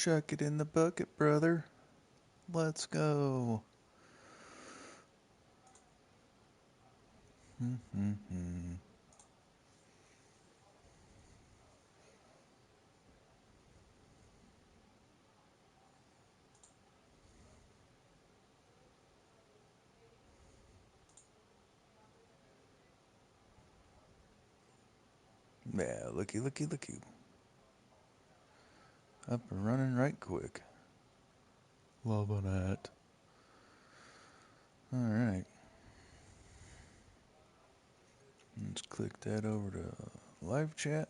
Chuck it in the bucket, brother. Let's go. Yeah, looky. Up and running right quick. Loving it. Alright. Let's click that over to live chat.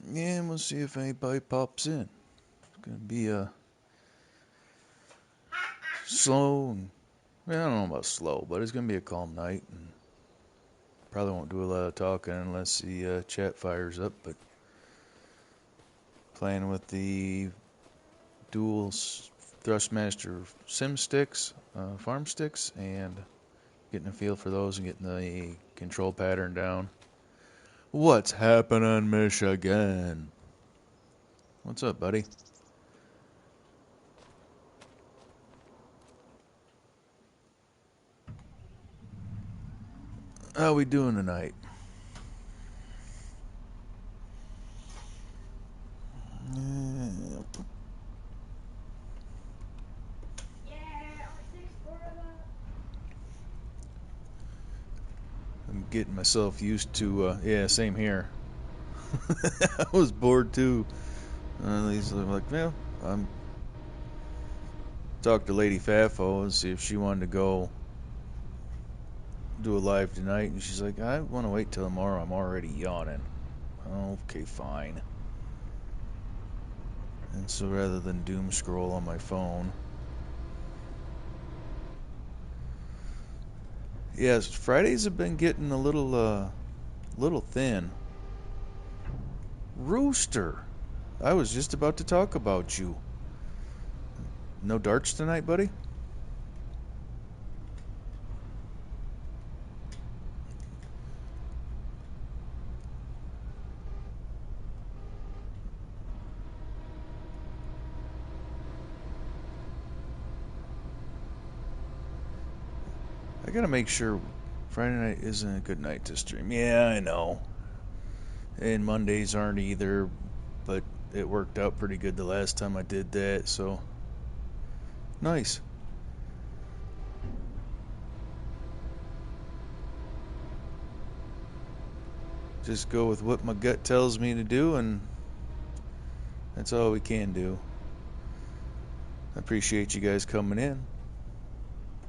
Yeah, and we'll see if anybody pops in. It's gonna be slow and, well, I don't know about slow, but it's gonna be a calm night, and probably won't do a lot of talking unless the chat fires up. But playing with the dual Thrustmaster sim sticks, farm sticks, and getting a feel for those and getting the control pattern down. What's happening, Michigan? What's up, buddy? How we doing tonight? I'm getting myself used to, yeah, same here. I was bored too. He's like, well, I'm talk to Lady Fafo and see if she wanted to go do a live tonight, and she's like, I want to wait till tomorrow. I'm already yawning. Okay, fine. And so rather than doom scroll on my phone, yes, Fridays have been getting a little thin. Rooster, I was just about to talk about you. No darts tonight, buddy? I gotta make sure Friday night isn't a good night to stream. Yeah, I know. And Mondays aren't either, but it worked out pretty good the last time I did that, so nice. Just go with what my gut tells me to do, and that's all we can do. I appreciate you guys coming in.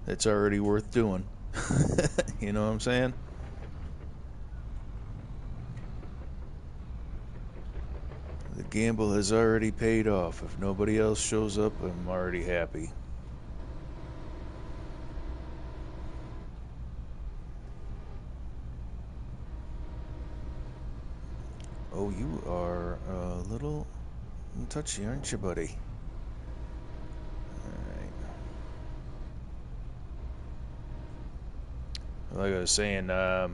It's already worth doing. You know what I'm saying? The gamble has already paid off. If nobody else shows up, I'm already happy. Oh, you are a little touchy, aren't you, buddy? Like I was saying, I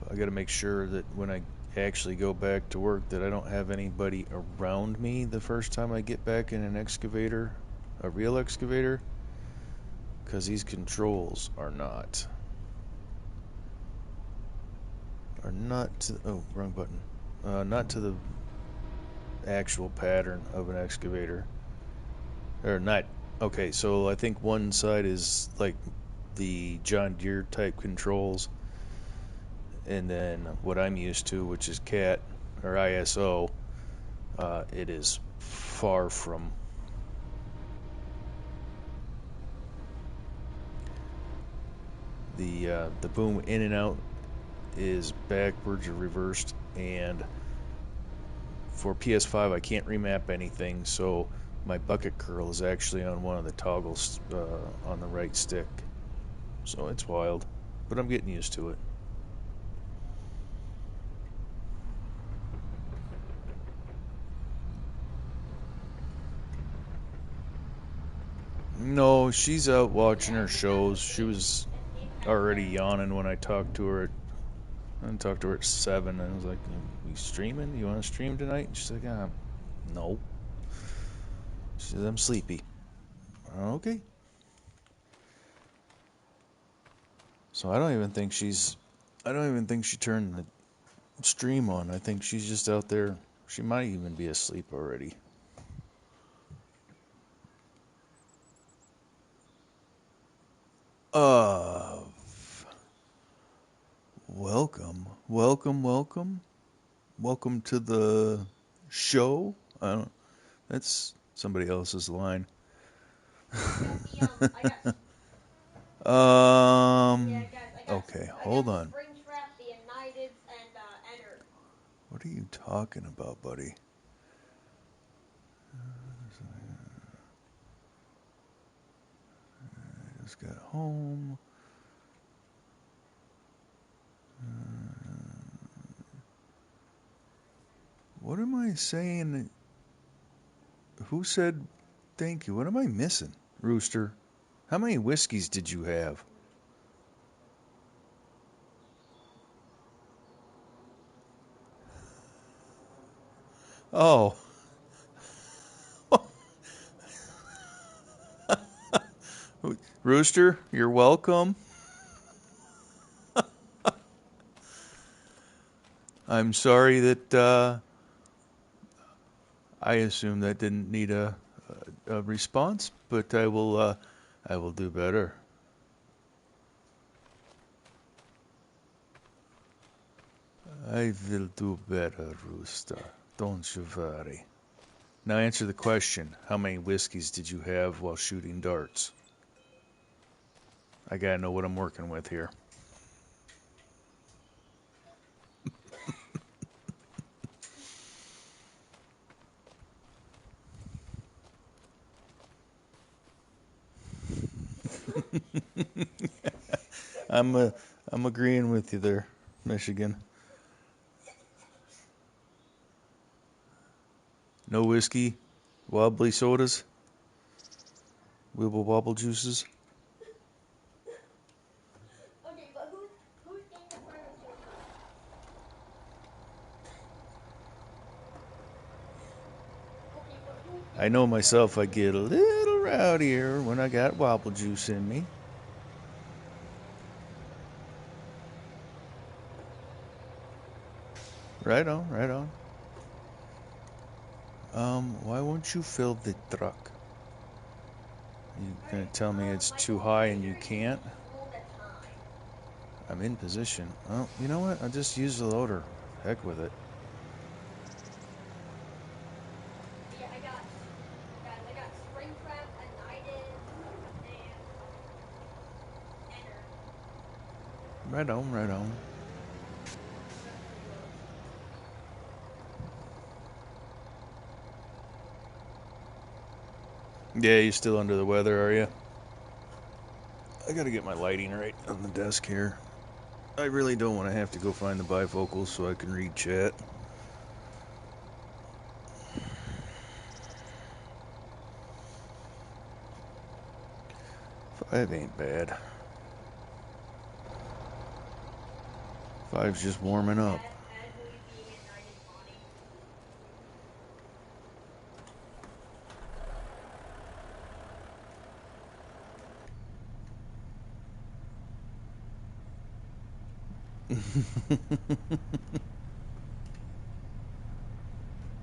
got to make sure that when I actually go back to work that I don't have anybody around me the first time I get back in an excavator, a real excavator, because these controls are not to, oh, wrong button, not to the actual pattern of an excavator, or not. Okay, so I think one side is like the John Deere type controls, and then what I'm used to, which is CAT or ISO, it is far from. The boom in and out is backwards or reversed, and for PS5 I can't remap anything, so my bucket curl is actually on one of the toggles on the right stick. So it's wild, but I'm getting used to it. No, she's out watching her shows. She was already yawning when I talked to her at I talked to her at 7, and I was like, "We streaming? You want to stream tonight?" And she's like, "No." She says, "I'm sleepy." Okay. So I don't even think she turned the stream on. I think she's just out there. She might even be asleep already. Welcome, welcome, welcome, welcome to the show. I don't. That's somebody else's line. Okay, hold on. What are you talking about, buddy? I just got home. What am I saying? Who said thank you? What am I missing? Rooster, how many whiskeys did you have? Oh. Rooster, you're welcome. I'm sorry that I assume that didn't need a response, but I will do better. I will do better, Rooster. Don't you worry. Now answer the question. How many whiskeys did you have while shooting darts? I gotta know what I'm working with here. I'm agreeing with you there, Michigan. No whiskey, wobbly sodas, wibble wobble juices. I know myself, I get a little rowdier when I got wobble juice in me. Right on, right on. Why won't you fill the truck? You gonna tell me it's too high and you can't? I'm in position. Oh, you know what? I'll just use the loader. Heck with it. Right on, right on. Yeah, you still under the weather, are you? I gotta get my lighting right on the desk here. I really don't want to have to go find the bifocals so I can read chat. 5 ain't bad. 5's just warming up.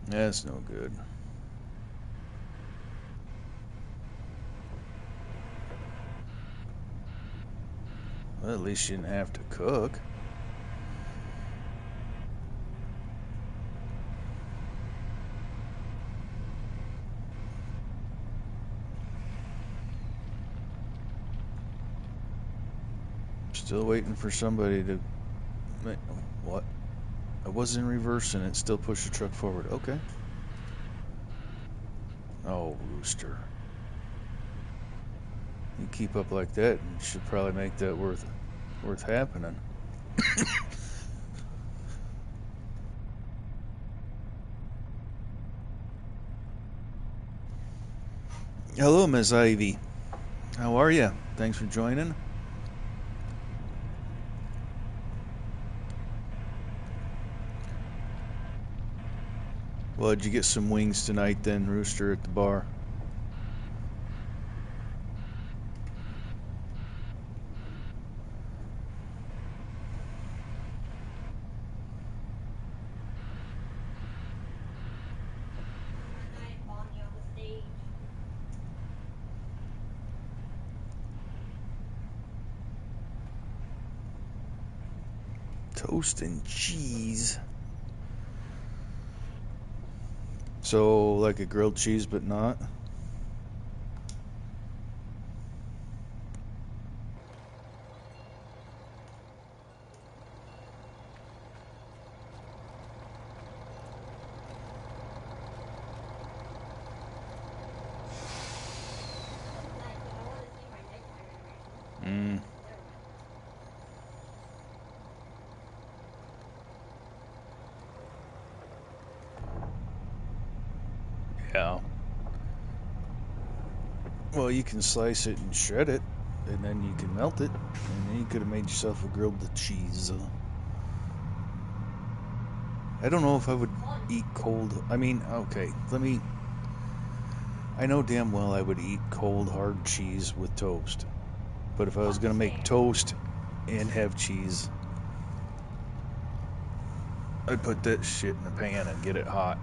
That's no good. Well, at least you didn't have to cook. Still waiting for somebody to... What? I was in reverse and it still pushed the truck forward. Okay. Oh, Rooster. You keep up like that, and you should probably make that worth happening. Hello, Miss Ivy. How are you? Thanks for joining. Well, did you get some wings tonight then, Rooster, at the bar? Toast and cheese. So, like a grilled cheese, but not? Mm. Yeah. Well, you can slice it and shred it, and then you can melt it, and then you could have made yourself a grilled cheese. I don't know if I would eat cold. I mean, okay, I know damn well I would eat cold, hard cheese with toast. But if I was going to make toast and have cheese, I'd put that shit in the pan and get it hot.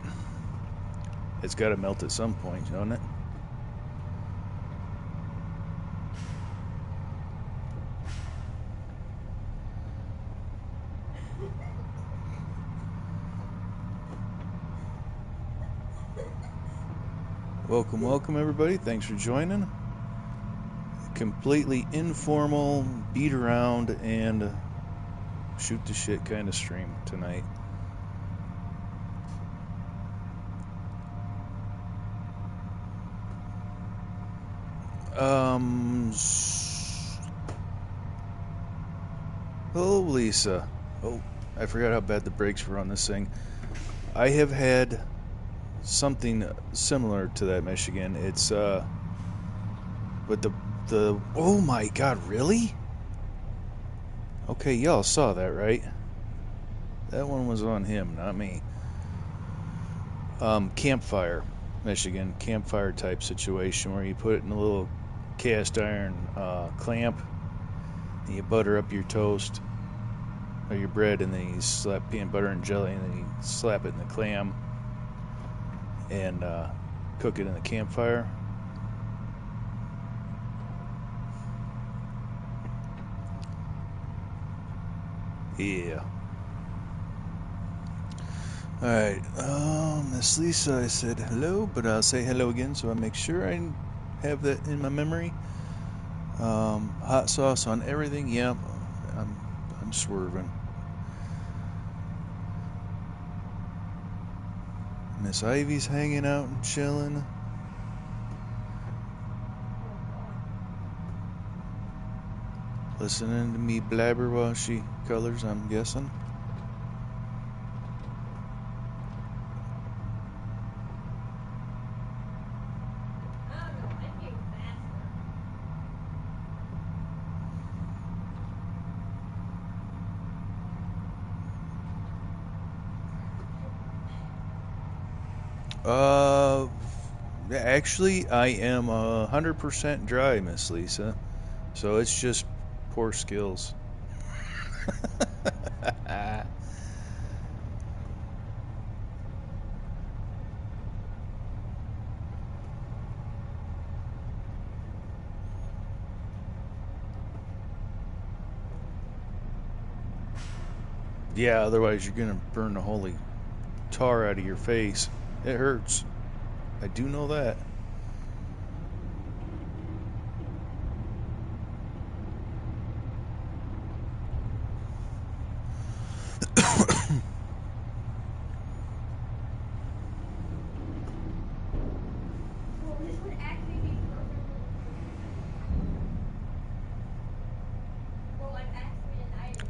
It's got to melt at some point, don't it? Welcome, welcome, everybody. Thanks for joining. Completely informal, beat around, and shoot the shit kind of stream tonight. Oh, Lisa. Oh, I forgot how bad the brakes were on this thing. I have had something similar to that, Michigan. It's but the oh my god, really? Okay, y'all saw that, right? That one was on him, not me. Campfire, Michigan, campfire type situation where you put it in a little cast iron clamp and you butter up your toast or your bread, and then you slap peanut butter and jelly, and then you slap it in the clam and cook it in the campfire. Yeah. Alright, Miss Lisa, I said hello, but I'll say hello again so I make sure I have that in my memory. Hot sauce on everything, yep. I'm swerving. Miss Ivy's hanging out and chilling. Listening to me blabber while she colors, I'm guessing. Actually, I am 100% dry, Miss Lisa. So it's just poor skills. Yeah, otherwise you're gonna burn the holy tar out of your face. It hurts. I do know that.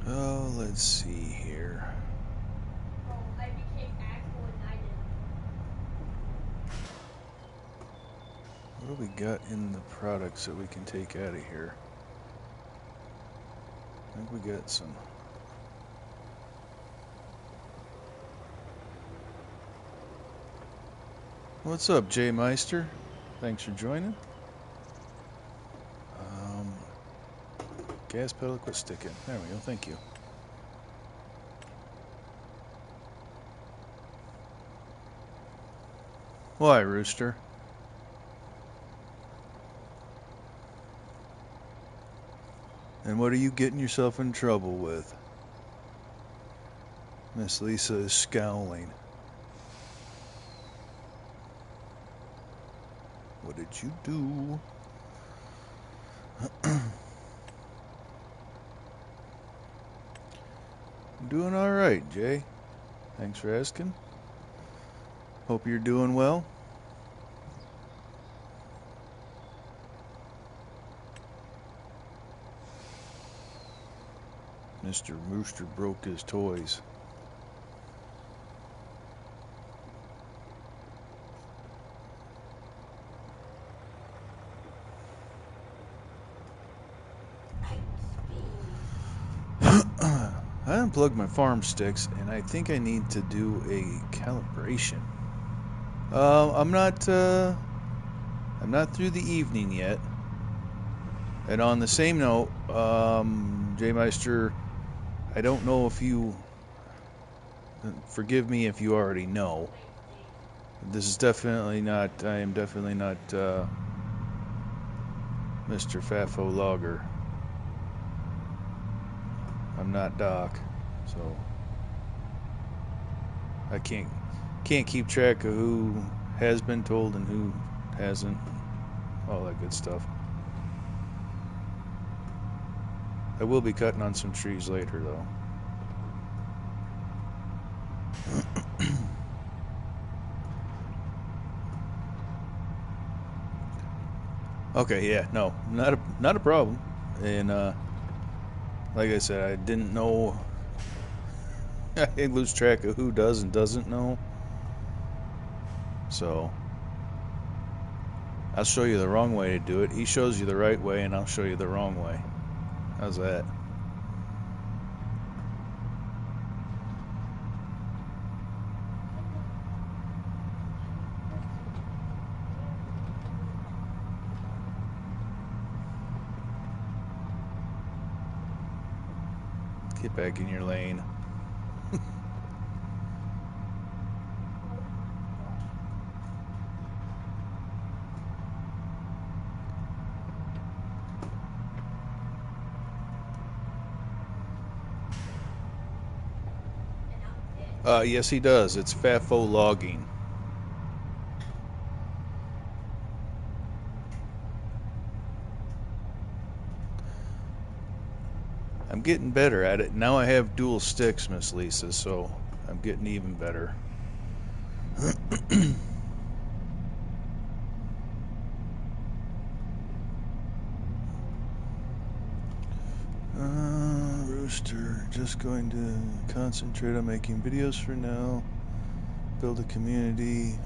Oh, let's see here. What do we got in the products that we can take out of here? I think we got some. What's up, Jay Meister? Thanks for joining. Gas pedal, quit sticking. There we go, thank you. Why, Rooster? And what are you getting yourself in trouble with? Miss Lisa is scowling. What did you do? Doing all right, Jay. Thanks for asking. Hope you're doing well. Mr. Rooster broke his toys. I unplugged my farm sticks, and I think I need to do a calibration. I'm not through the evening yet. And on the same note, J Meister, I don't know if you, forgive me if you already know. This is definitely not, I am definitely not Mr. Fafo Logger. I'm not Doc, so I can't keep track of who has been told and who hasn't, all that good stuff. I will be cutting on some trees later, though. Okay, yeah, no, not a problem. And like I said, I didn't know. I lose track of who does and doesn't know. So I'll show you the wrong way to do it. He shows you the right way, and I'll show you the wrong way. How's that? Get back in your lane. Yes, he does. It's FAFO logging. I'm getting better at it. Now I have dual sticks, Miss Lisa, so I'm getting even better. Rooster, just going to concentrate on making videos for now. Build a community.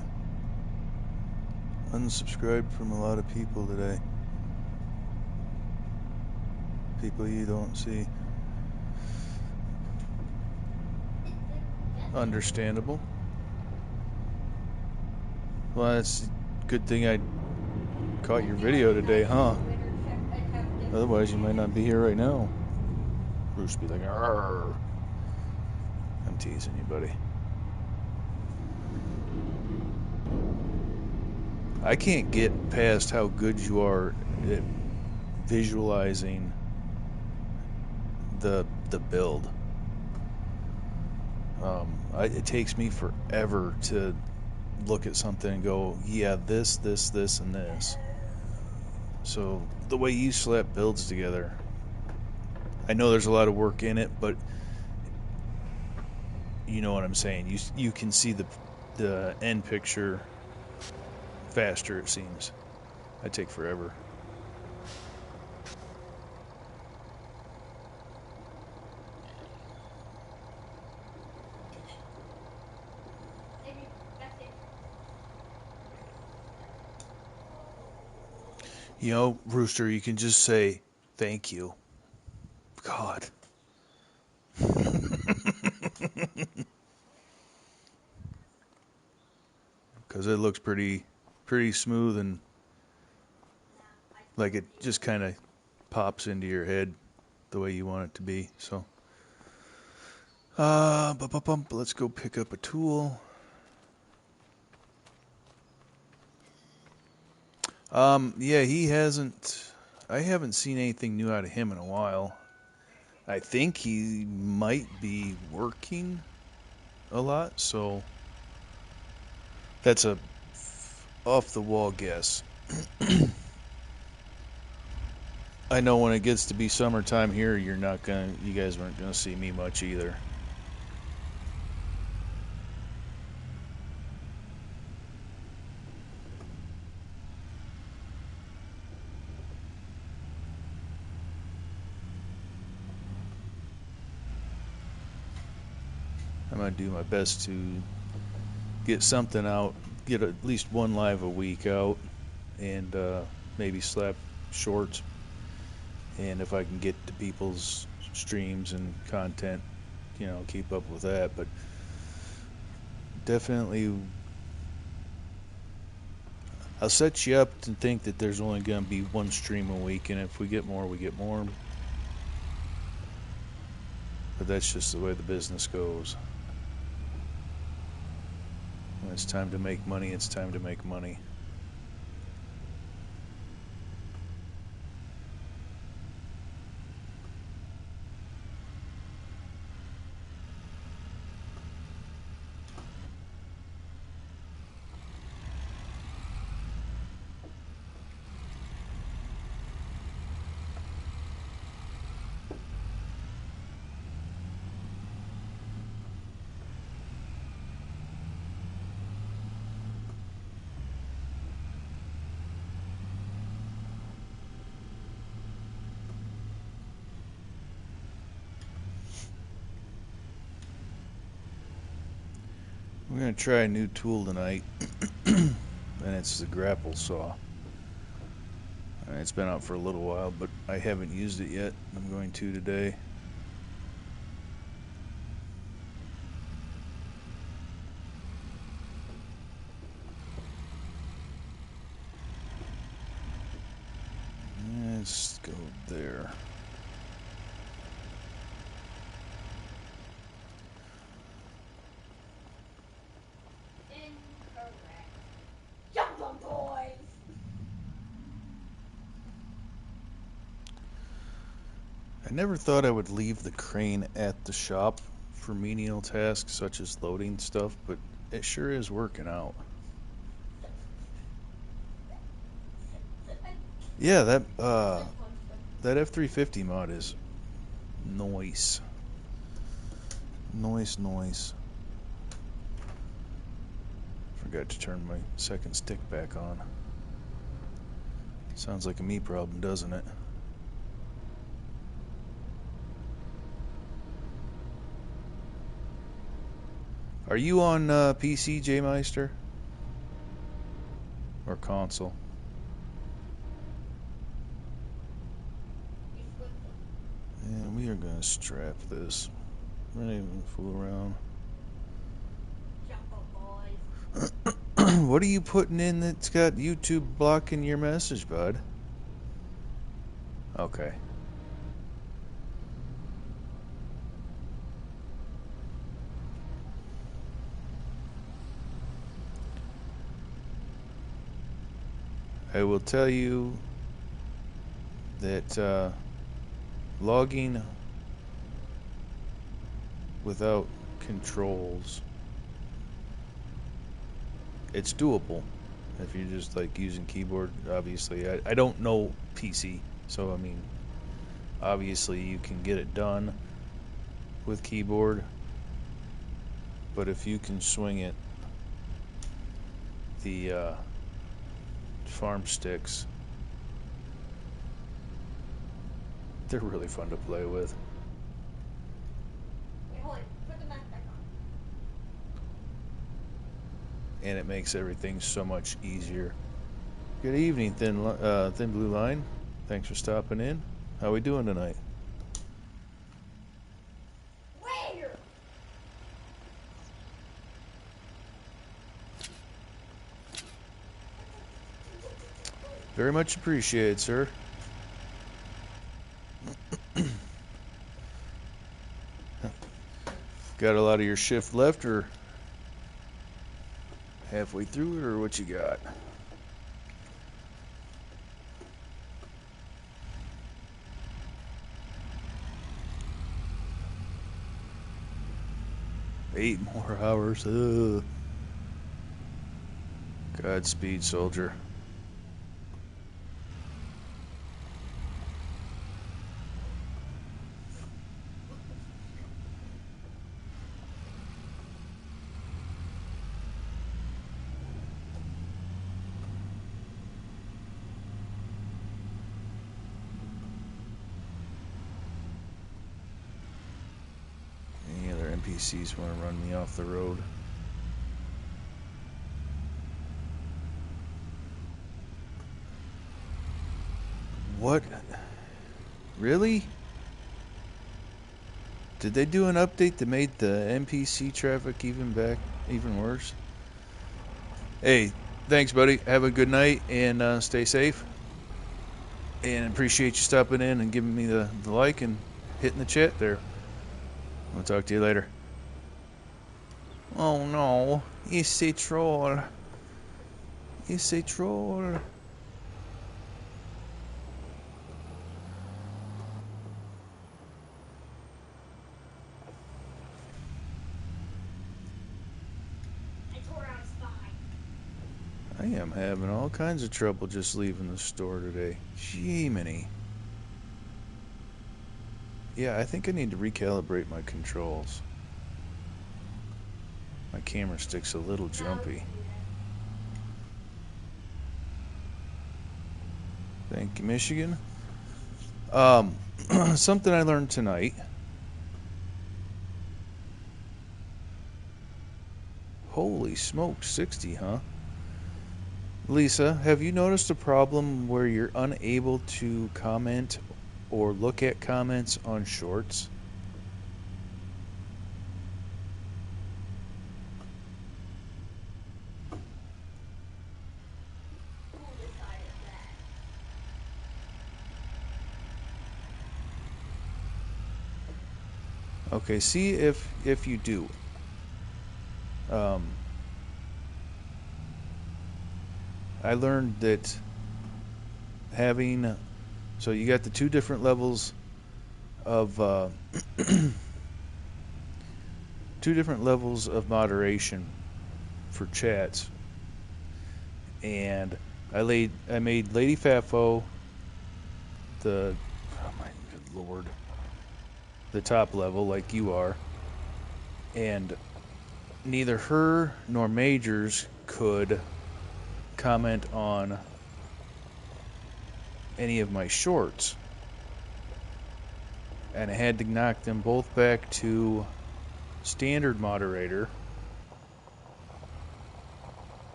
Unsubscribed from a lot of people today. People you don't see. Understandable. Well, it's a good thing I caught your video today, huh? Otherwise, you might not be here right now. Bruce be like, "Arr." I'm teasing you, buddy. I can't get past how good you are at visualizing the build. It takes me forever to look at something and go, yeah, this, and this. So the way you slap builds together, I know there's a lot of work in it, but you know what I'm saying. You can see the end picture faster, it seems. I take forever. You know, Rooster, you can just say thank you. God. because it looks pretty smooth, and like it just kind of pops into your head the way you want it to be. So let's go pick up a tool. Yeah, he hasn't. I haven't seen anything new out of him in a while. I think he might be working a lot, so that's a off the wall guess. I know when it gets to be summertime here, you guys weren't gonna see me much either. I'm gonna do my best to get something out, get at least one live a week out, and maybe slap shorts. And if I can get to people's streams and content, keep up with that. But definitely, I'll set you up to think that there's only going to be one stream a week, and if we get more, we get more. But that's just the way the business goes. When it's time to make money, it's time to make money. We're going to try a new tool tonight, and it's the grapple saw. It's been out for a little while, but I haven't used it yet. I'm going to today. Let's go there. I never thought I would leave the crane at the shop for menial tasks such as loading stuff, but it sure is working out. Yeah, that F350 mod is nice. Nice. Forgot to turn my second stick back on. Sounds like a me problem, doesn't it? Are you on PC, J-Meister? Or console? Yeah, we are going to strap this. We're not even fool around. What are you putting in that's got YouTube blocking your message, bud? Okay. I will tell you that logging without controls, it's doable if you're just like using keyboard. Obviously, I don't know PC, so I mean, obviously you can get it done with keyboard, but if you can swing it, the farm sticks, they're really fun to play with. And it makes everything so much easier. Good evening, Thin Blue Line. Thanks for stopping in. How we doing tonight? Very much appreciated, sir. Got a lot of your shift left, or halfway through it, or what you got? Eight more hours. Ugh. Godspeed, soldier. Any other NPCs want to run me off the road? What? Really? Did they do an update that made the NPC traffic even worse? Hey, thanks, buddy. Have a good night and stay safe. And appreciate you stopping in and giving me the like and hitting the chat there. I'll talk to you later. Oh no, it's a troll. It's a troll. I am having all kinds of trouble just leaving the store today. Jee-miny. Yeah, I think I need to recalibrate my controls. My camera stick's a little jumpy. Thank you, Michigan. Something I learned tonight. Holy smokes, 60, huh? Lisa, have you noticed a problem where you're unable to comment or look at comments on shorts? Okay, see if you do. I learned that having, so you got the two different levels of moderation for chats, and I made Lady Fafo the, oh my good lord, the top level like you are, and neither her nor Majors could comment on any of my shorts, and I had to knock them both back to standard moderator,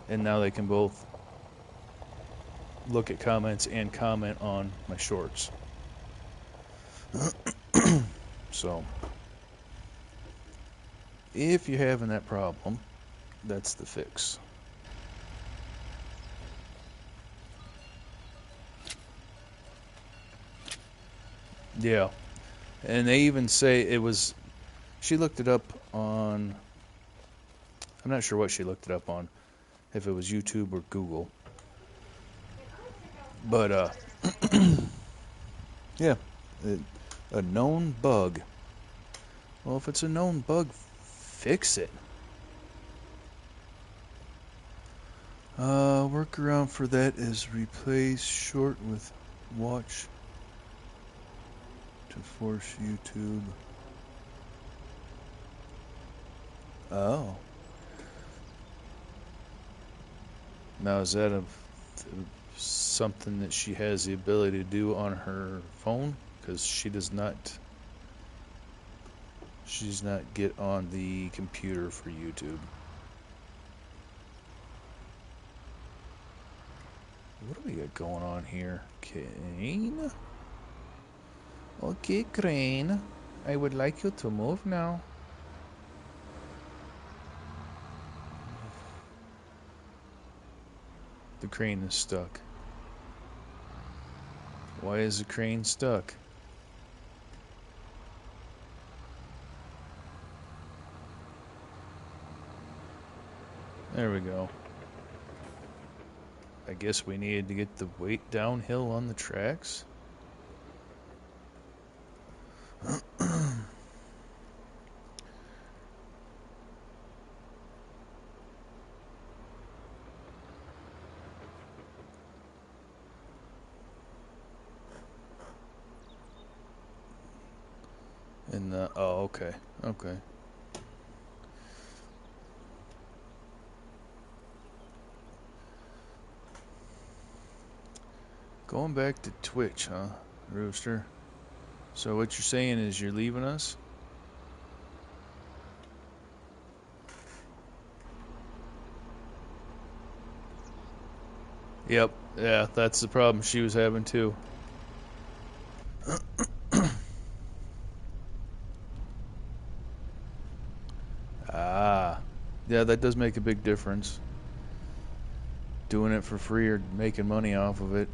and now they can both look at comments and comment on my shorts. So if you're having that problem, that's the fix. Yeah, and they even say it was, she looked it up on, I'm not sure what she looked it up on, if it was YouTube or Google, but yeah, a known bug. Well, if it's a known bug, fix it. Workaround for that is replace short with watch to force YouTube. Oh. Now is that something that she has the ability to do on her phone? Because she's not get on the computer for YouTube. What do we got going on here? Crane? Okay, Crane. I would like you to move now. The crane is stuck. Why is the crane stuck? There we go. I guess we needed to get the weight downhill on the tracks. And oh, okay, okay. Going back to Twitch, huh, Rooster? So what you're saying is you're leaving us? Yep, yeah, that's the problem she was having too. Ah, yeah, that does make a big difference. Doing it for free or making money off of it.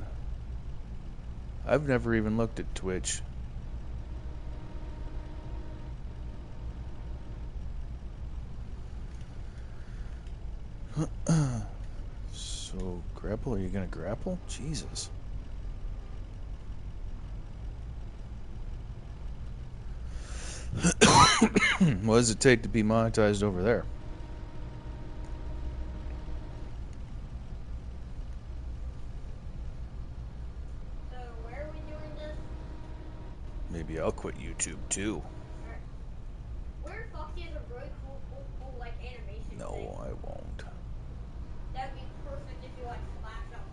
I've never even looked at Twitch. So, grapple? Are you gonna grapple? Jesus. What does it take to be monetized over there? So where are we doing this? Maybe I'll quit YouTube too. Alright. Where Foxy has a really cool like animation No, thing. I won't. That would be perfect if you like flash up.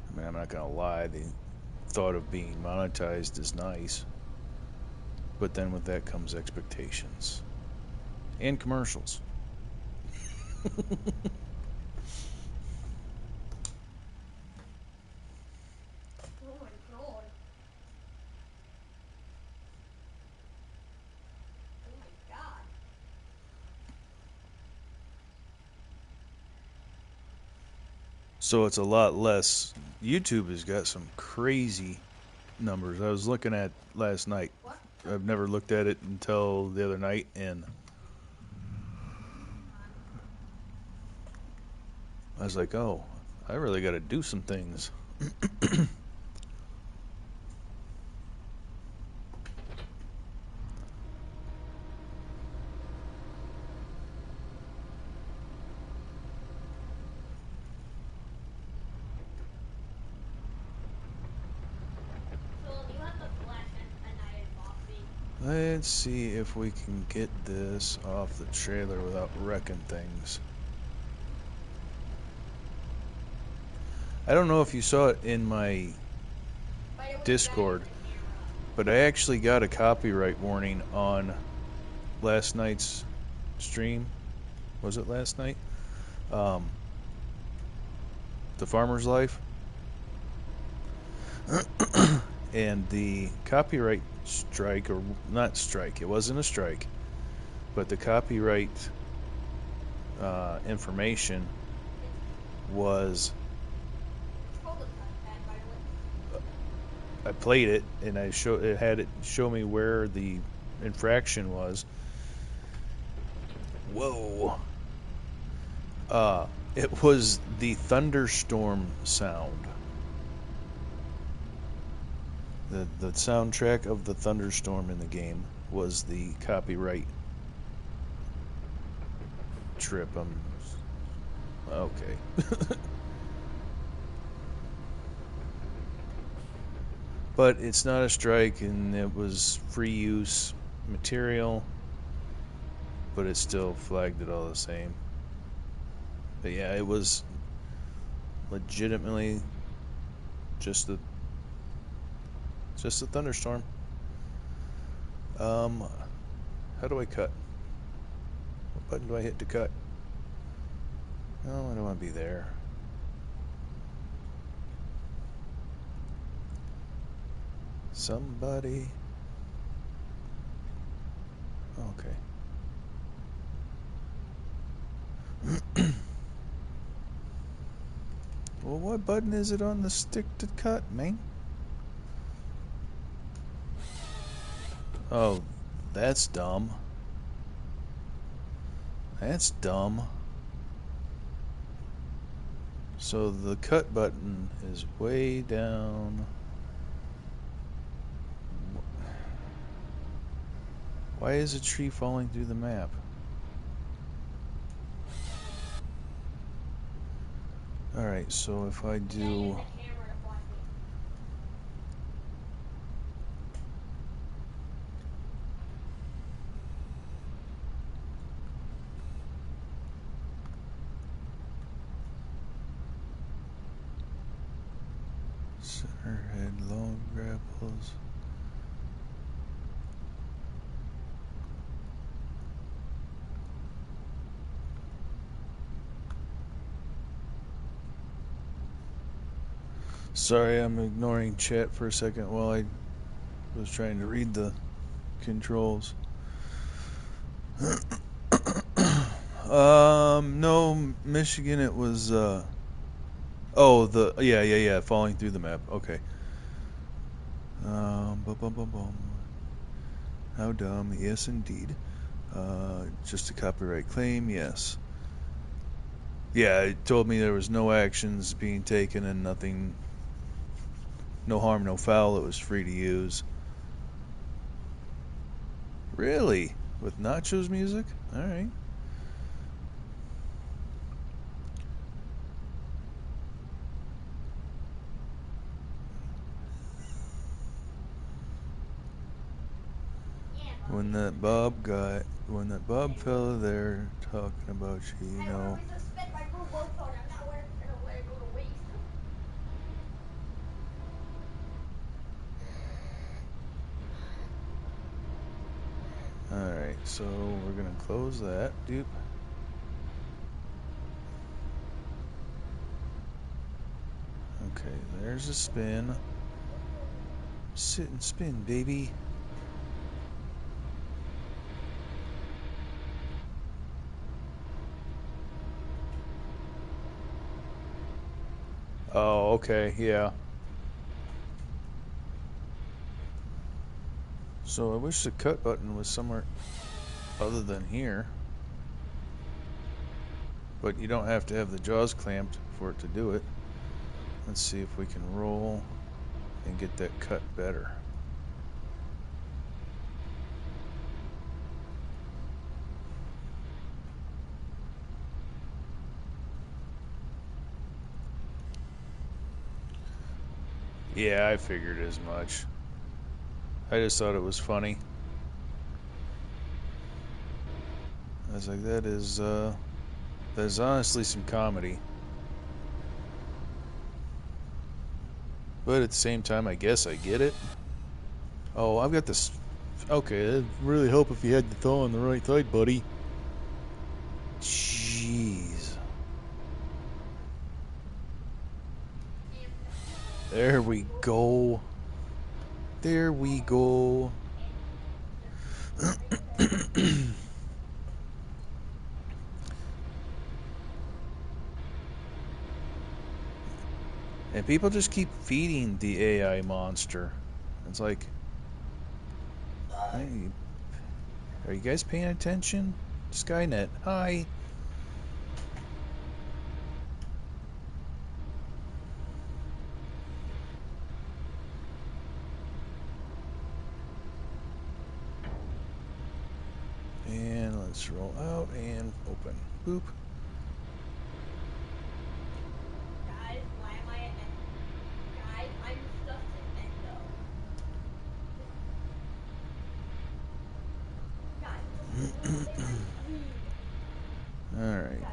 I mean, I'm not gonna lie, the thought of being monetized is nice. But then with that comes expectations. And commercials. Oh my god. Oh my god. So it's a lot less. YouTube has got some crazy numbers. I was looking at last night. What? I've never looked at it until the other night, and I was like, oh, I really got to do some things. So you have to flash a night in Foxy. Let's see if we can get this off the trailer without wrecking things. I don't know if you saw it in my Discord, but I actually got a copyright warning on last night's stream. Was it last night? The Farmer's Life. And the copyright strike, or not strike, it wasn't a strike, but the copyright information was, I played it and it had it show me where the infraction was. Whoa. It was the thunderstorm sound. The soundtrack of the thunderstorm in the game was the copyright trip. Okay. But it's not a strike, and it was free use material, but it still flagged it all the same. But yeah, it was legitimately just a thunderstorm. How do I cut? What button do I hit to cut? No, I don't want to be there. Somebody. Okay. Well, What button is it on the stick to cut, man? Oh, that's dumb. That's dumb. So the cut button is way down. Why is a tree falling through the map? Alright, so if I do... Center head long grapples. Sorry, I'm ignoring chat for a second while I was trying to read the controls. No, Michigan, it was, yeah, falling through the map. Okay. Bum, bum, bum, bum. How dumb. Yes, indeed. Just a copyright claim, yes. Yeah, it told me there was no actions being taken and nothing, no harm, no foul. It was free to use. Really? With Nacho's music? Alright. When that Bob fella there talking about you, you know. Alright, so we're gonna close that. Dupe. Okay, there's a spin. Sit and spin, baby. Oh, okay, yeah. So I wish the cut button was somewhere other than here. But you don't have to have the jaws clamped for it to do it. Let's see if we can roll and get that cut better. Yeah, I figured as much. I just thought it was funny. I was like, that is honestly some comedy. But at the same time, I guess I get it. Oh, I've got this. Okay, it'd really help if you had the thaw on the right side, buddy. Jeez. There we go. There we go. And people just keep feeding the AI monster. It's like, hey, are you guys paying attention? Skynet, hi. And let's roll out and open. Boop. Guys, why am I at Guys, I'm stuck in Endo. Alright.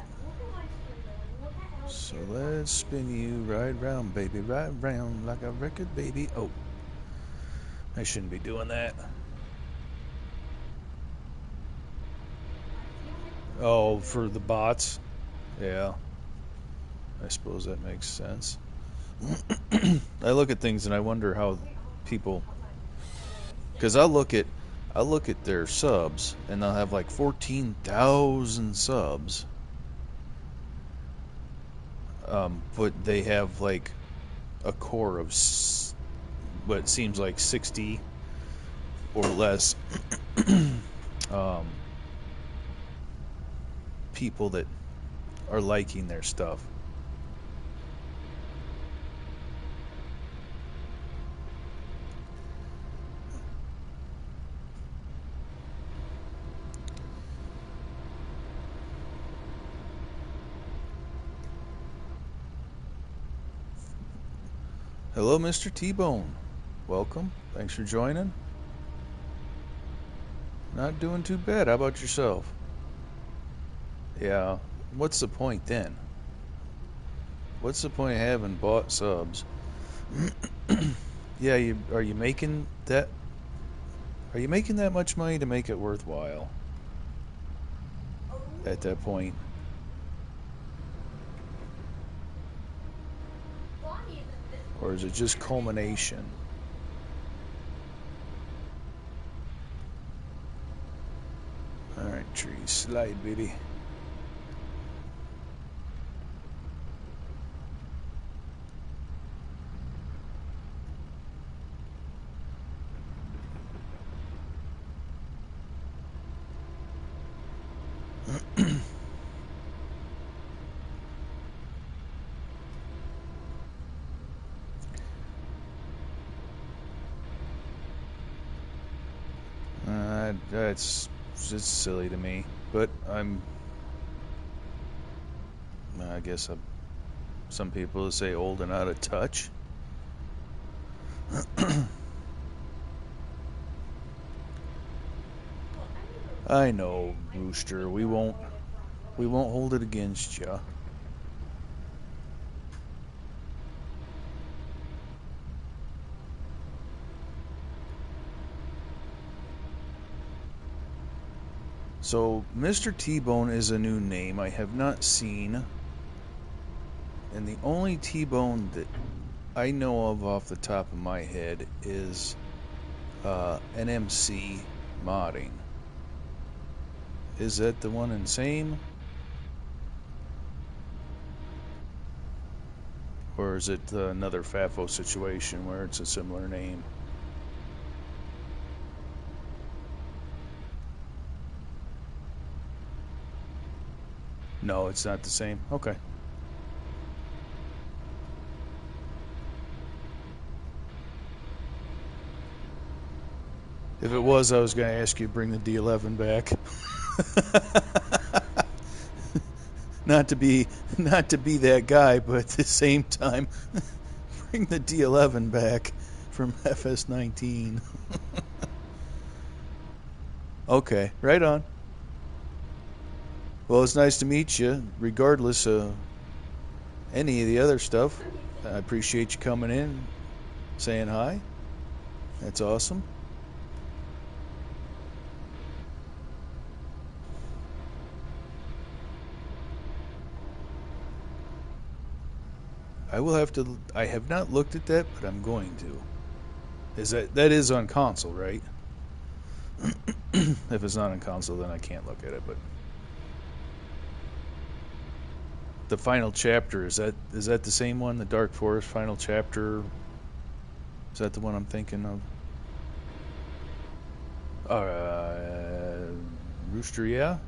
So let's spin you right round, baby. Right round like a record, baby. Oh. I shouldn't be doing that. Oh, for the bots? Yeah. I suppose that makes sense. I look at things and I wonder how people, because I look at their subs and they'll have like 14,000 subs. but they have like a core of what seems like 60 or less people that are liking their stuff. Hello, Mr. T-Bone. Welcome. Thanks for joining. Not doing too bad. How about yourself? Yeah. What's the point then? What's the point of having bought subs? Yeah, are you making that? Are you making that much money to make it worthwhile? At that point, or is it just culmination? All right, tree, slide, baby. That's just silly to me, but I guess some people say old and out of touch. I know, Rooster. We won't hold it against you. So, Mr. T-Bone is a new name I have not seen. And the only T-Bone that I know of off the top of my head is NMC Modding. Is that the one in same? Or is it another FAFO situation where it's a similar name? No, it's not the same. Okay. If it was, I was going to ask you to bring the D11 back. not to be that guy, but at the same time, bring the D11 back from fs25. Okay, right on. Well, it's nice to meet you, regardless of any of the other stuff. I appreciate you coming in, saying hi. That's awesome. I have not looked at that, but I'm going to. That is on console, right? If it's not on console, then I can't look at it, but the final chapter, is that the same one, the Dark Forest final chapter? Is that the one I'm thinking of? Rooster, yeah?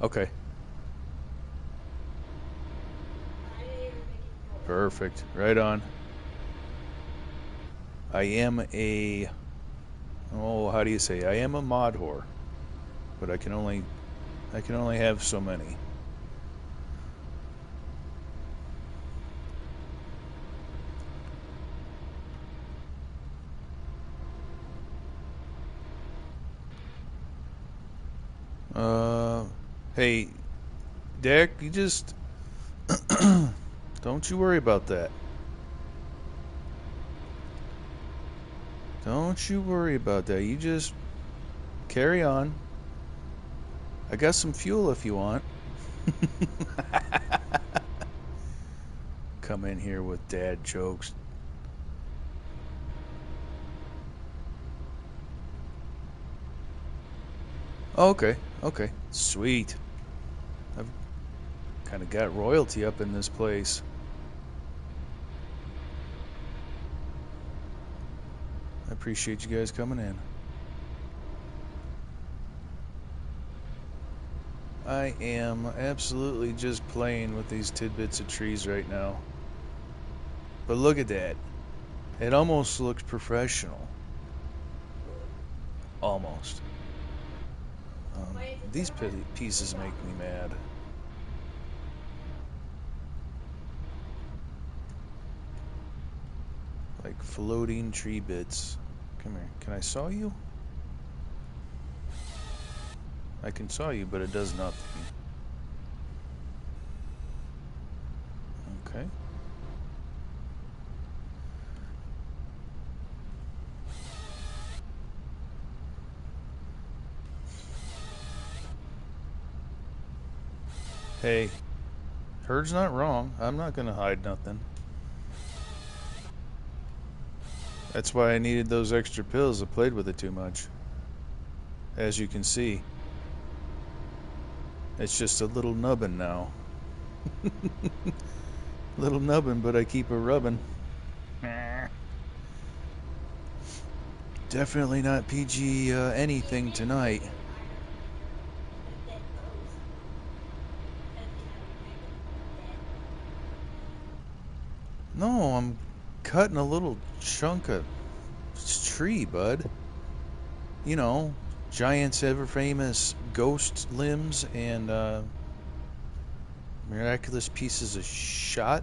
Okay. Perfect. Right on. I am how do you say? I am a mod whore, but I can only have so many. Hey, Dak, you just don't you worry about that. Don't you worry about that. You just carry on. I got some fuel if you want. Come in here with dad jokes. Okay, okay, sweet. I've Kind of got royalty up in this place. I appreciate you guys coming in. I am absolutely just playing with these tidbits of trees right now. But look at that. It almost looks professional. Almost. These pieces make me mad. Like floating tree bits. Come here. Can I saw you? I can saw you, but it does nothing. Okay. Hey, Herd's not wrong. I'm not gonna hide nothing. That's why I needed those extra pills. I played with it too much. As you can see. It's just a little nubbin now. Little nubbin, but I keep a rubbin'. Definitely not PG anything tonight. No, I'm cutting a little chunk of tree, bud. You know, Giant's ever famous ghost limbs and miraculous pieces of shot.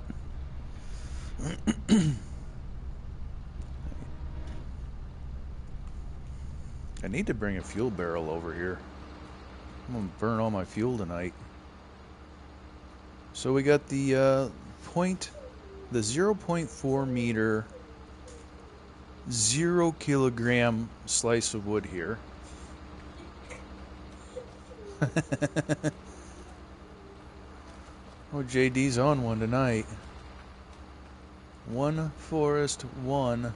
I need to bring a fuel barrel over here. I'm gonna burn all my fuel tonight. So we got the 0.4 meter, 0 kilogram slice of wood here. Oh, JD's on one tonight. One forest, one.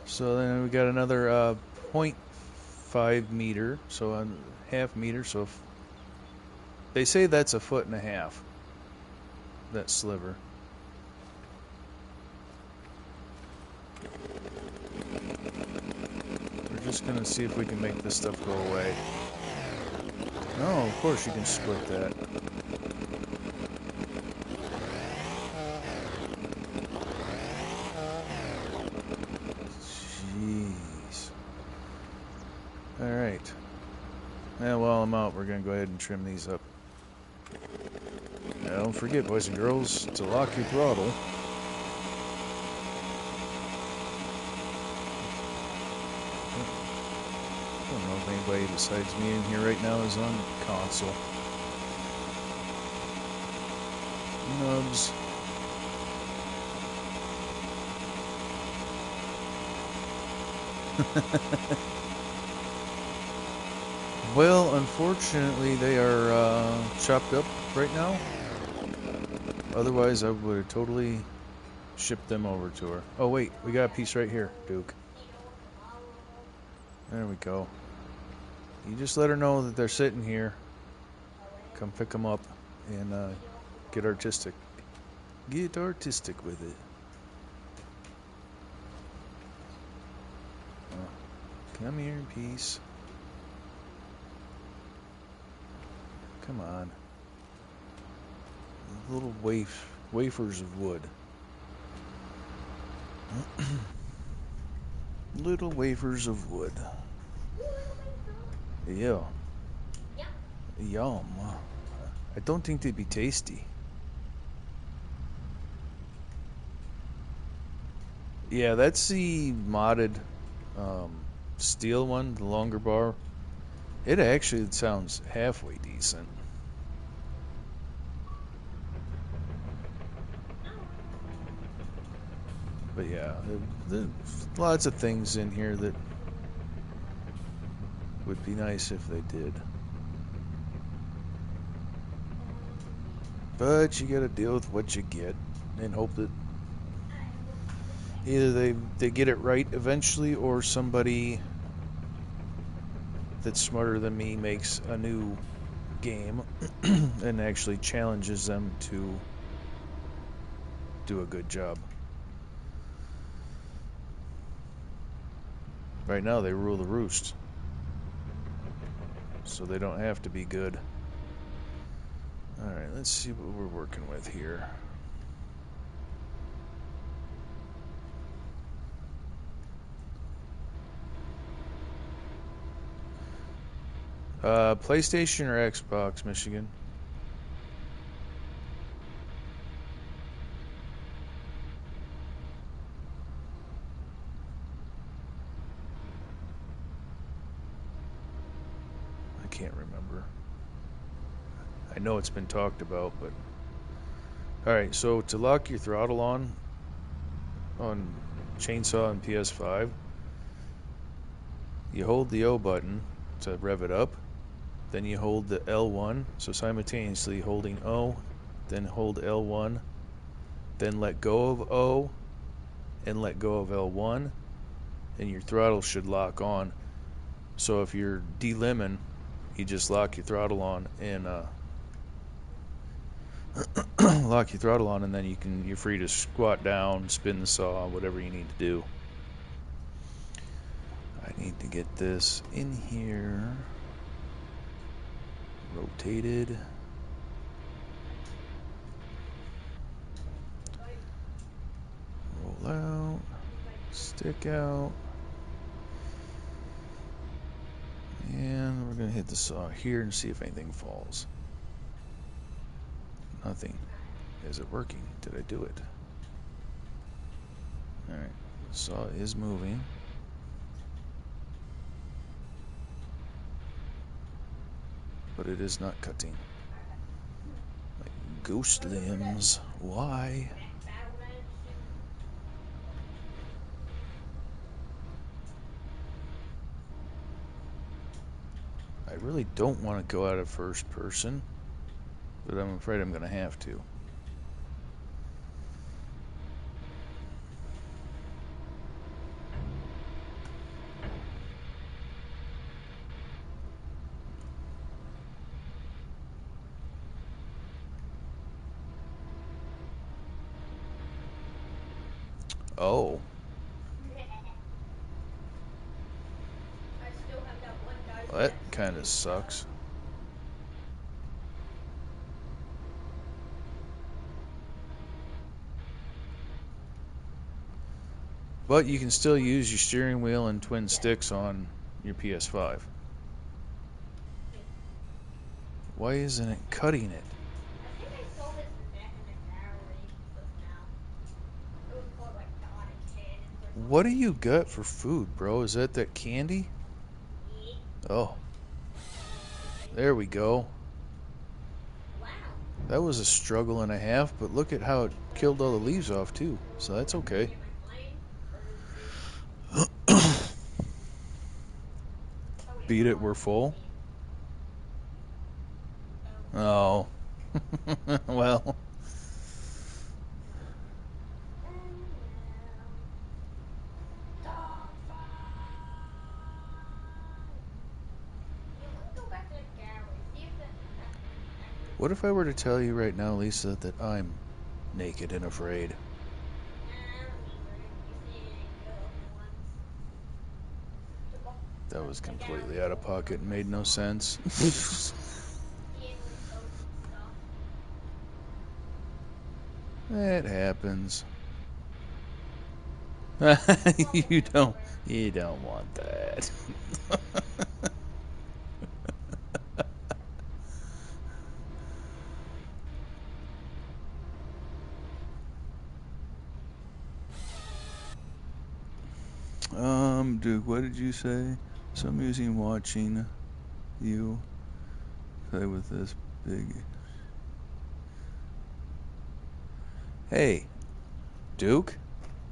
So then we got another 0.5 meter, so a half meter. So if they say that's 1.5 feet, that sliver. We're just gonna see if we can make this stuff go away. No, of course you can split that. Jeez. Alright. Now while I'm out, we're gonna go ahead and trim these up. Now don't forget, boys and girls, to lock your throttle. I don't know if anybody besides me in here right now is on console. Nubs. Well, unfortunately, they are chopped up right now. Otherwise, I would have totally shipped them over to her. Oh, wait, we got a piece right here, Duke. There we go. You just let her know that they're sitting here. Come pick them up and get artistic. Get artistic with it. Come here, piece. Come on. Little wafers of wood. Little wafers of wood. Yeah. Yum. I don't think they'd be tasty. Yeah, that's the modded steel one, the longer bar. It actually sounds halfway decent. But yeah, there's lots of things in here that would be nice if they did. But you gotta deal with what you get and hope that either they get it right eventually or somebody that's smarter than me makes a new game and actually challenges them to do a good job. Right now they rule the roost, so they don't have to be good. Alright, let's see what we're working with here. PlayStation or Xbox, Michigan? I can't remember. I know it's been talked about, but... Alright, so to lock your throttle on Chainsaw and PS5, you hold the O button to rev it up, then you hold the L1, so simultaneously holding O, then hold L1, then let go of O, and let go of L1, and your throttle should lock on. So if you're delimbing, you just lock your throttle on and lock your throttle on, and then you're free to squat down, spin the saw, whatever you need to do. I need to get this in here, rotated. Roll out, stick out, and we're going to hit the saw here and see if anything falls. Nothing. Is it working? Did I do it? Alright, the saw is moving. But it is not cutting. Like ghost limbs. Why? I really don't want to go out of first person, but I'm afraid I'm going to have to. Oh. I still have that one guy's Well, that kind of sucks. But you can still use your steering wheel and twin sticks on your PS5. Why isn't it cutting it? I think I saw his neck in the gallery just now. It was called like Dotted Cannons or something. What do you got for food, bro? Is that candy? Yeah. Oh. There we go. Wow. That was a struggle and a half, but look at how it killed all the leaves off too. So that's okay. Get my plane? Or is it... Oh, wait, Beat no, it, we're full. Oh. Oh. Well. Dog fight! Yeah, let me go back to the gallery. See if that actually... What if I were to tell you right now, Lisa, that I'm naked and afraid? Nah, I don't need very... You see any good looking ones? That was The completely gallery's out of full of pocket and like made no restaurants. sense. See any like boats and stuff? It happens. Trouble You don't want that. Duke, what did you say? So I'm using watching you play with this big. Hey, Duke,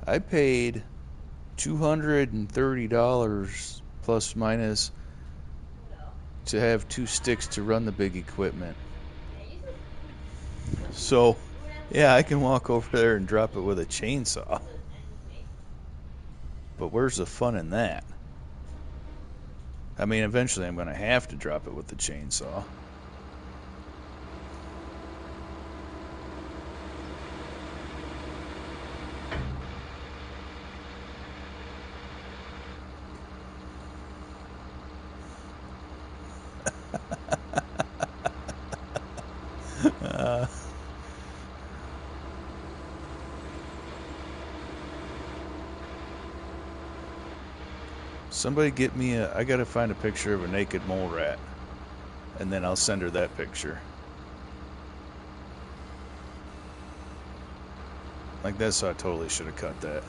I paid $230 plus minus No. to have two sticks to run the big equipment. Yeah, you just... So, You would have yeah, I can walk over there and drop it with a chainsaw. anyway. But where's the fun in that? I mean, eventually I'm going to have to drop it with the chainsaw. Somebody get me I gotta find a picture of a naked mole rat, and then I'll send her that picture. Like that, so I totally should have cut that.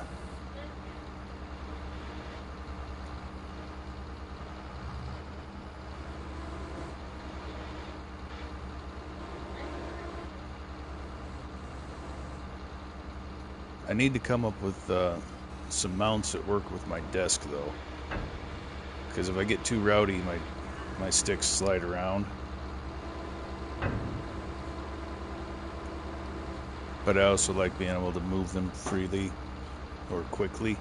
I need to come up with some mounts that work with my desk though, because if I get too rowdy, my sticks slide around. But I also like being able to move them freely or quickly.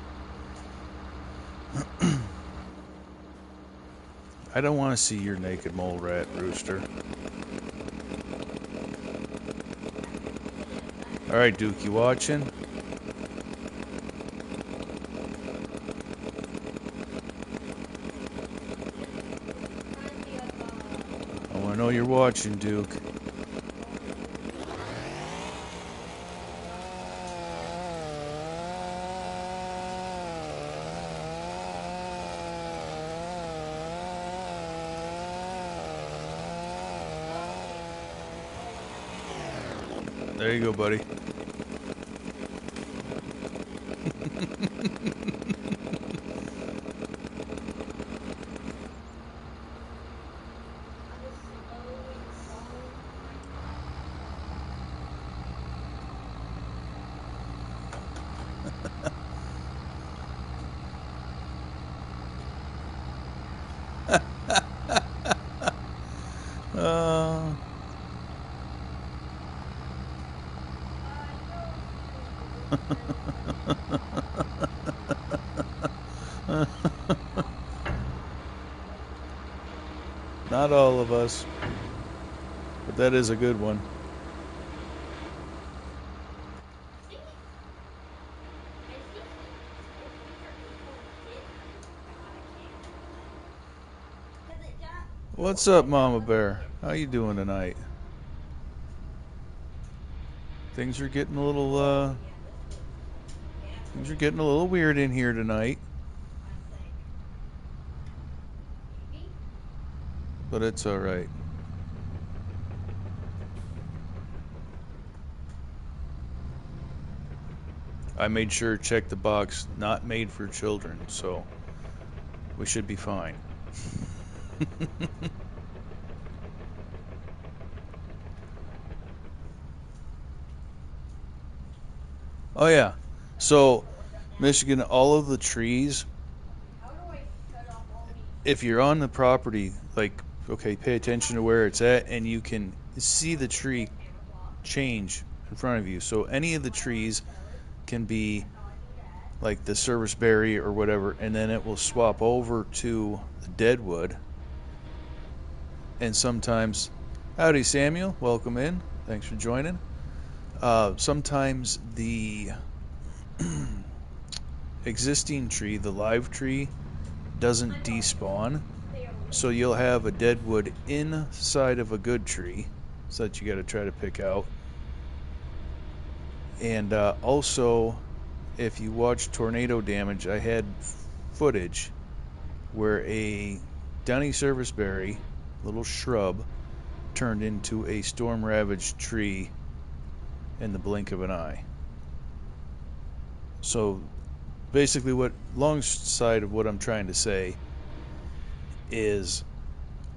I don't want to see your naked mole rat, Rooster. Alright, Duke, you watching? I know you're watching, Duke. There you go, buddy. uh... Not all of us, but that is a good one. What's up, Mama Bear? How you doing tonight? Things are getting a little weird in here tonight. But it's all right. I made sure to check the box, not made for children, so we should be fine. Oh yeah. So, Michigan, all of the trees, if you're on the property, like, okay, pay attention to where it's at, and you can see the tree change in front of you. So any of the trees can be like the serviceberry or whatever, and then it will swap over to the deadwood. And sometimes, howdy Samuel, welcome in, thanks for joining. Sometimes the existing tree, the live tree, doesn't despawn, so you'll have a deadwood inside of a good tree, so that you got to try to pick out. And also, if you watch Tornado Damage, I had footage where a downy serviceberry, little shrub, turned into a storm-ravaged tree in the blink of an eye. So basically, what long side of what I'm trying to say is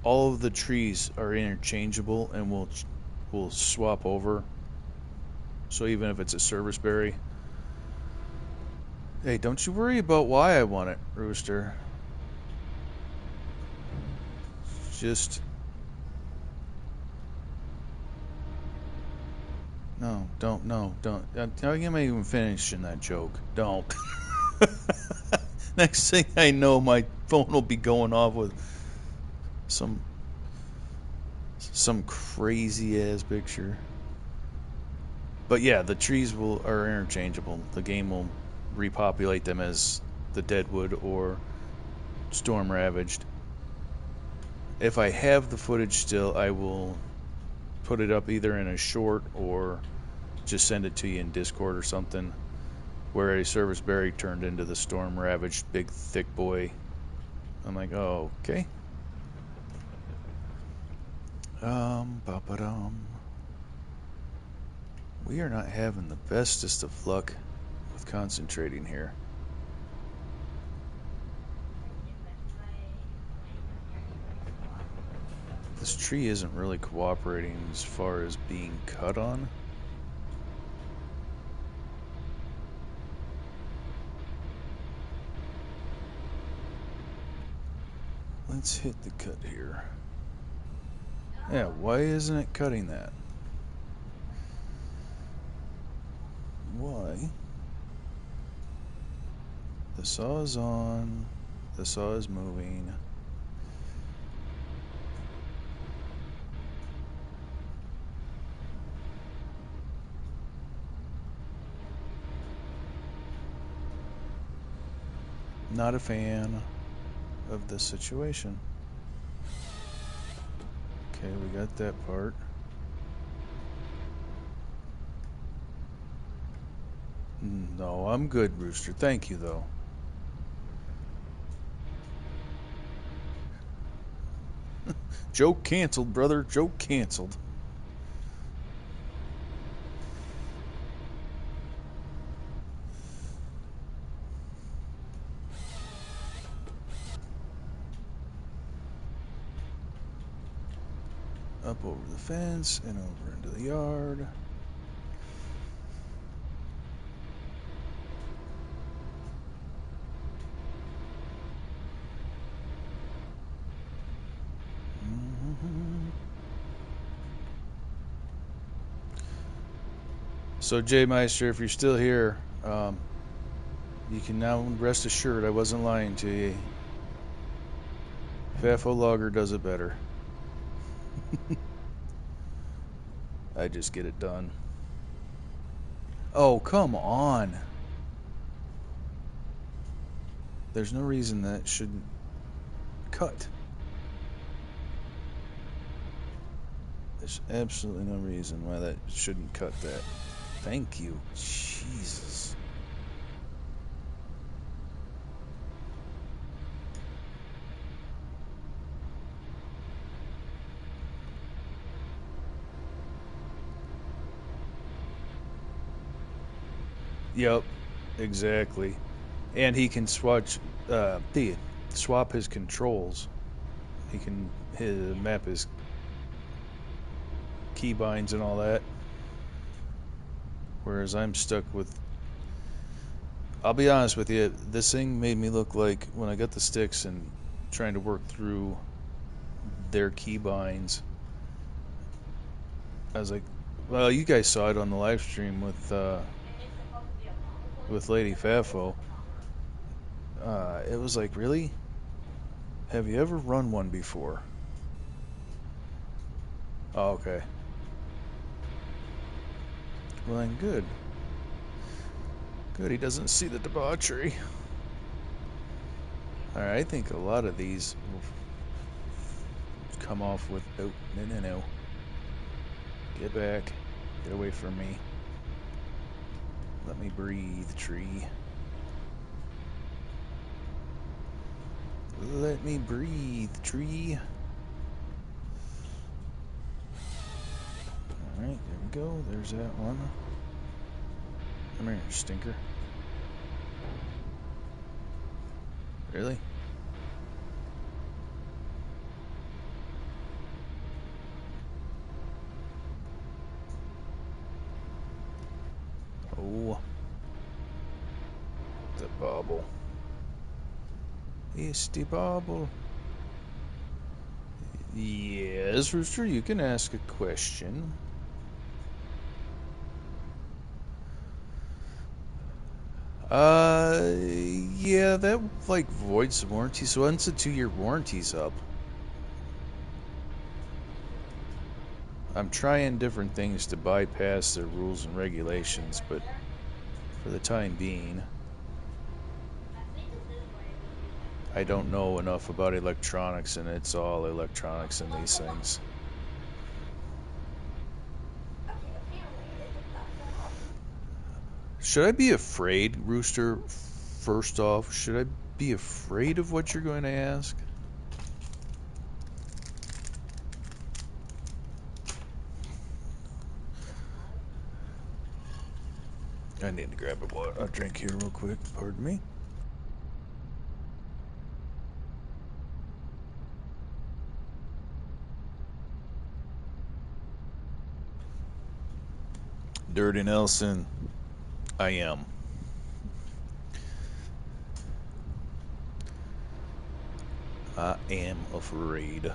all of the trees are interchangeable and will swap over. So even if it's a serviceberry, hey, don't you worry about why I want it, Rooster. Just no, don't. I'm not even finishing that joke. Don't. Next thing I know, my phone will be going off with some crazy ass picture. But yeah, the trees are interchangeable. The game will repopulate them as the Deadwood or Storm Ravaged. If I have the footage still, I will put it up either in a short or just send it to you in Discord or something, where a service berry turned into the Storm Ravaged big thick boy. I'm like, oh, okay. Ba-ba-dum. We are not having the bestest of luck with concentrating here. This tree isn't really cooperating as far as being cut on. Let's hit the cut here. Yeah, why isn't it cutting that? Why? The saw is on. The saw is moving. Not a fan of this situation. Okay, we got that part. No, I'm good, Rooster. Thank you, though. Joke canceled, brother. Joke canceled. Up over the fence and over into the yard. So, Jay Meister, if you're still here, you can now rest assured I wasn't lying to you. FAFO Logger does it better. I just get it done. Oh, come on. There's no reason that shouldn't cut. There's absolutely no reason why that shouldn't cut that. Thank you. Jesus. Yep, exactly. And he can swap his controls. He can map his keybinds and all that. Whereas I'm stuck with... I'll be honest with you, this thing made me look like, when I got the sticks and trying to work through their keybinds, I was like, well, you guys saw it on the live stream with Lady Fafo. It was like, really? Have you ever run one before? Oh, okay. Well, then good. Good, he doesn't see the debauchery. Alright, I think a lot of these will come off with... Oh, no. Get back. Get away from me. Let me breathe, tree. Let me breathe, tree. Alright, there we go. There's that one. Come here, stinker. Really? Oh. The bobble. It's the bobble. Yes, Rooster, you can ask a question. Yeah, that like voids the warranty. So once the 2-year warranty's up, I'm trying different things to bypass the rules and regulations, but for the time being, I think it's this way. It would be like. I don't know enough about electronics, and it's all electronics in these things. Okay, I landed. Should I be afraid, Rooster? First off, should I be afraid of what you're going to ask? I need to grab a drink here real quick. Pardon me. Dirty Nelson, I am. I am afraid.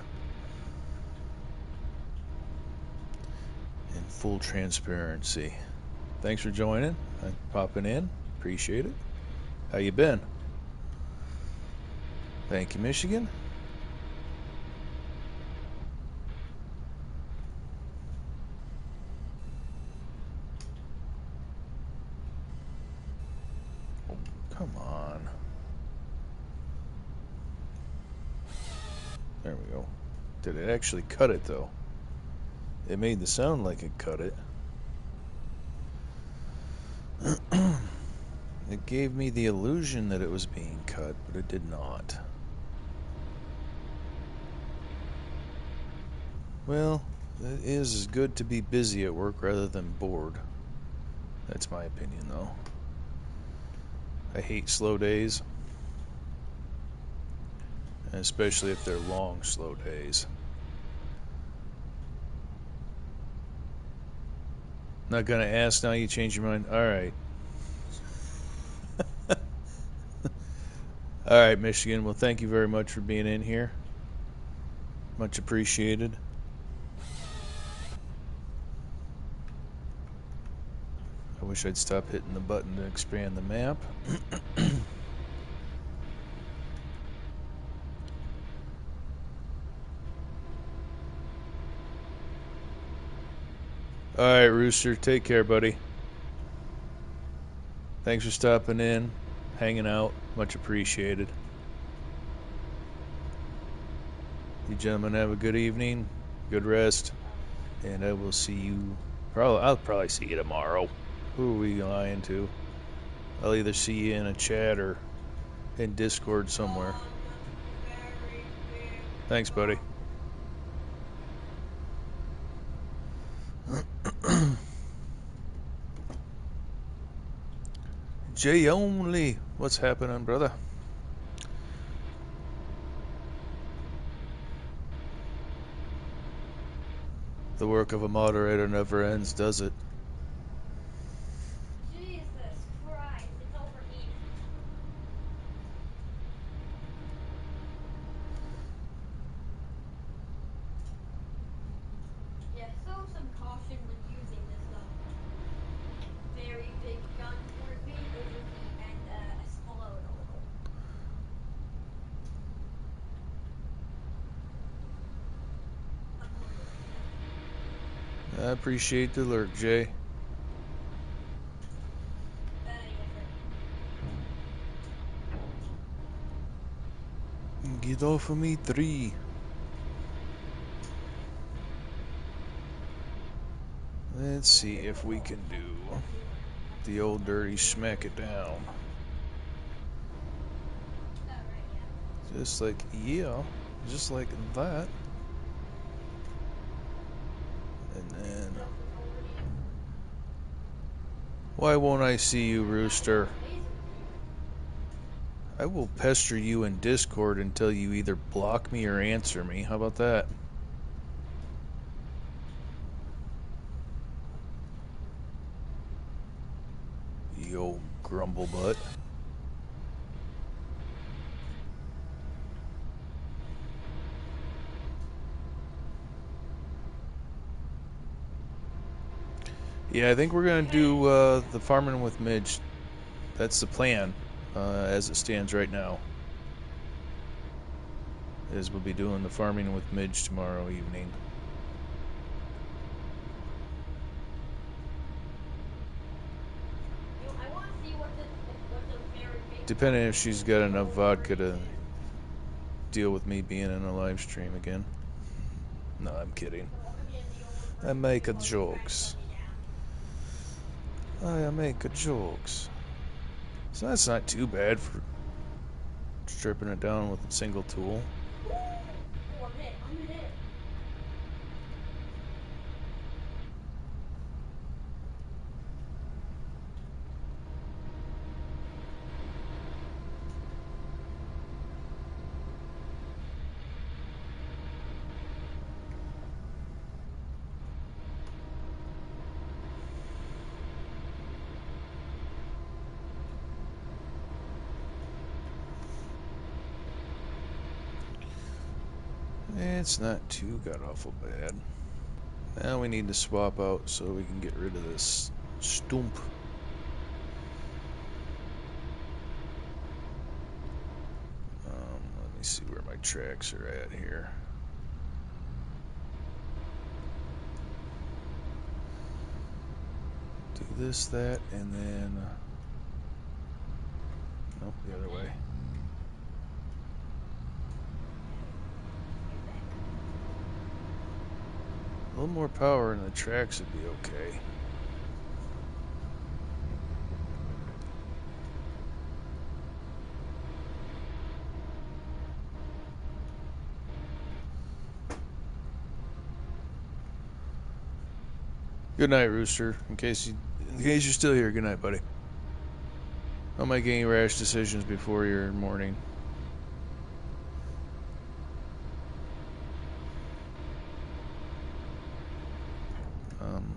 In full transparency. Thanks for joining. I'm popping in. Appreciate it. How you been? Thank you, Michigan. Oh, come on. There we go. Did it actually cut it, though? It made the sound like it cut it. It gave me the illusion that it was being cut, but it did not. Well, it is good to be busy at work rather than bored. That's my opinion, though. I hate slow days, especially if they're long, slow days. Not gonna ask now, you change your mind? Alright. Alright, Michigan. Well, thank you very much for being in here. Much appreciated. I wish I'd stop hitting the button to expand the map. Alright, Rooster. Take care, buddy. Thanks for stopping in, hanging out. Much appreciated. You gentlemen have a good evening, good rest, and I will see you. I'll probably see you tomorrow. Who are we lying to? I'll either see you in a chat or in Discord somewhere. Thanks, buddy. Jay only. What's happening, brother? The work of a moderator never ends, does it? Jesus Christ, it's overheating. Yeah, so some caution when using this very big gun, or it may overheat and explode a little. I'm wondering. I appreciate the alert, Jay. Get off of me, 3. Let's see if we can do the old dirty smack it down. Just like, yeah, just like that. And then, why won't I see you, Rooster? I will pester you in Discord until you either block me or answer me. How about that? You old grumble butt. Yeah, I think we're going to do the farming with Midge. That's the plan, as it stands right now. Is we'll be doing the farming with Midge tomorrow evening. Depending if she's got enough vodka to deal with me being in a live stream again. No, I'm kidding. I make a jokes. I make a jokes. So that's not too bad for stripping it down with a single tool. Oh, I'm hit. It's not too god-awful bad. Now we need to swap out so we can get rid of this stump. Let me see where my tracks are at here. Do this, that, and then... Nope, the other way. A little more power in the tracks would be okay. Good night, Rooster. In case you're still here, good night, buddy. Don't make any rash decisions before your morning.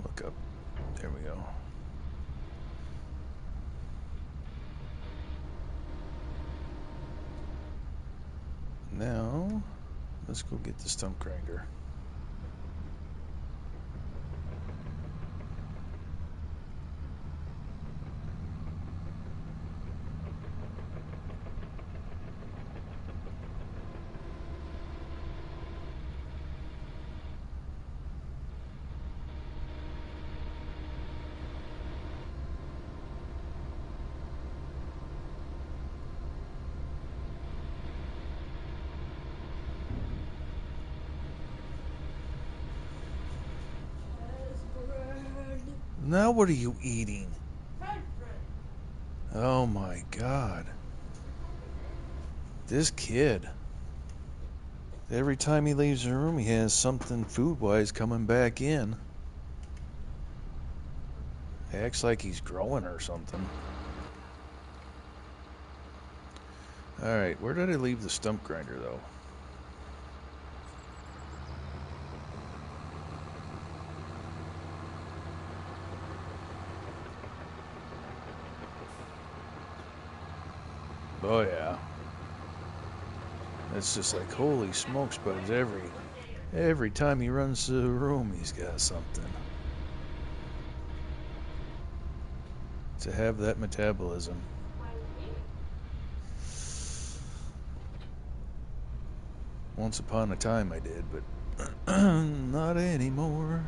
Look up. There we go. Now, let's go get the stump grinder. Now what are you eating? Oh my God. This kid. Every time he leaves the room, he has something food-wise coming back in. Acts like he's growing or something. Alright, where did I leave the stump grinder, though? Oh, yeah. It's just like, holy smokes, but every time he runs to the room, he's got something. To have that metabolism. Once upon a time I did, but not anymore.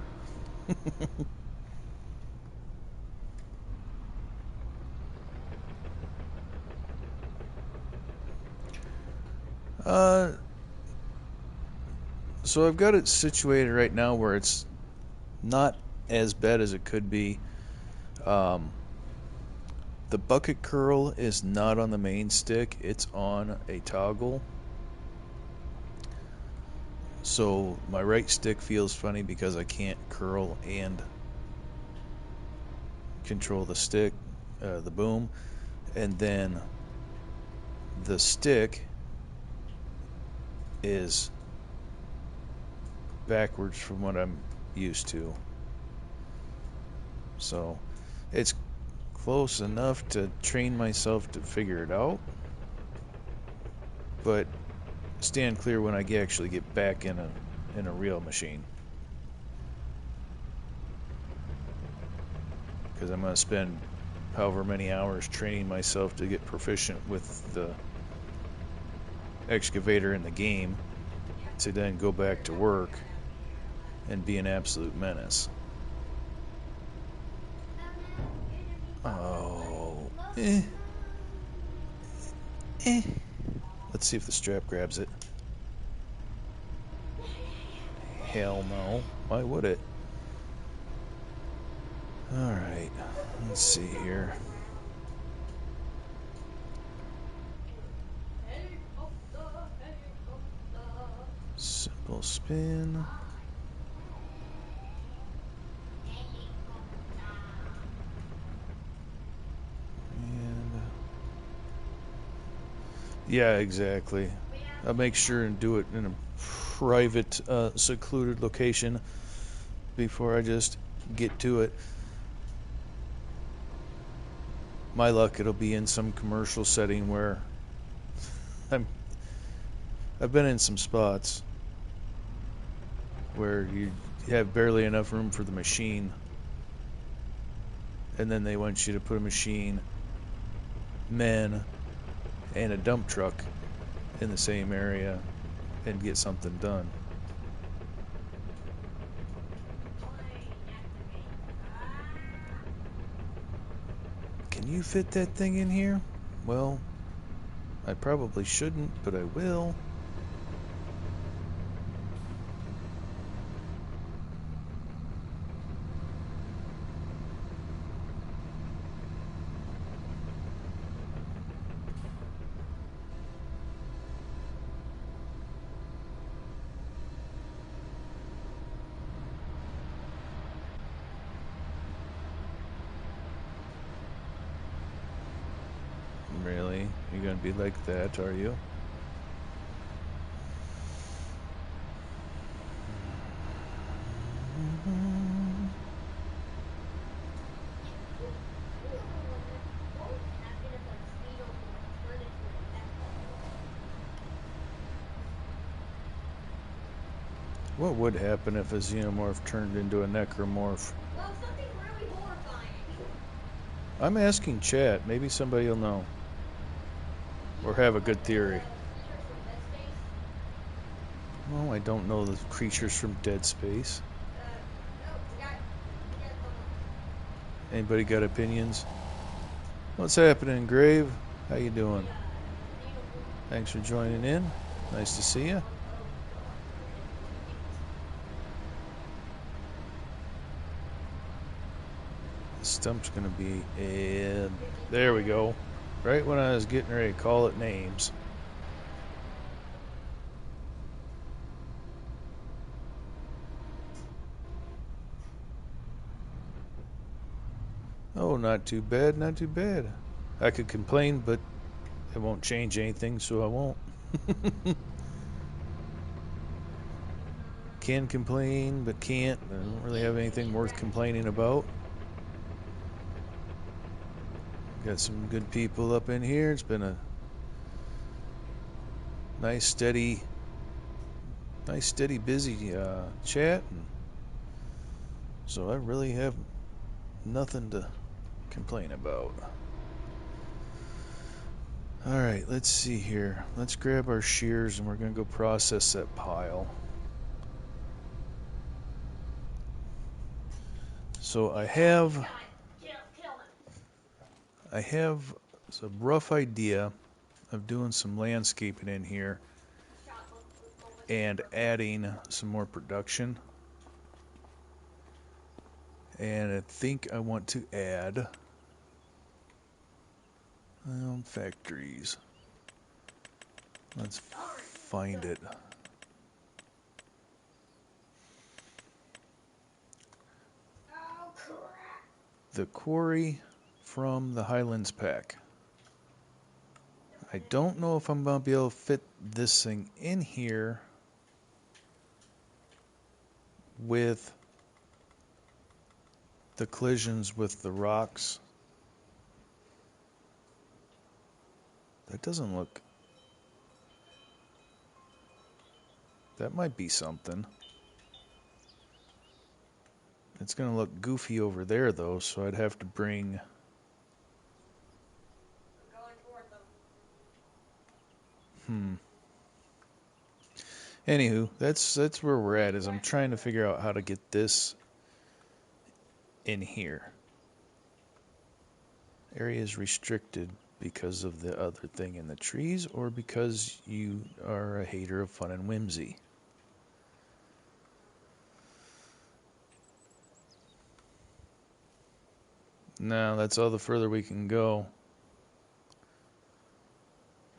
So I've got it situated right now where it's not as bad as it could be. The bucket curl is not on the main stick, it's on a toggle. So my right stick feels funny because I can't curl and control the stick, the boom, and then the stick is backwards from what I'm used to. So it's close enough to train myself to figure it out, but stand clear when I actually get back in a real machine, because I'm going to spend however many hours training myself to get proficient with the excavator in the game to then go back to work and be an absolute menace. Oh, Eh. Let's see if the strap grabs it. Hell no. Why would it? Alright. Let's see here. Simple spin. And yeah, exactly. I'll make sure and do it in a private, secluded location before I just get to it. My luck, it'll be in some commercial setting where I've been in some spots where you have barely enough room for the machine, and then they want you to put a machine, men, and a dump truck in the same area and get something done. Can you fit that thing in here? Well, I probably shouldn't, but I will. Really? You're gonna be like that, are you? What would happen if a xenomorph turned into a necromorph? Well, something really horrifying. I'm asking chat. Maybe somebody will know. Or have a good theory. Creatures from Dead Space. Well, I don't know the creatures from Dead Space. No, we got someone. Anybody got opinions? What's happening, Grave? How you doing? Thanks for joining in. Nice to see you. The stump's gonna be there we go. Right when I was getting ready to call it names. Oh, not too bad, not too bad. I could complain, but it won't change anything, so I won't. Can complain, but can't. I don't really have anything worth complaining about. Got some good people up in here. It's been a nice, steady, busy chat. And so I really have nothing to complain about. Alright, let's see here. Let's grab our shears and we're going to go process that pile. So I have a rough idea of doing some landscaping in here and adding some more production. And I think I want to add factories. Let's find it. The quarry from the Highlands pack. I don't know if I'm going to be able to fit this thing in here with the collisions with the rocks. That doesn't look... That might be something. It's going to look goofy over there, though, so I'd have to bring... Anywho, that's where we're at, is I'm trying to figure out how to get this in here. Area is restricted because of the other thing in the trees, or because you are a hater of fun and whimsy. Now that's all the further we can go.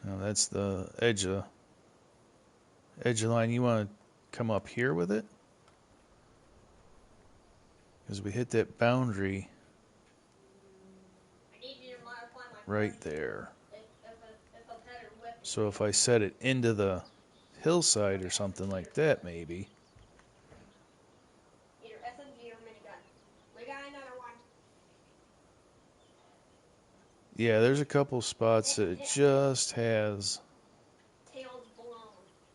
Now that's the edge of the line. You want to come up here with it? Because we hit that boundary I need you to modify my right there. if a pattern whip. So if I set it into the hillside or something like that, maybe. Either SMG or minigun. We got another one. Yeah, there's a couple spots that it just has. Tails blown.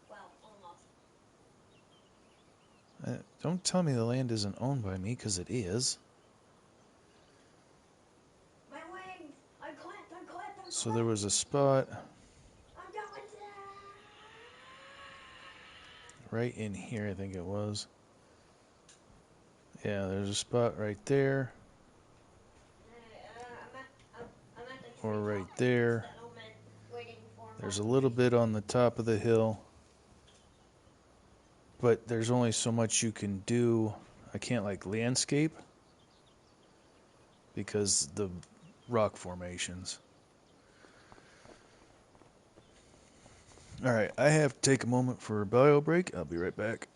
Well, almost. Don't tell me the land isn't owned by me, because it is. My wings! I'm clipped! So there was a spot I'm going to... right in here, I think it was. Yeah, there's a spot right there, I'm at the or right treetop there. settlement waiting for There's a little bit on the top of the hill, but there's only so much you can do. I can't like landscape because the rock formations. All right, I have to take a moment for a bio break. I'll be right back.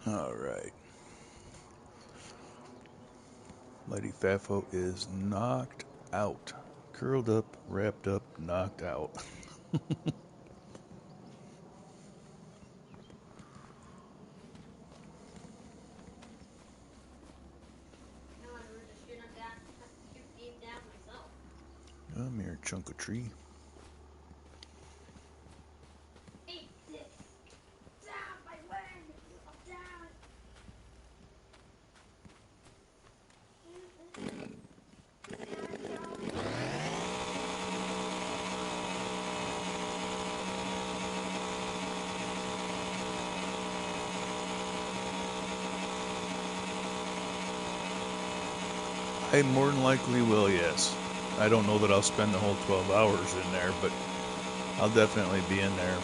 All right. Lady Fafo is knocked out. Curled up, wrapped up, knocked out. Now I'm just shoot Dave down myself. A mere chunk of tree. Eat this! Down, my wing! I'm down! I more than likely will, yes. I don't know that I'll spend the whole 12 hours in there, but I'll definitely be in there.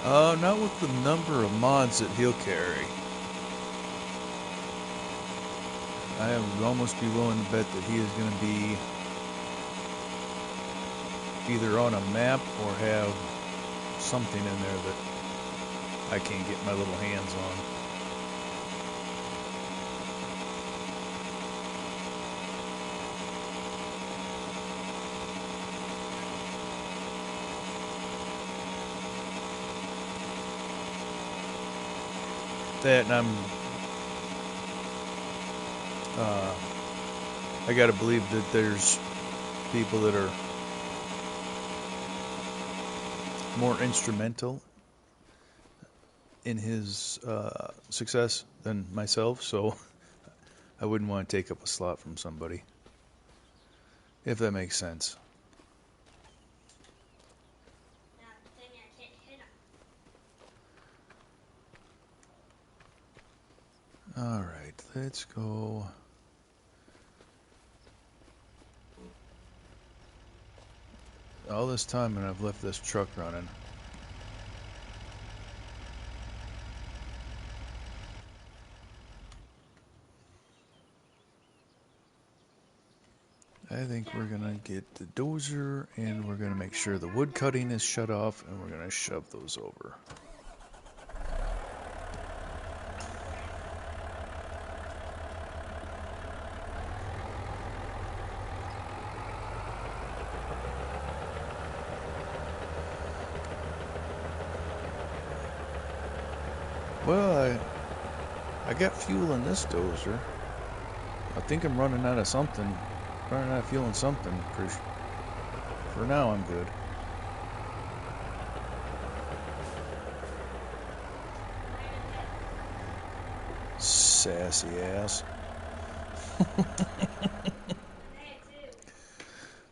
Not with the number of mods that he'll carry. I would almost be willing to bet that he is going to be either on a map or have something in there that I can't get my little hands on. That, and I gotta believe that there's people that are more instrumental in his success than myself, so I wouldn't want to take up a slot from somebody, if that makes sense. Now, then I can't hit him. Alright, let's go. All this time and I've left this truck running. I think we're gonna get the dozer and we're gonna make sure the wood cutting is shut off and we're gonna shove those over. Well, I got fuel in this dozer. I think I'm running out of something. Running out of fuel in something. For now, I'm good. Sassy ass.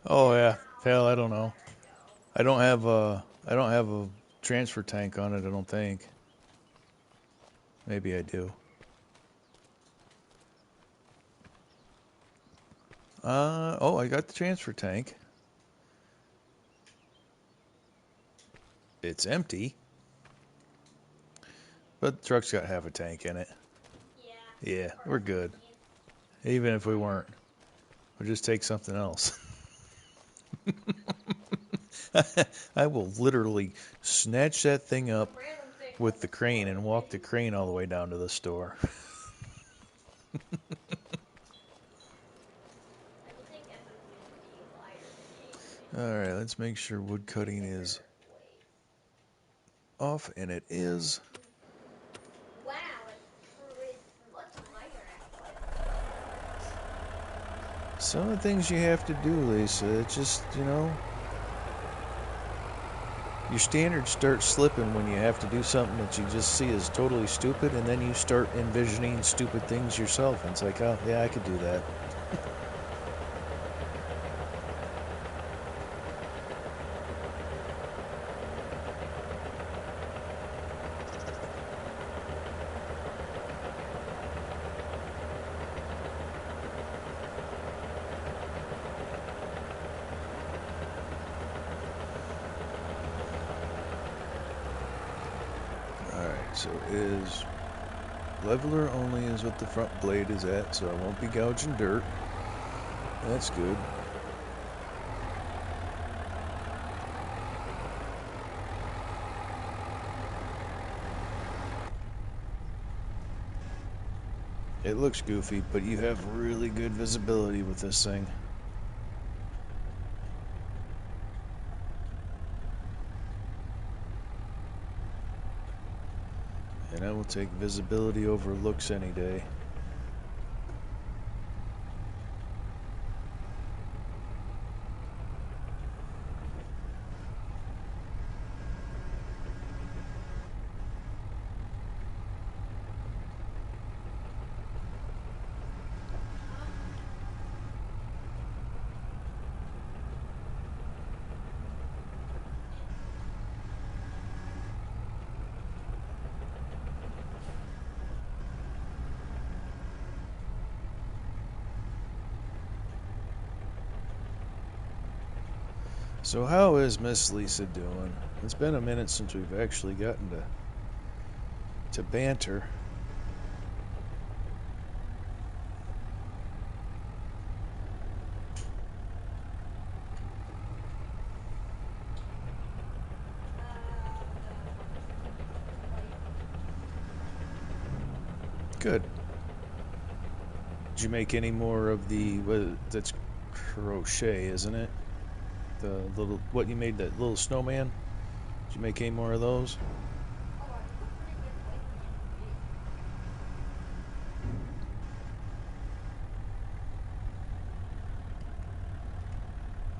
Oh yeah, hell, I don't know. I don't have a transfer tank on it. I don't think. Maybe I do. Oh, I got the transfer tank. It's empty, but the truck's got half a tank in it. Yeah, we're good. Even if we weren't, we'll just take something else. I will literally snatch that thing up with the crane and walk the crane all the way down to the store. Alright, let's make sure wood cutting is off, and it is. Wow, it's much lighter actually. Some of the things you have to do, Lisa, it's just, your standards start slipping when you have to do something that you just see as totally stupid, and then you start envisioning stupid things yourself, and it's like, oh, yeah, I could do that. So is leveler only is what the front blade is at, so I won't be gouging dirt. That's good. It looks goofy, but you have really good visibility with this thing. And I will take visibility over looks any day. So how is Miss Lisa doing? It's been a minute since we've actually gotten to banter. Good. Did you make any more of the that's crochet, isn't it? The little what you made, that little snowman? Did you make any more of those?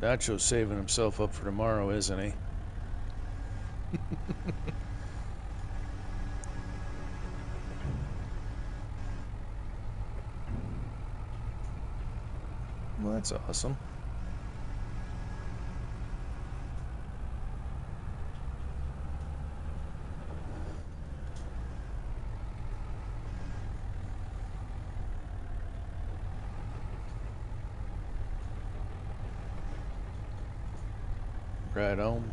Nacho's saving himself up for tomorrow, isn't he? Well, that's awesome. Right on.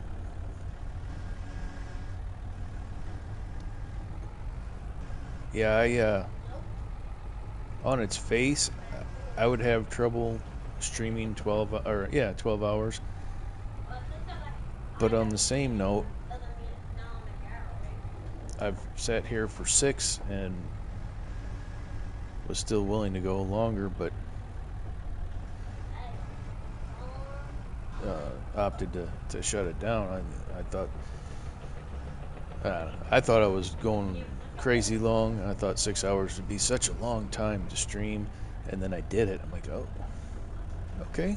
Yeah, on its face, I would have trouble streaming 12 hours. But on the same note, I've sat here for 6 and was still willing to go longer, but opted to shut it down. I thought I was going crazy long. I thought 6 hours would be such a long time to stream, and then I did it. I'm like, oh, okay.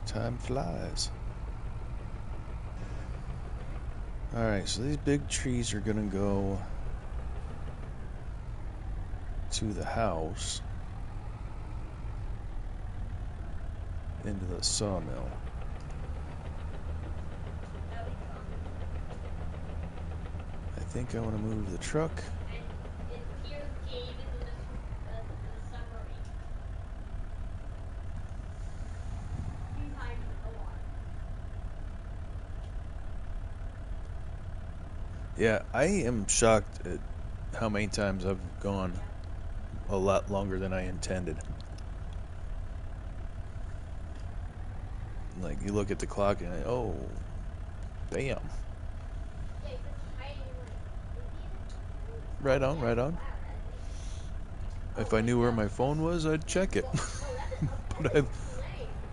Time flies. Alright, so these big trees are gonna go to the house, into the sawmill. I think I want to move the truck. Yeah, I am shocked at how many times I've gone a lot longer than I intended. Like, you look at the clock and, oh, bam. Right on, right on. If I knew where my phone was, I'd check it. But I've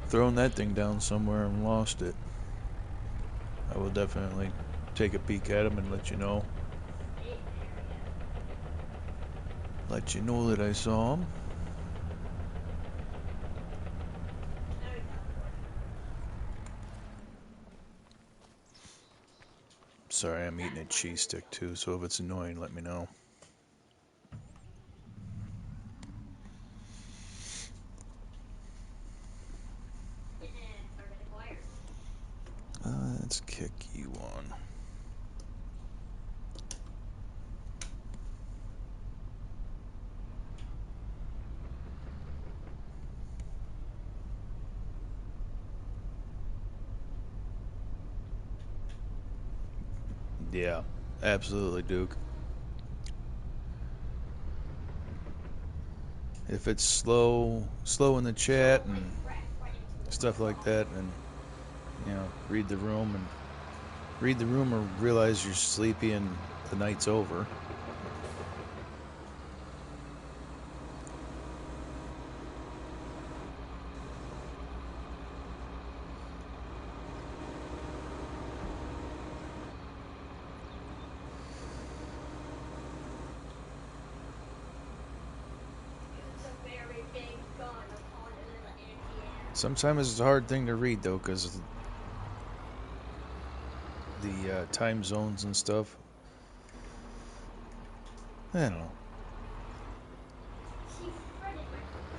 thrown that thing down somewhere and lost it. I will definitely take a peek at them and let you know. Let you know that I saw them. Sorry, I'm eating a cheese stick too, so if it's annoying, let me know. Let's kick you on. Yeah, absolutely, Duke. If it's slow in the chat and stuff like that, and read the room or realize you're sleepy and the night's over. Sometimes it's a hard thing to read though, because the time zones and stuff. I don't know.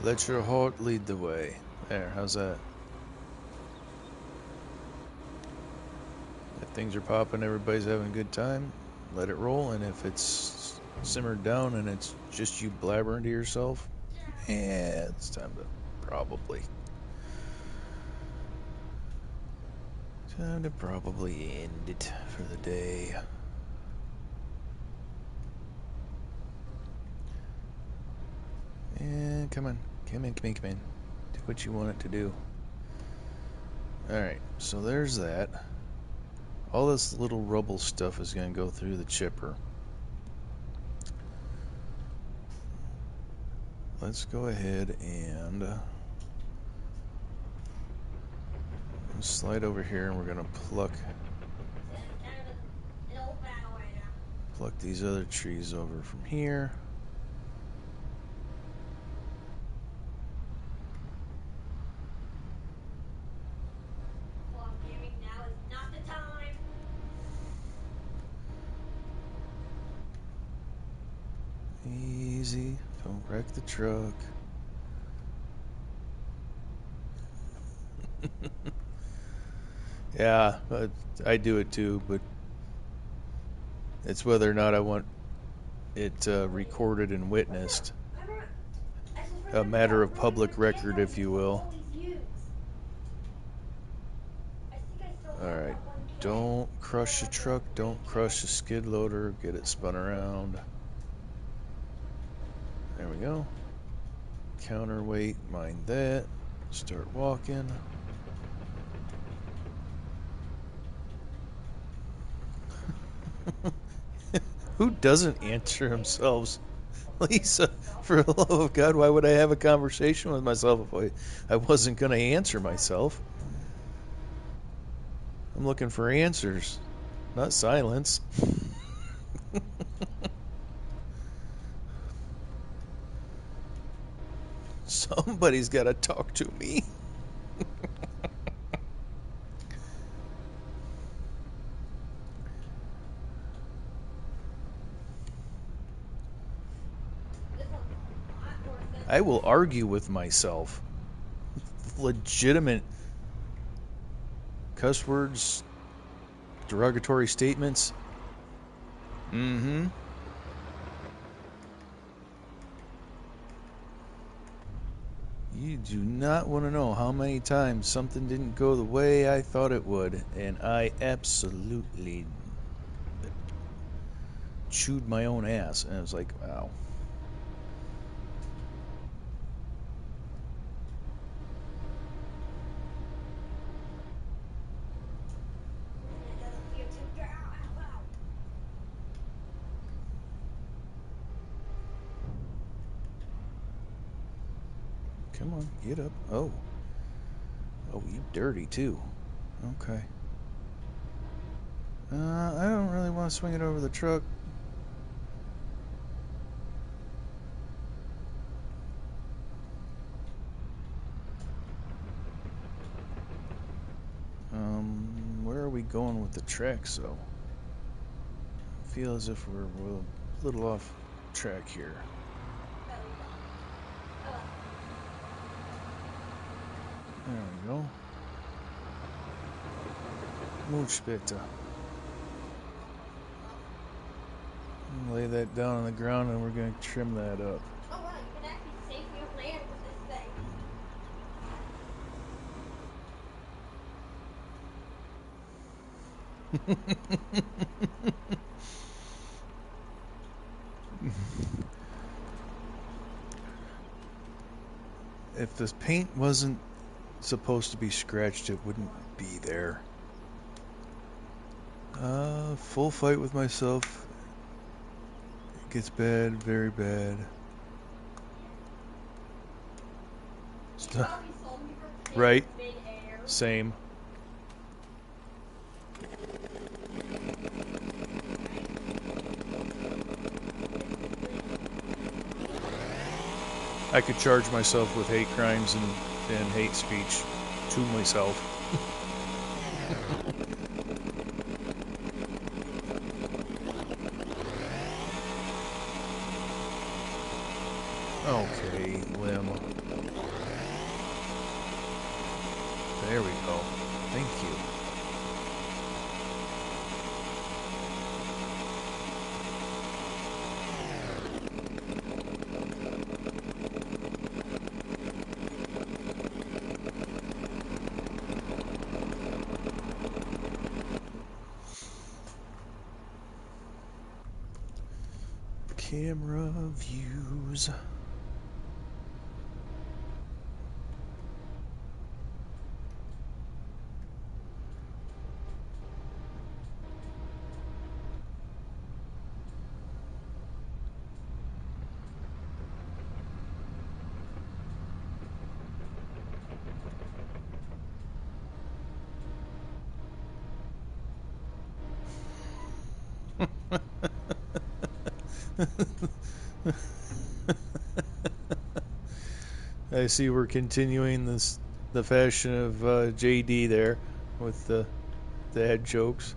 Let your heart lead the way. There, how's that? If things are popping, everybody's having a good time, let it roll. And if it's simmered down and it's just you blabbering to yourself, yeah, it's time to Probably. Time to probably end it for the day. And come on. Come in. Do what you want it to do. Alright, so there's that. All this little rubble stuff is going to go through the chipper. Let's go ahead and slide over here, and we're going to pluck An old battle right now. pluck these other trees over from here. While I'm gaming, now is not the time. Easy. Don't wreck the truck. Yeah, I do it too, but it's whether or not I want it recorded and witnessed. A matter of public record, if you will. Alright, don't crush the truck, don't crush the skid loader, get it spun around. There we go. Counterweight, mind that. Start walking. Who doesn't answer themselves? Lisa, for the love of God, why would I have a conversation with myself if I wasn't going to answer myself? I'm looking for answers, not silence. Somebody's got to talk to me. I will argue with myself. Legitimate cuss words, derogatory statements. Mm-hmm. You do not want to know how many times something didn't go the way I thought it would, and I absolutely chewed my own ass, and I was like, wow. Come on, get up. Oh, you dirty too. Okay. I don't really want to swing it over the truck. Where are we going with the track, so? I feel as if we're a little off track here. There we go. Much better. Lay that down on the ground, and we're going to trim that up. Oh wow, you can actually save your land with this thing. If this paint wasn't supposed to be scratched, it wouldn't be there. Full fight with myself. It gets bad, very bad. Right. Same. I could charge myself with hate crimes and hate speech to myself. Okay, limb. There we go. Thank you. Camera views. I see we're continuing the fashion of JD there with the dad jokes.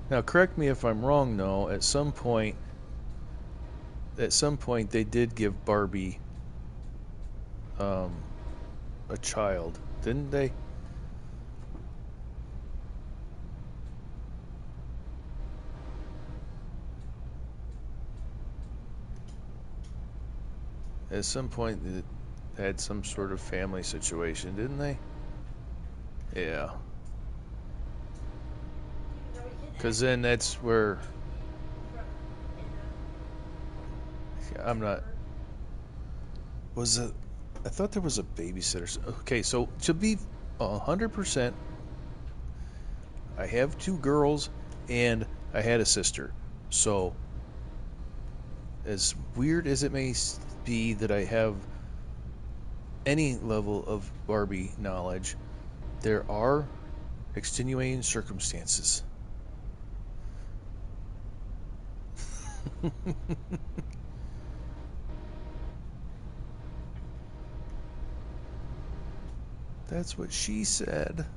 Now, correct me if I'm wrong, though. At some point, they did give Barbie a child, didn't they? At some point, it had some sort of family situation, didn't they? Yeah. Even though he Because kidnapped then that's where from I'm not. September. Was it? I thought there was a babysitter. Okay, so to be 100%, I have 2 girls and I had a sister. So, as weird as it may be that I have any level of Barbie knowledge, there are extenuating circumstances. That's what she said.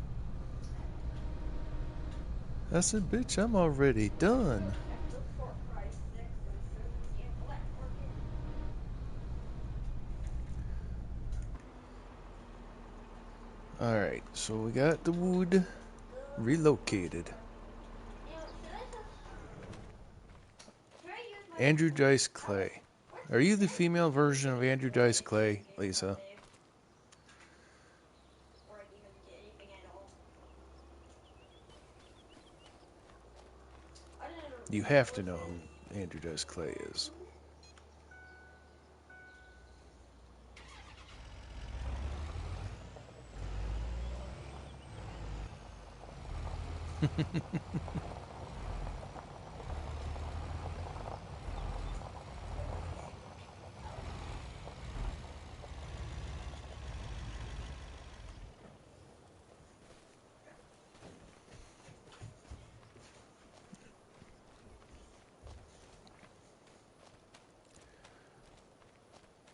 I said, bitch, I'm already done. Check the store price 6, so it shows it's the black market. Alright, so we got the wood relocated. You know, should I use my Andrew Dice Clay. Are you the female version of Andrew Dice Clay, Lisa? before I even get anything at all? I didn't know You have to know who Andrew Dice Clay is.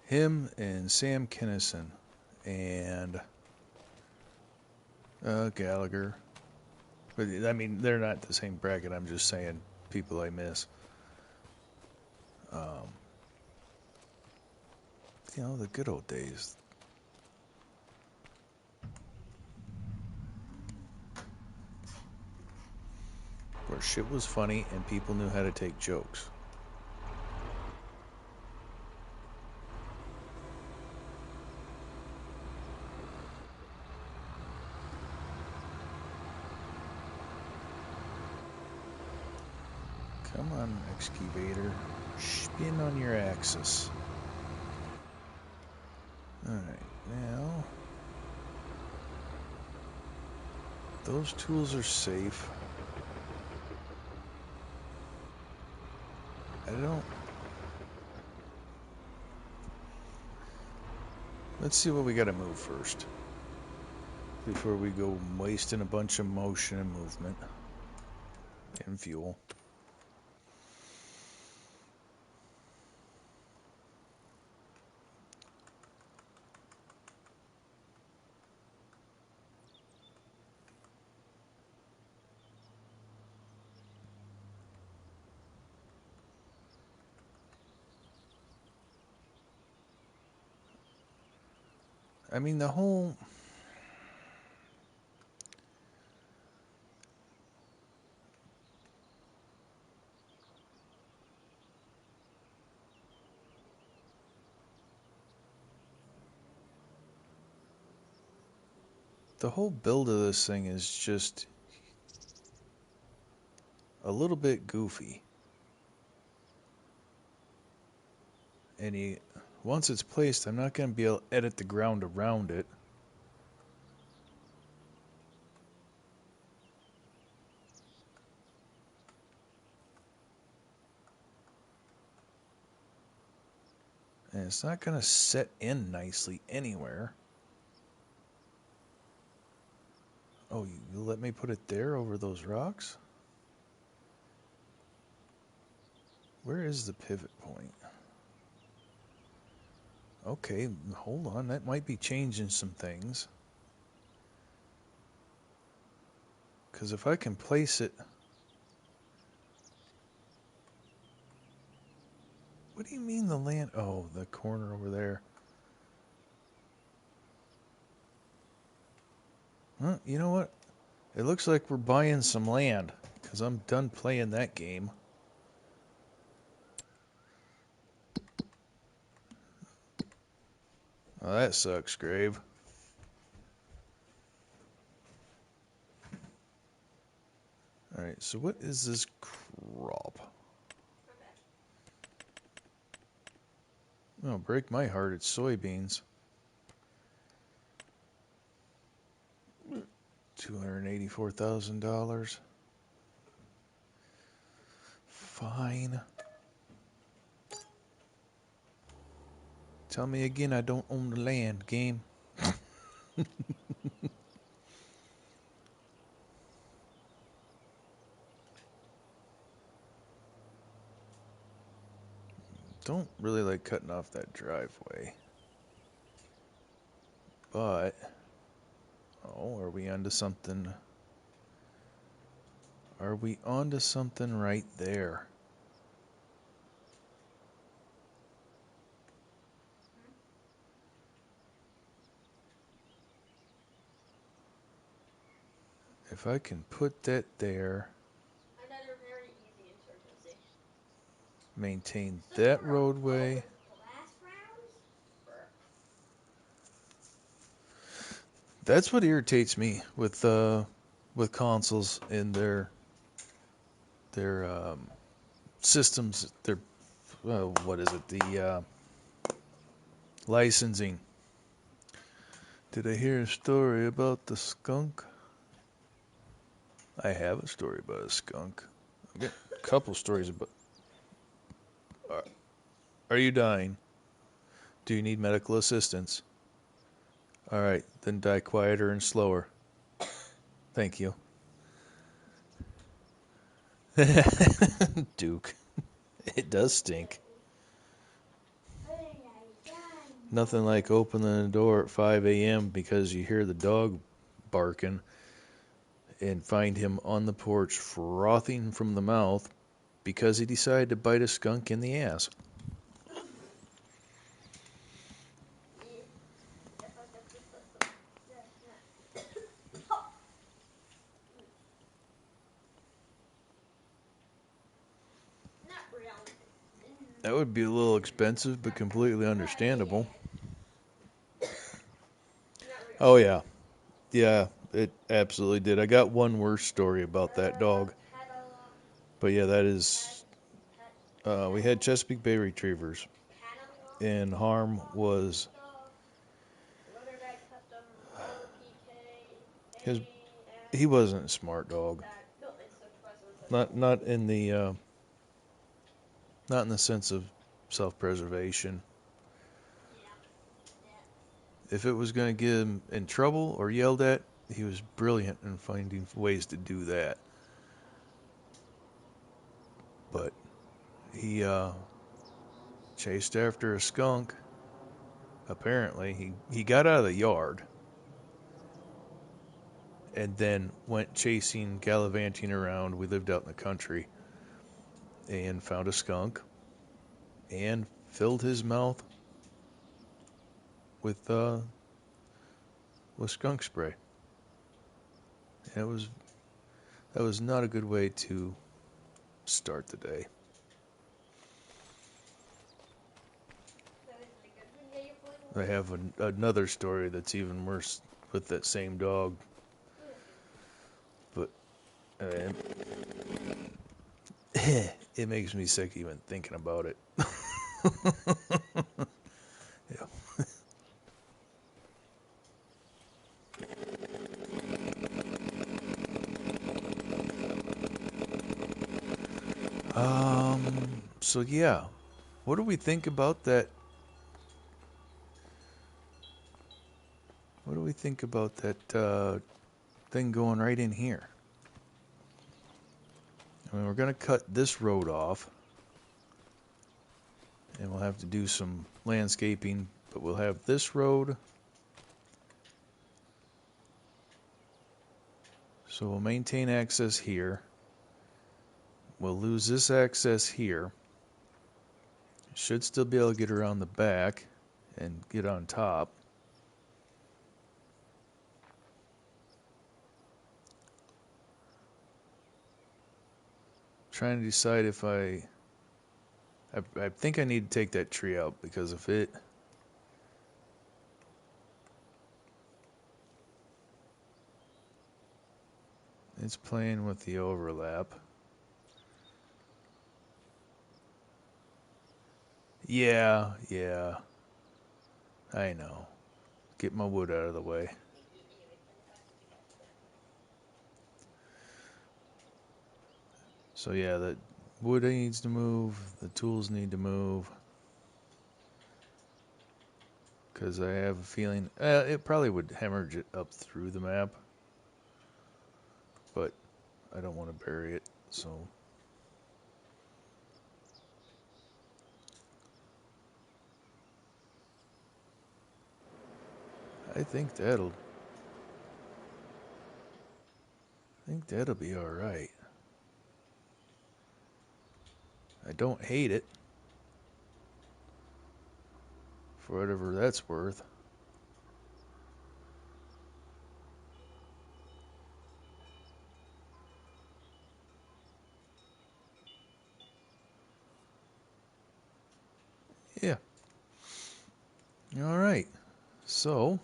Him and Sam Kinison and Gallagher. But I mean, they're not the same bracket. I'm just saying people I miss. The good old days. Where shit was funny and people knew how to take jokes. Come on, excavator. Spin on your axis. Alright, now those tools are safe. I don't. Let's see what we gotta move first. Before we go wasting a bunch of motion and movement and fuel. I mean, the whole. the whole build of this thing is just a little bit goofy. And once it's placed, I'm not going to be able to edit the ground around it. And it's not going to set in nicely anywhere. Oh, you let me put it there over those rocks? Where is the pivot point? Okay, hold on. That might be changing some things. Because if I can place it... What do you mean the land? Oh, the corner over there. Huh, you know what? It looks like we're buying some land. Because I'm done playing that game. Oh, that sucks, Grave. Alright, so what is this crop? Okay. Oh, break my heart, it's soybeans. $284,000. Fine. Tell me again I don't own the land, game. Don't really like cutting off that driveway. But, oh, are we onto something? Are we onto something right there? If I can put that there, Another very easy insurgency. maintain So you that were all roadway. with glass rounds? Or... That's what irritates me with consoles and their systems. Their what is it? The licensing. Did I hear a story about the skunk? I have a story about a skunk. I've got a couple stories about. Are you dying? Do you need medical assistance? All right, then die quieter and slower. Thank you. Duke. It does stink. What have I done? Nothing like opening the door at 5 a.m. because you hear the dog barking and find him on the porch frothing from the mouth because he decided to bite a skunk in the ass. Yeah. If I get this system, yeah. Not really. That would be a little expensive, but completely understandable. Not really. Oh, yeah. Yeah, it absolutely did. I got one worse story about that dog. But yeah, that is... we had Chesapeake Bay Retrievers, and Harm was... Riverbend Custom His, RPK he wasn't a smart dog. that built in such Not in the not in the sense of self-preservation. Yeah. Yeah. If it was going to get him in trouble or yelled at, he was brilliant in finding ways to do that. But he chased after a skunk. Apparently, he got out of the yard and then went chasing, gallivanting around. We lived out in the country and found a skunk and filled his mouth with skunk spray. And that was not a good way to start the day. That isn't a good one. Yeah, you're playing I have another story that's even worse. with that same dog. But it makes me sick even thinking about it. Yeah. So yeah, what do we think about that? What do we think about that thing going right in here? I mean, we're gonna cut this road off, and we'll have to do some landscaping, but we'll have this road. So we'll maintain access here. We'll lose this access here. Should still be able to get around the back and get on top. Trying to decide if I think I need to take that tree out, because if it's playing with the overlap. Yeah, I know. Get my wood out of the way. So yeah, the wood needs to move, the tools need to move. Because I have a feeling it probably would hemorrhage it up through the map. But I don't want to bury it, so... I think that'll be alright. I don't hate it, for whatever that's worth. Yeah. Alright. So,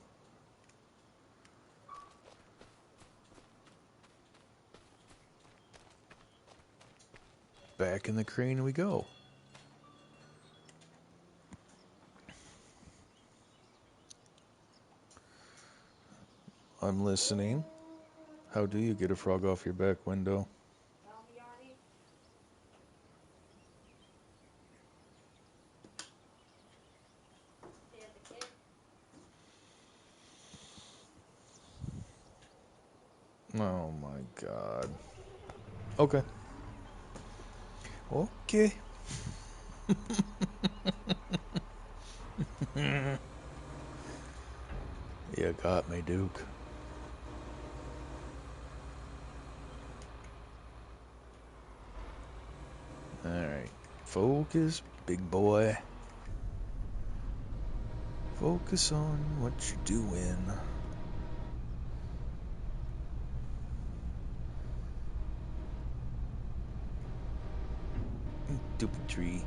back in the crane we go. I'm listening. How do you get a frog off your back window? Oh my god. Okay. Okay. You got me, Duke. Alright. Focus, big boy. Focus on what you're doing. Stupid tree.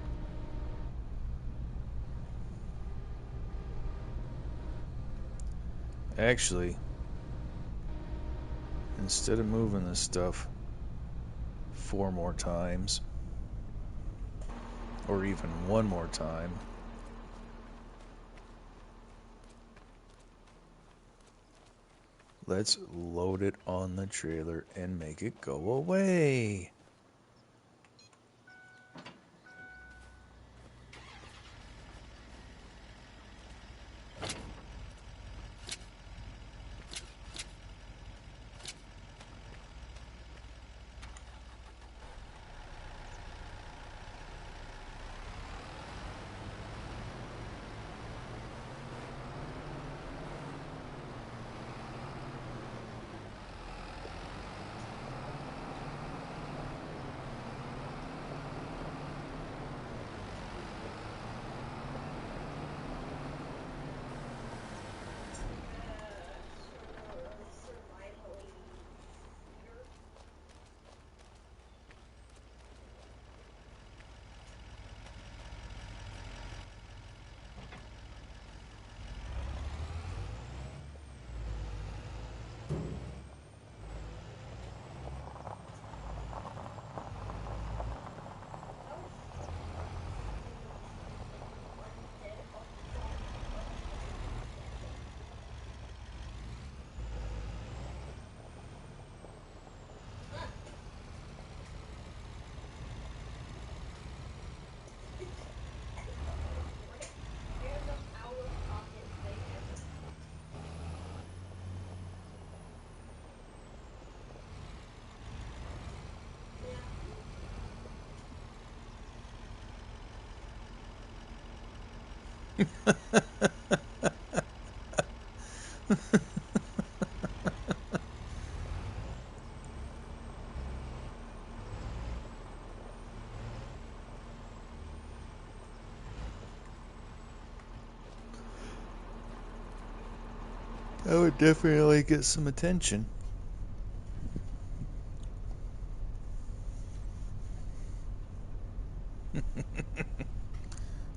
Actually, instead of moving this stuff 4 more times, or even 1 more time, let's load it on the trailer and make it go away. That would definitely get some attention.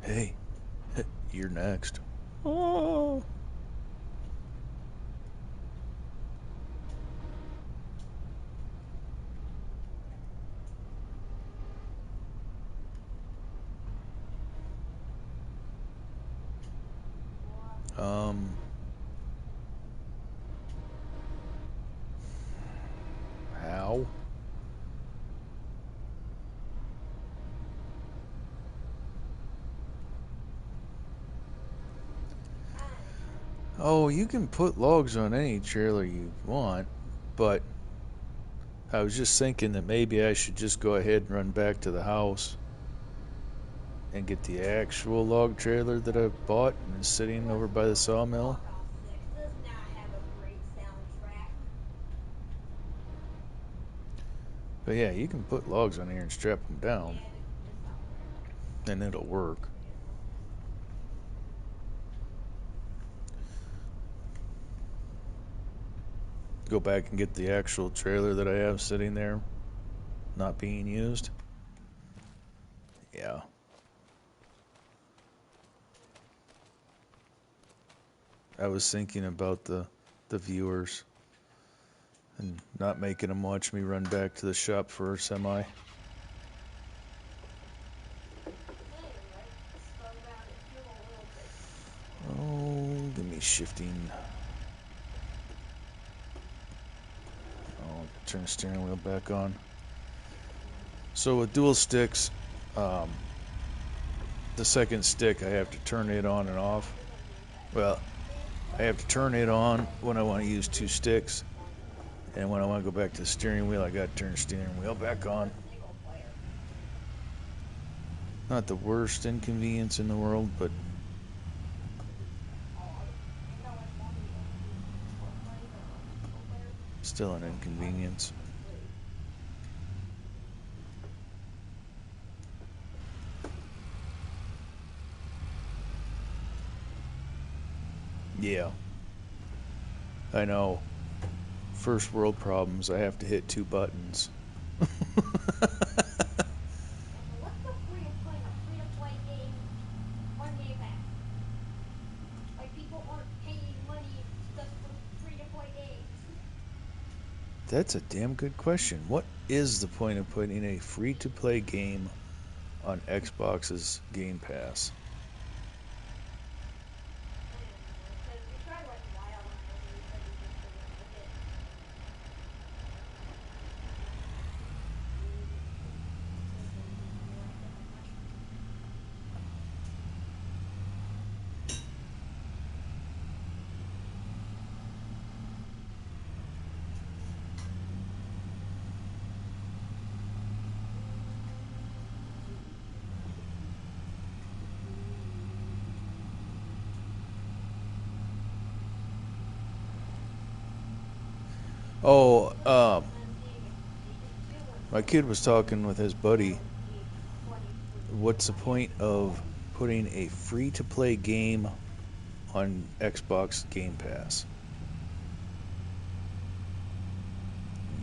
Hey, you're next. Oh. Um, how? Oh, you can put logs on any trailer you want, but I was just thinking that maybe I should just go ahead and run back to the house and get the actual log trailer that I bought and is sitting over by the sawmill. Does not have a great soundtrack. But yeah, you can put logs on here and strap them down, Yeah, the soundtrack. and it'll work. Go back and get the actual trailer that I have sitting there, not being used. Yeah. I was thinking about the viewers and not making them watch me run back to the shop for a semi. Oh, give me shifting. I'll turn the steering wheel back on. So with dual sticks, um, the second stick I have to turn it on and off. Well, I have to turn it on when I want to use two sticks, and when I want to go back to the steering wheel, I got to turn the steering wheel back on. Not the worst inconvenience in the world, but still an inconvenience. Yeah, I know. First world problems, I have to hit two buttons. What's the point of free-to-play game on Game Pass? Like, people aren't paying money just for free-to-play games. That's a damn good question. What is the point of putting a free-to-play game on Xbox's Game Pass? Because we tried, like, Wild on it, and we said we just didn't like it. Oh, my kid was talking with his buddy. What's the point of putting a free-to-play game on Xbox Game Pass?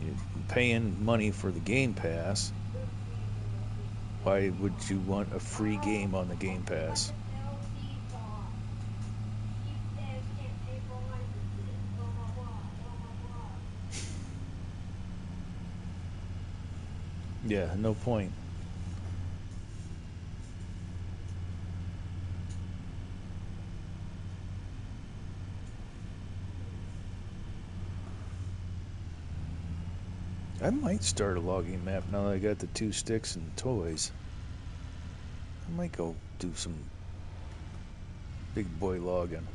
You're paying money for the Game Pass. Why would you want a free game on the Game Pass? Yeah, no point. I might start a logging map now that I got the two sticks and toys. I might go do some big boy logging.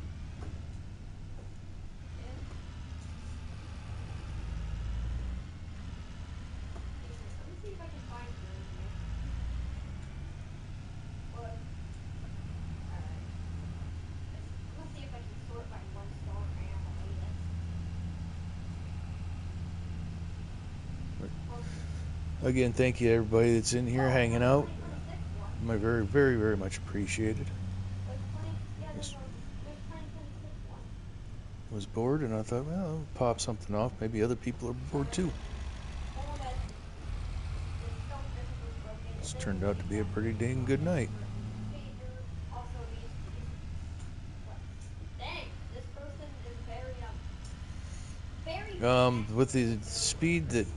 Let me see if I can find you in here. What? Alright. Again, thank you to everybody that's in here hanging out. 2026 one. My very, very, very much appreciated. There's Just 2026 one. was bored and I thought, well, I'll pop something off. Maybe other people are bored too. The one that the stone fishing was broken. It It's doesn't turned out say to be a that pretty it's dang good broken night. for each pager. Also these. But dang, this person is very With fantastic. the speed that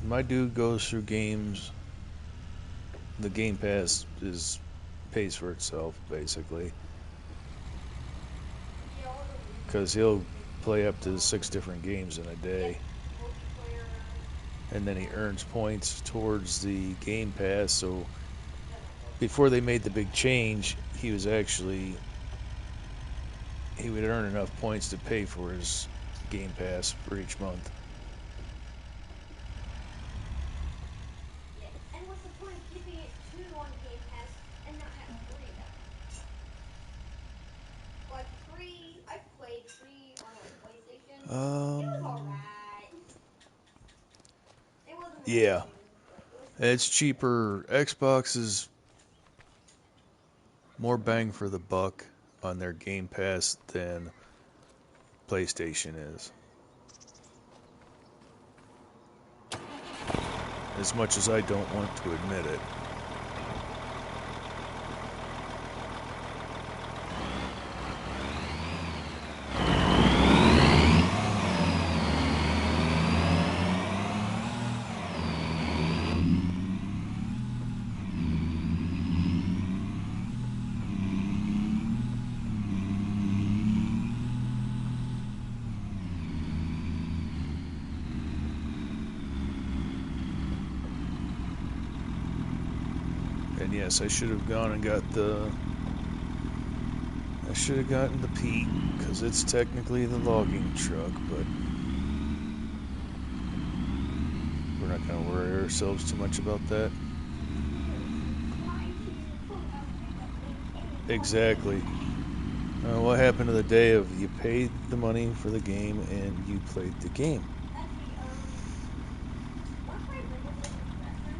my dude goes through games, the Game Pass pays for itself basically, Yeah, all the reasons because he'll play up to 6 different games in a day, multiplayer. and then he earns points towards the Game Pass. So Yeah, no, before they made the big change, he would earn enough points to pay for his Game Pass for each month. yeah. And what's the point of keeping it 2 on Game Pass and not have 3 then? Like 3, I played 3 on like PlayStation. It was Um, alright. It wasn't yeah, amazing, but it was fun. it's cheaper. Xbox is more bang for the buck on their Game Pass than PlayStation is. As much as I don't want to admit it. And yes, I should have gone and got the. I should have gotten the Pete, because it's technically the logging truck, but we're not going to worry ourselves too much about that. Exactly. What happened to the day of you paid the money for the game and you played the game? Actually, wanna play Riverbend Refresher?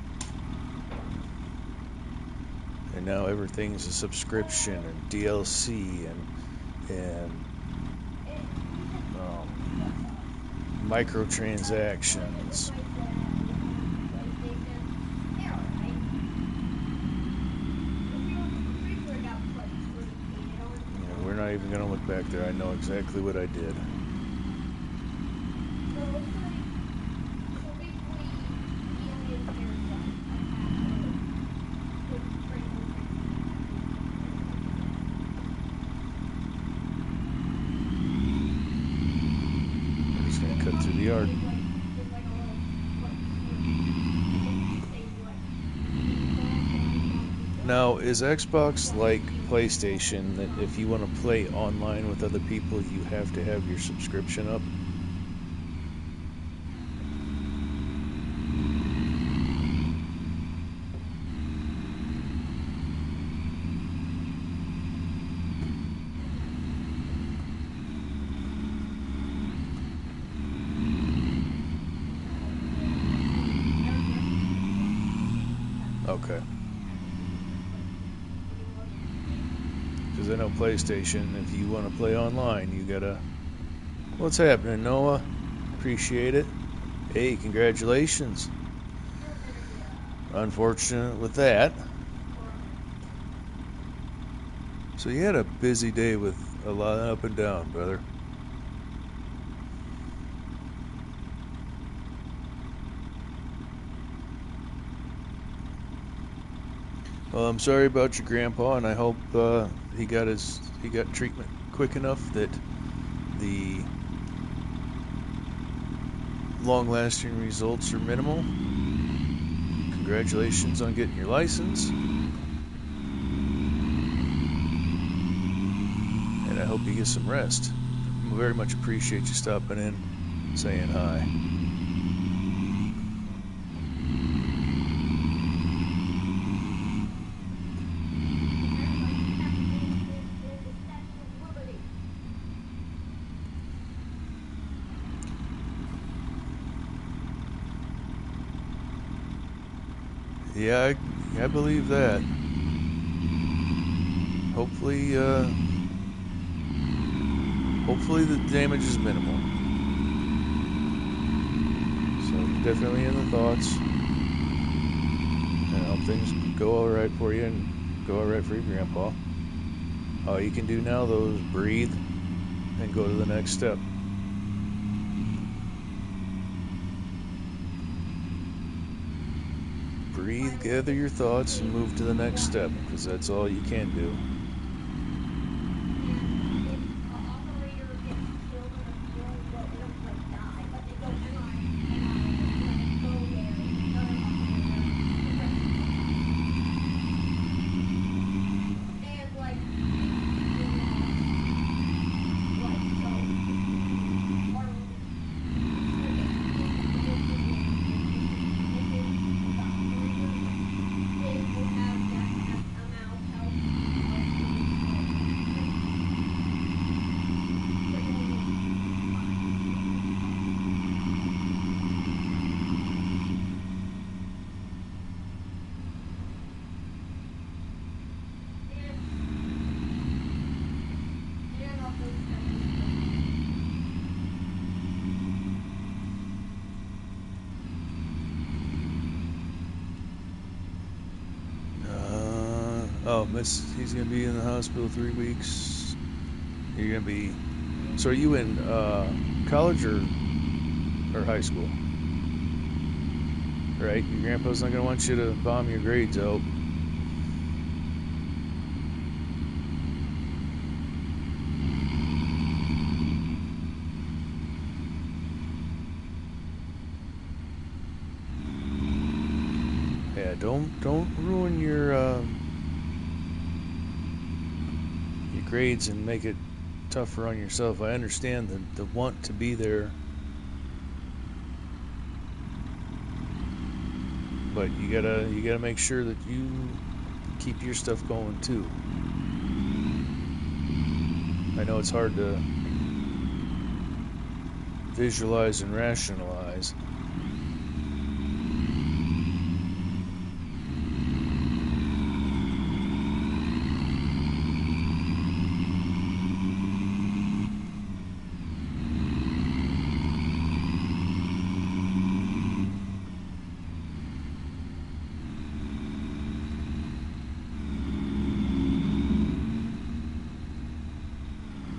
And now everything's a subscription and DLC and microtransactions. Yeah, we're not even gonna look back there. I know exactly what I did. We're just gonna cut through the yard. Now, is Xbox like PlayStation that if you want to play online with other people, you have to have your subscription up? Okay. Because I know PlayStation, if you want to play online, you gotta. What's happening, Noah? Appreciate it. Hey, congratulations. Unfortunate with that. So you had a busy day with a lot up and down, brother. Well, I'm sorry about your grandpa, and I hope he got treatment quick enough that the long-lasting results are minimal. Congratulations on getting your license, and I hope you get some rest. I very much appreciate you stopping in, saying hi. Yeah, I believe that. Hopefully, hopefully the damage is minimal. So you're definitely in the thoughts. And I hope things go all right for you and go all right for your grandpa. All you can do now, though, is breathe and go to the next step. Breathe, gather your thoughts, and move to the next step, because that's all you can do. Oh, he's gonna be in the hospital 3 weeks. You're gonna be. So are you in college or high school? Right? Your grandpa's not gonna want you to bomb your grades out. Yeah, don't ruin your grades and make it tougher on yourself. I understand the want to be there, but you gotta make sure that you keep your stuff going too. I know it's hard to visualize and rationalize.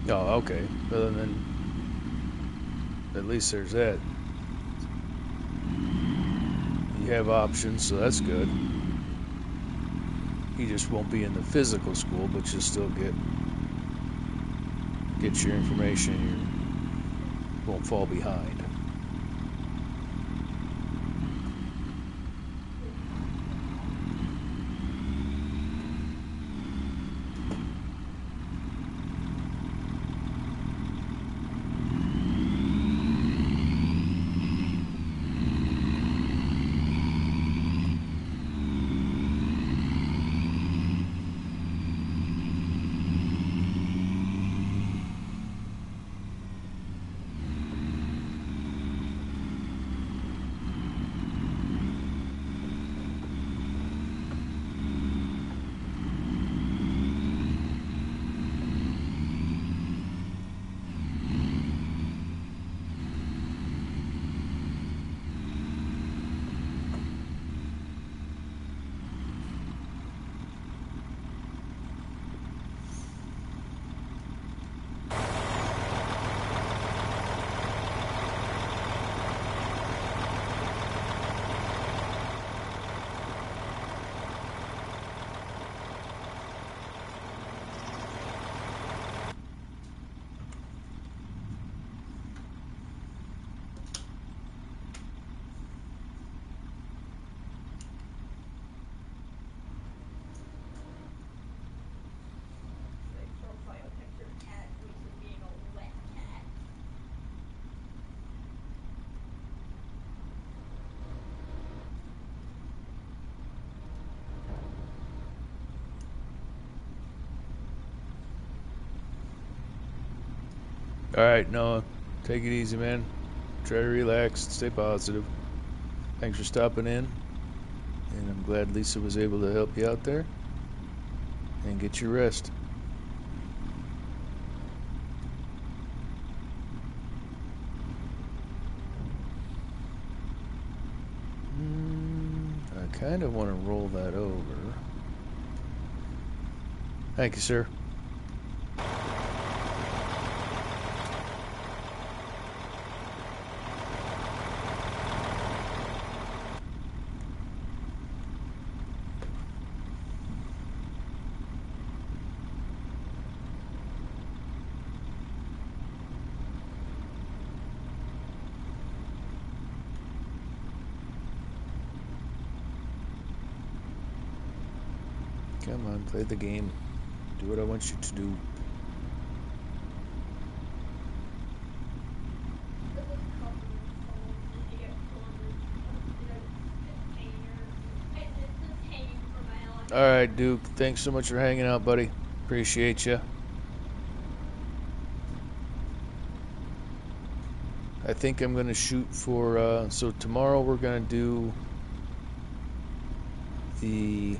Oh, okay. Well, then at least there's that. You have options, so that's good. You just won't be in the physical school, but you'll still get your information. You won't fall behind. All right, Noah, take it easy, man. Try to relax, stay positive. Thanks for stopping in. And I'm glad Lisa was able to help you out there. And get your rest. I kind of want to roll that over. Thank you, sir. Come on, play the game. Do what I want you to do. Alright, Duke. Thanks so much for hanging out, buddy. Appreciate you. I think I'm going to shoot for... so tomorrow we're going to do the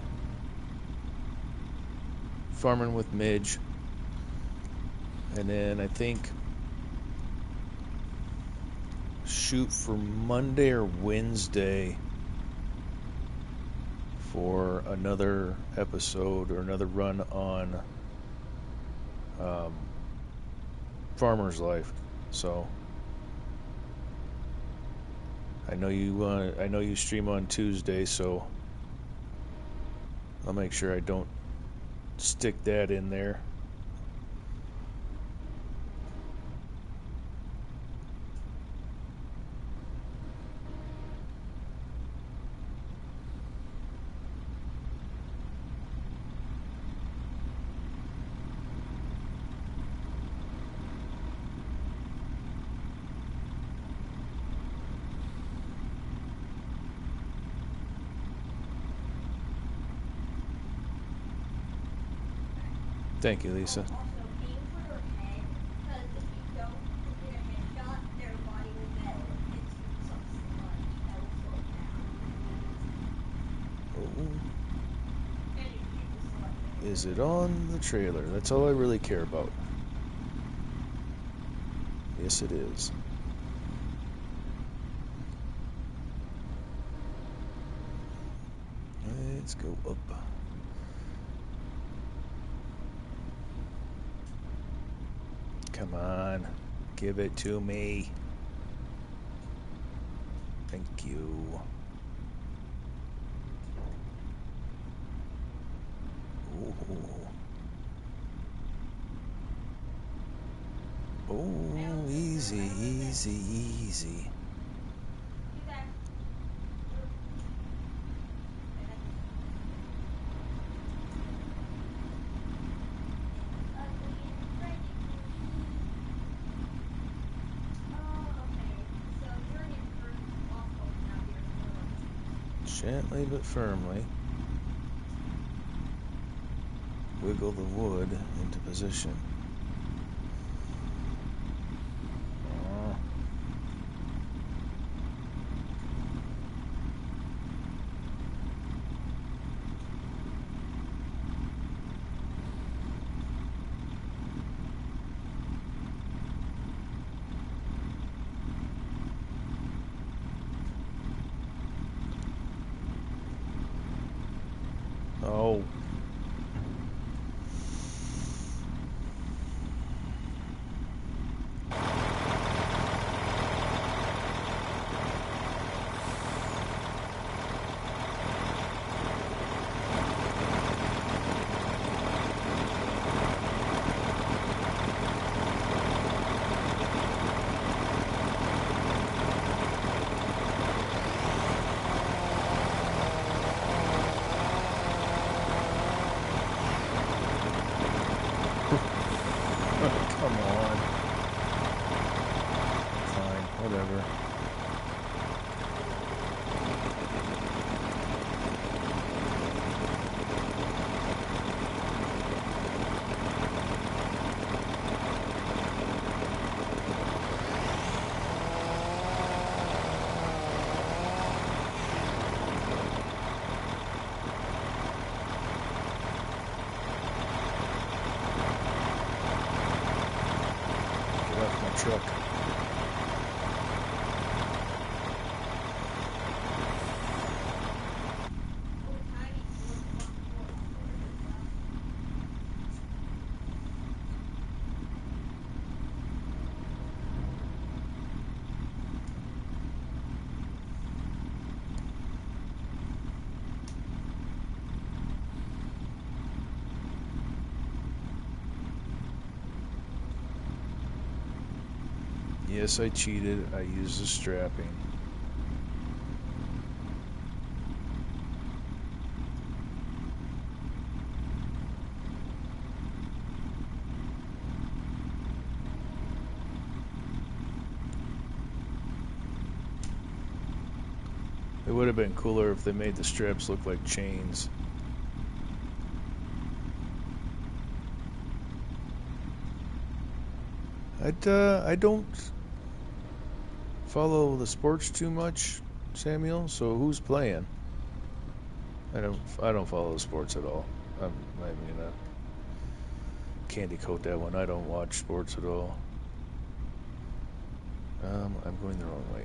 Farming with Midge. And then I think shoot for Monday or Wednesday for another episode or another run on Farmer's Life. So I know you stream on Tuesday, so I'll make sure I don't stick that in there. Thank you, Lisa. Also, aim for their head, because if you don't get a headshot, their body will melt into some sludge that will slow down. Oh, And you keep the sludge. is it on the trailer? That's all I really care about. Yes, it is. Let's go up. Come on, give it to me. Thank you. Ooh. Oh, easy, easy, easy. Gently but firmly wiggle the wood into position. Oh. truck. Yes, I cheated. I used the strapping. It would have been cooler if they made the straps look like chains. I don't follow the sports too much, Samuel. So who's playing? I don't follow the sports at all. I'm gonna candy coat that one. I don't watch sports at all. I'm going the wrong way.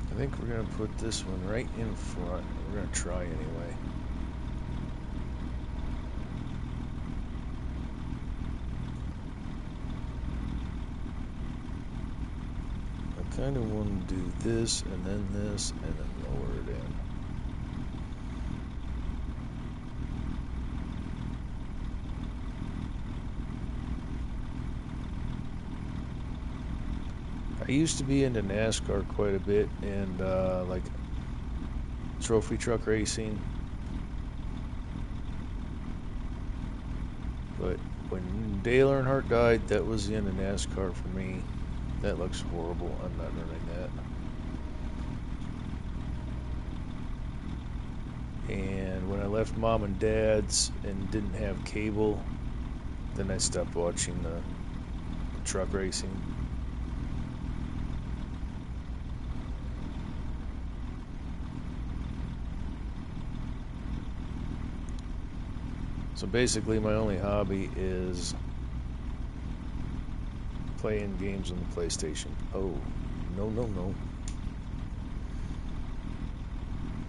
I think we're gonna put this one right in front. We're gonna try anyway. I kind of want to do this and then lower it in. I used to be into NASCAR quite a bit and like trophy truck racing. But when Dale Earnhardt died, that was the end of NASCAR for me. That looks horrible. I'm not running that. And when I left mom and dad's and didn't have cable, then I stopped watching the truck racing. So basically my only hobby is playing games on the PlayStation. Oh, no, no, no.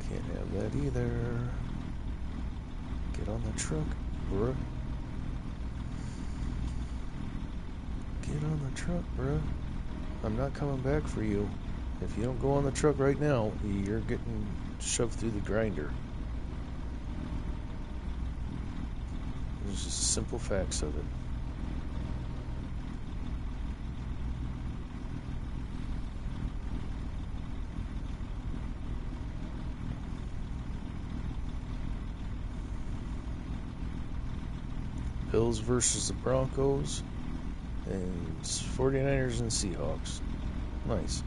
Can't have that either. Get on the truck, bruh. Get on the truck, bruh. I'm not coming back for you. If you don't go on the truck right now, you're getting shoved through the grinder. There's just simple facts of it. Bills versus the Broncos, and 49ers and Seahawks. Nice.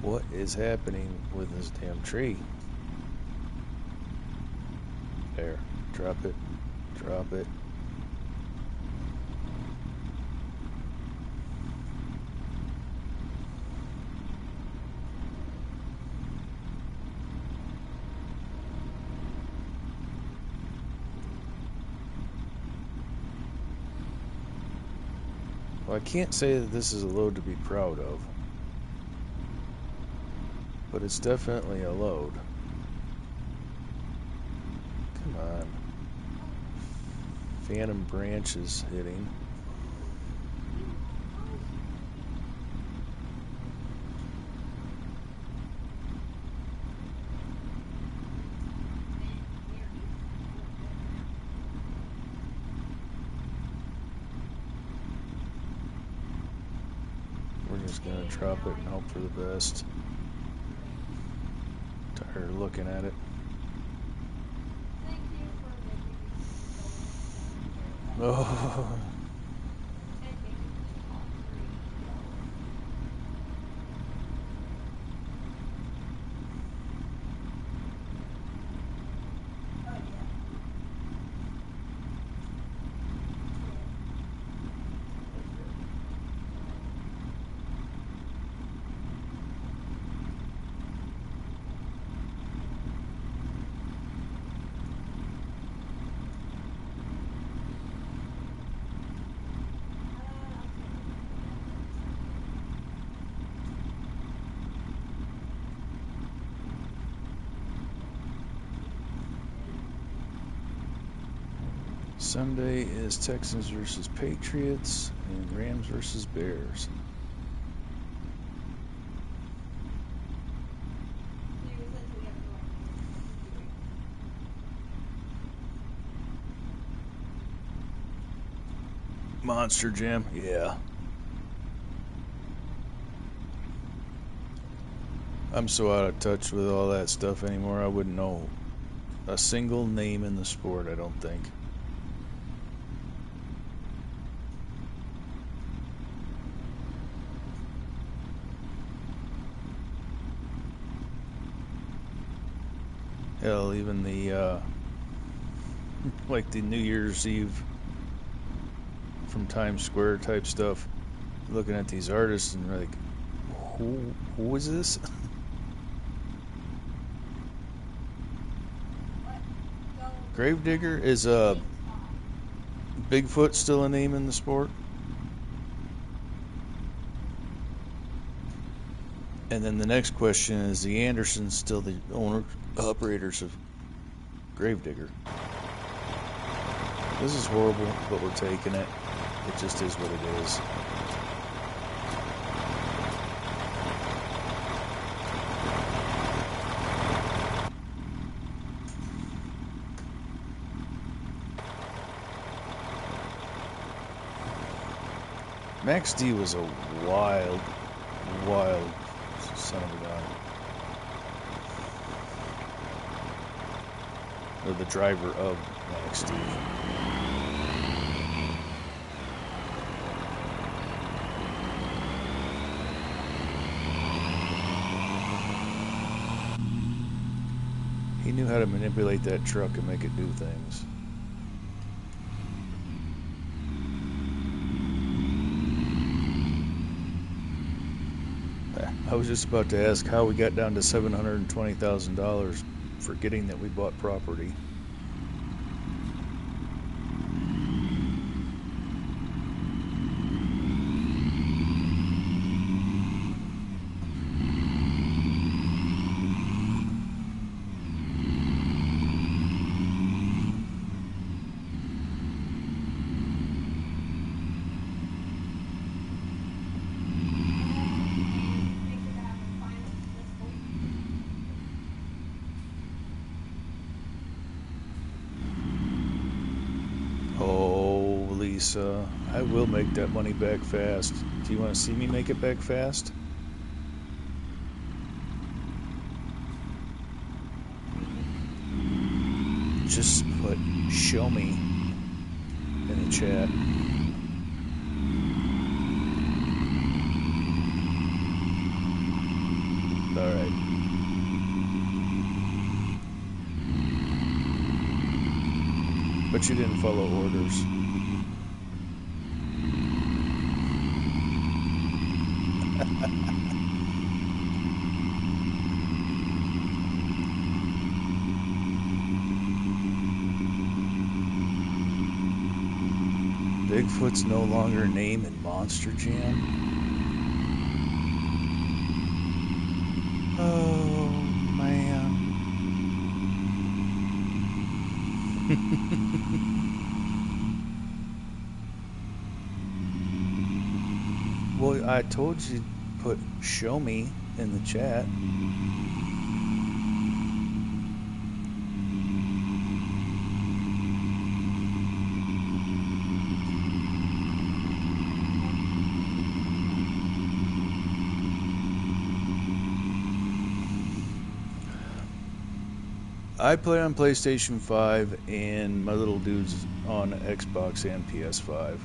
What is happening with this damn tree? There. Drop it. Drop it. Well, I can't say that this is a load to be proud of, but it's definitely a load. Come on. Phantom branches hitting. We're just gonna drop it and hope for the best. Tired of looking at it. Oh. Sunday is Texans versus Patriots and Rams versus Bears. Monster Jam, yeah. I'm so out of touch with all that stuff anymore, I wouldn't know a single name in the sport, I don't think. Hell, even the, like the New Year's Eve from Times Square type stuff, looking at these artists and like, who is this? Gravedigger? Is Bigfoot still a name in the sport? And then the next question is, the Andersons still the operators of Gravedigger? This is horrible, but we're taking it. It just is what it is. Max D was a wild son of a gun. Or the driver of Max D. He knew how to manipulate that truck and make it do things. I was just about to ask how we got down to $720,000, forgetting that we bought property. Oh, Lisa, I will make that money back fast. Do you want to see me make it back fast? Just put "show me" in the chat. Alright. But you didn't follow orders. Bigfoot's no longer a name in Monster Jam? Oh, man. Well, I told you to put "show me" in the chat. I play on PlayStation 5, and my little dude's on Xbox and PS5.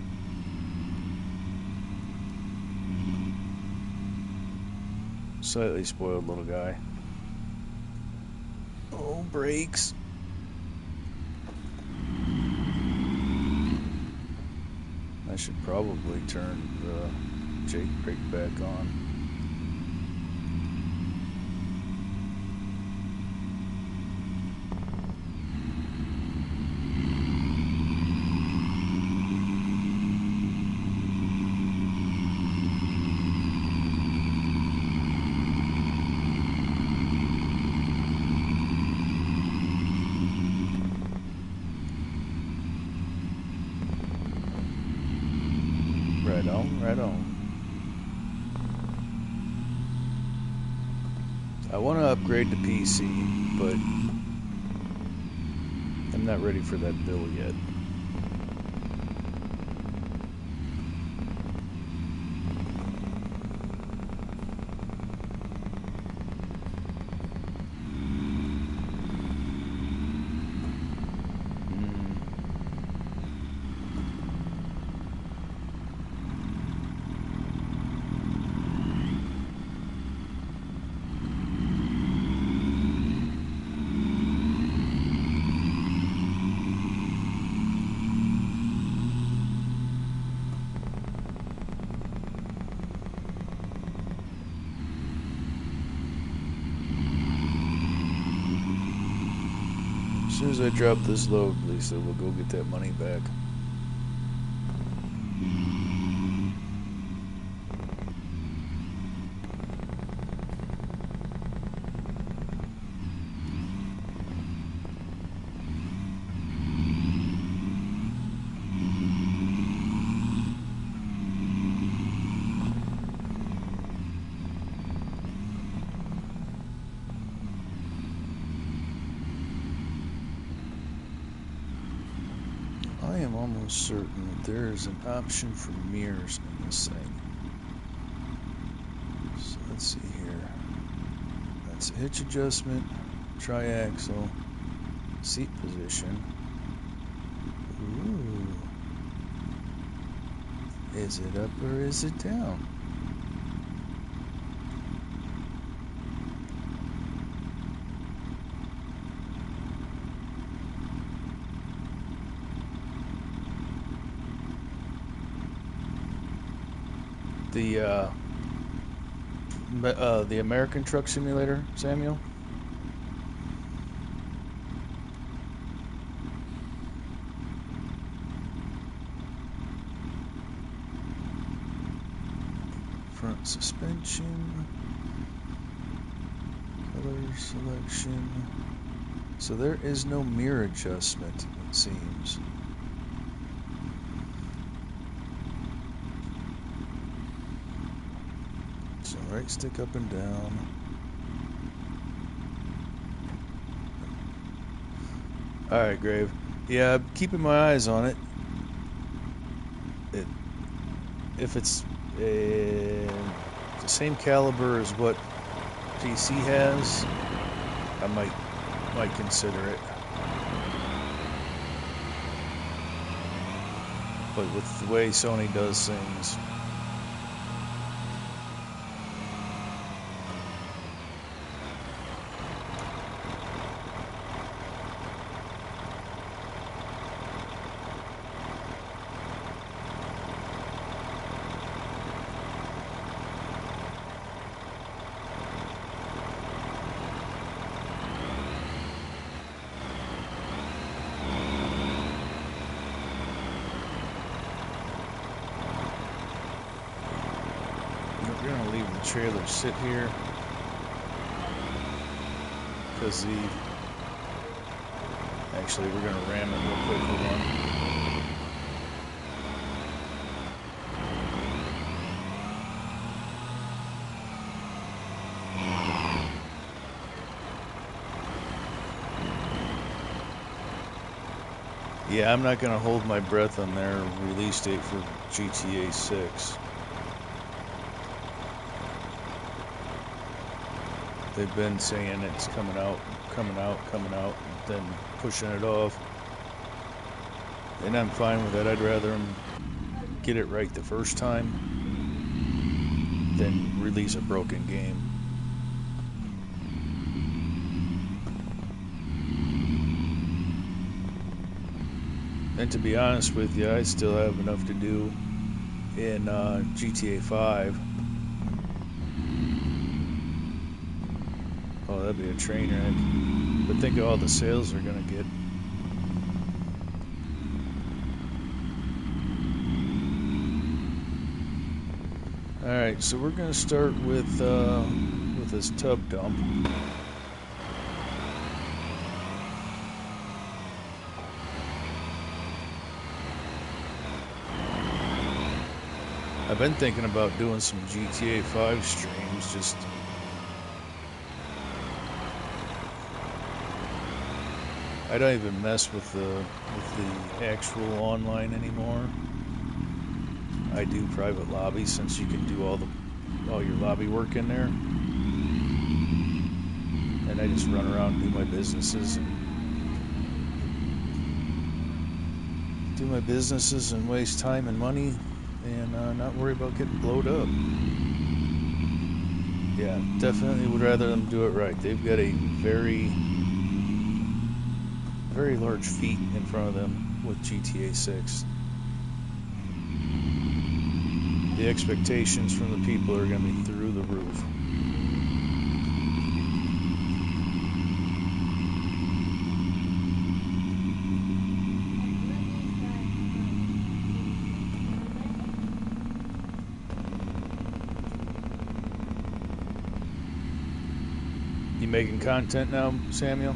Slightly spoiled little guy. Oh, brakes. I should probably turn the Jake brake back on. Right on, right on. I want to upgrade to PC, but I'm not ready for that bill yet. As soon as I drop this load, Lisa, we'll go get that money back. I am almost certain that there is an option for mirrors in this thing. So let's see here. That's a hitch adjustment, triaxle, seat position. Ooh. Is it up or is it down? The American Truck Simulator, Samuel? Front suspension, color selection. So there is no mirror adjustment, it seems. So right stick up and down. Alright, Grave. Yeah, I'm keeping my eyes on it. If it's the same caliber as what PC has, I might consider it. But with the way Sony does things, we're gonna leave the trailer sit here because actually we're gonna ram it real quick. Hold on. Yeah, I'm not gonna hold my breath on their release date for GTA 6. They've been saying it's coming out, then pushing it off. And I'm fine with that. I'd rather them get it right the first time than release a broken game. And to be honest with you, I still have enough to do in GTA 5. Oh, that'd be a train wreck. But think of all the sales they're gonna get. Alright, so we're gonna start with this tub dump. I've been thinking about doing some GTA 5 streams, just I don't even mess with the actual online anymore. I do private lobbies since you can do all your lobby work in there. And I just run around and do my businesses and waste time and money and not worry about getting blowed up. Yeah, definitely would rather them do it right. They've got a very, very large feat in front of them with GTA 6. The expectations from the people are going to be through the roof. You making content now, Samuel?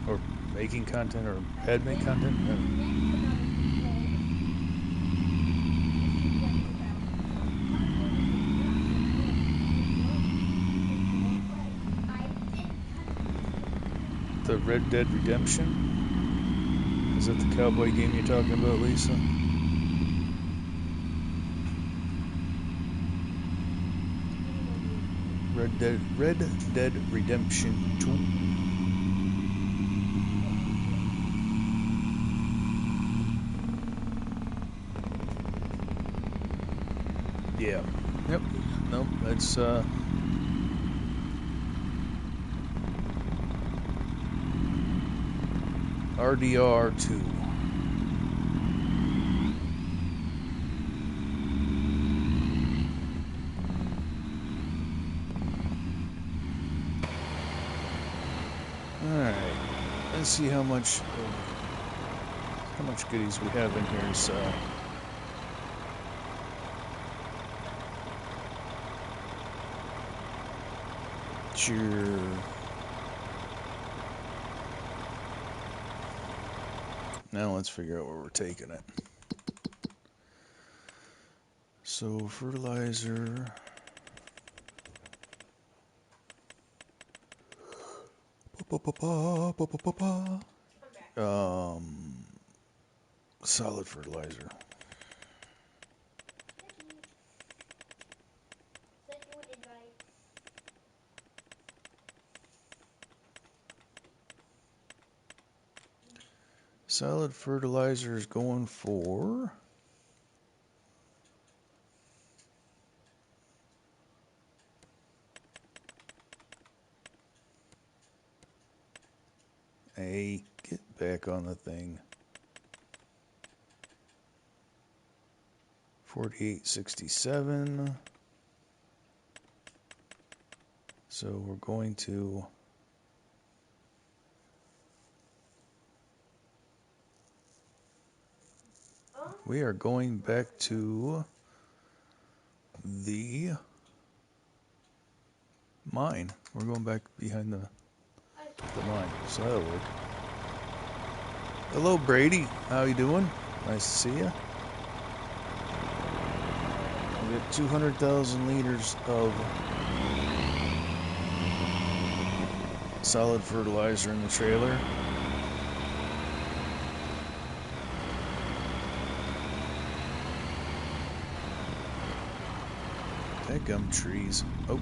Or making content, or had made content? The Red Dead Redemption? Is that the cowboy game you're talking about, Lisa? Red Dead Redemption 2. Yeah. Yep. Nope. That's RDR 2. Alright, let's see how much goodies we have in here. So, sure. Now let's figure out where we're taking it. So fertilizer. Solid fertilizer. Solid fertilizer is going for get back on the thing. 48.67. So we're going to we are going back to the mine. We're going back behind the mine, so that'll work. Hello, Brady. How you doing? Nice to see you. We got 200,000 liters of solid fertilizer in the trailer. Gum trees. Oh.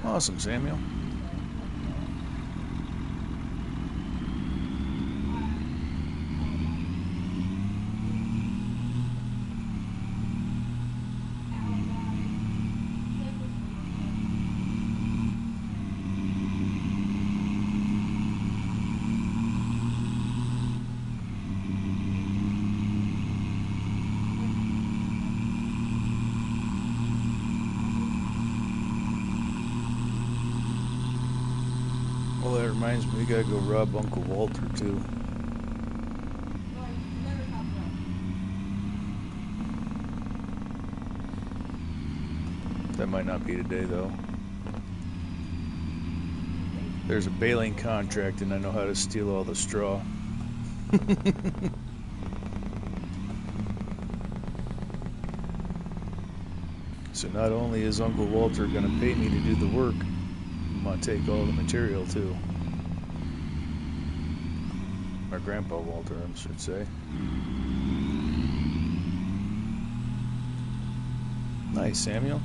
Awesome, Samuel. Well, that reminds me, we gotta go rob Uncle Walter, too. That might not be today, though. There's a baling contract, and I know how to steal all the straw. So not only is Uncle Walter going to pay me to do the work, I'm going to take all the material, too. Or Grandpa Walter, I should say. Nice, Samuel.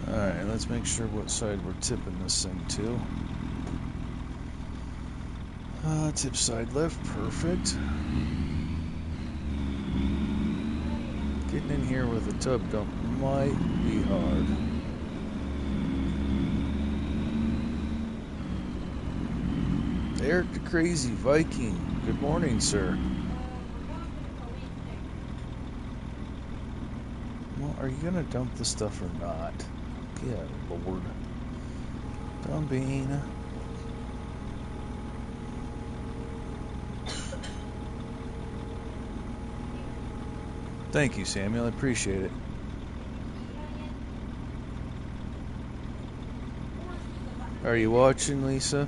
Alright, let's make sure what side we're tipping this thing to. Tip side left, perfect. Getting in here with a tub dump might be hard. Eric the Crazy Viking, good morning, sir. Well, are you gonna dump the stuff or not? Yeah, Lord. Dumping. Thank you, Samuel. I appreciate it. Are you watching, Lisa?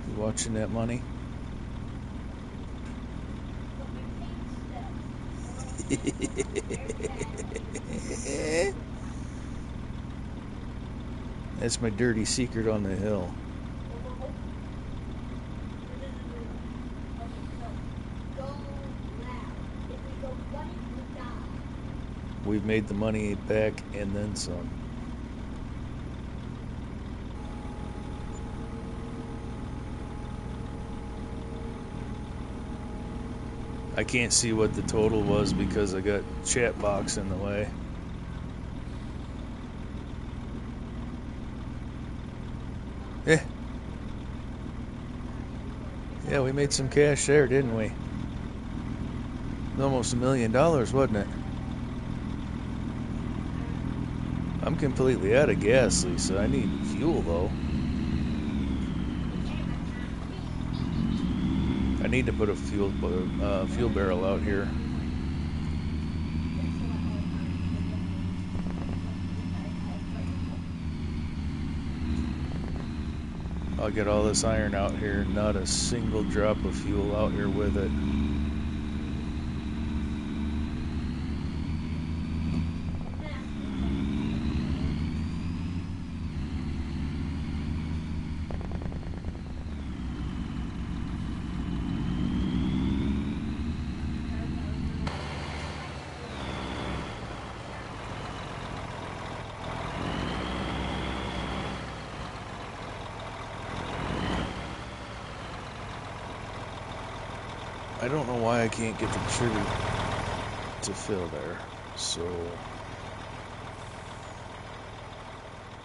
You watching that money? That's my dirty secret on the hill. We've made the money back and then some. I can't see what the total was because I got chat box in the way. Yeah, we made some cash there, didn't we? Almost $1 million, wasn't it? I'm completely out of gas, Lisa. I need fuel, though. I need to put a fuel barrel out here. I'll get all this iron out here, not a single drop of fuel out here with it. I don't know why I can't get the trigger to fill there, so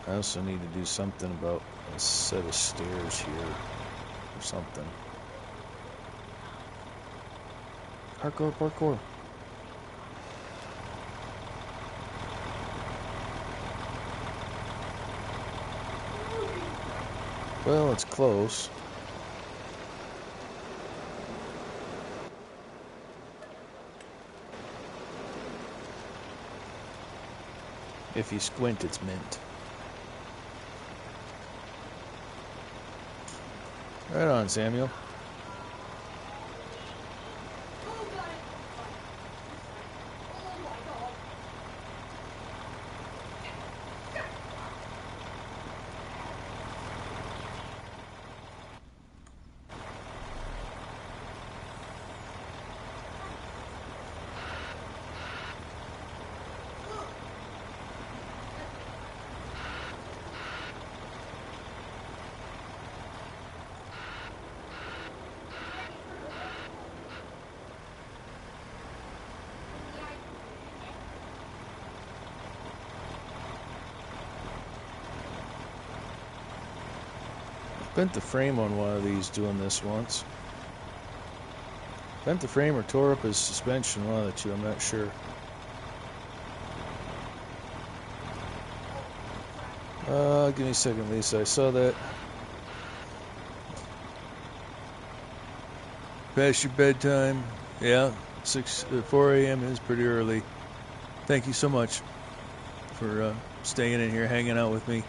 I also need to do something about a set of stairs here or something. Parkour, parkour. Well, it's close. If you squint, it's mint. Right on, Samuel. Bent the frame on one of these doing this once. Bent the frame or tore up his suspension, one of the two, I'm not sure. Give me a second, Lisa. I saw that. Past your bedtime. Yeah, 4 a.m. is pretty early. Thank you so much for staying in here, hanging out with me.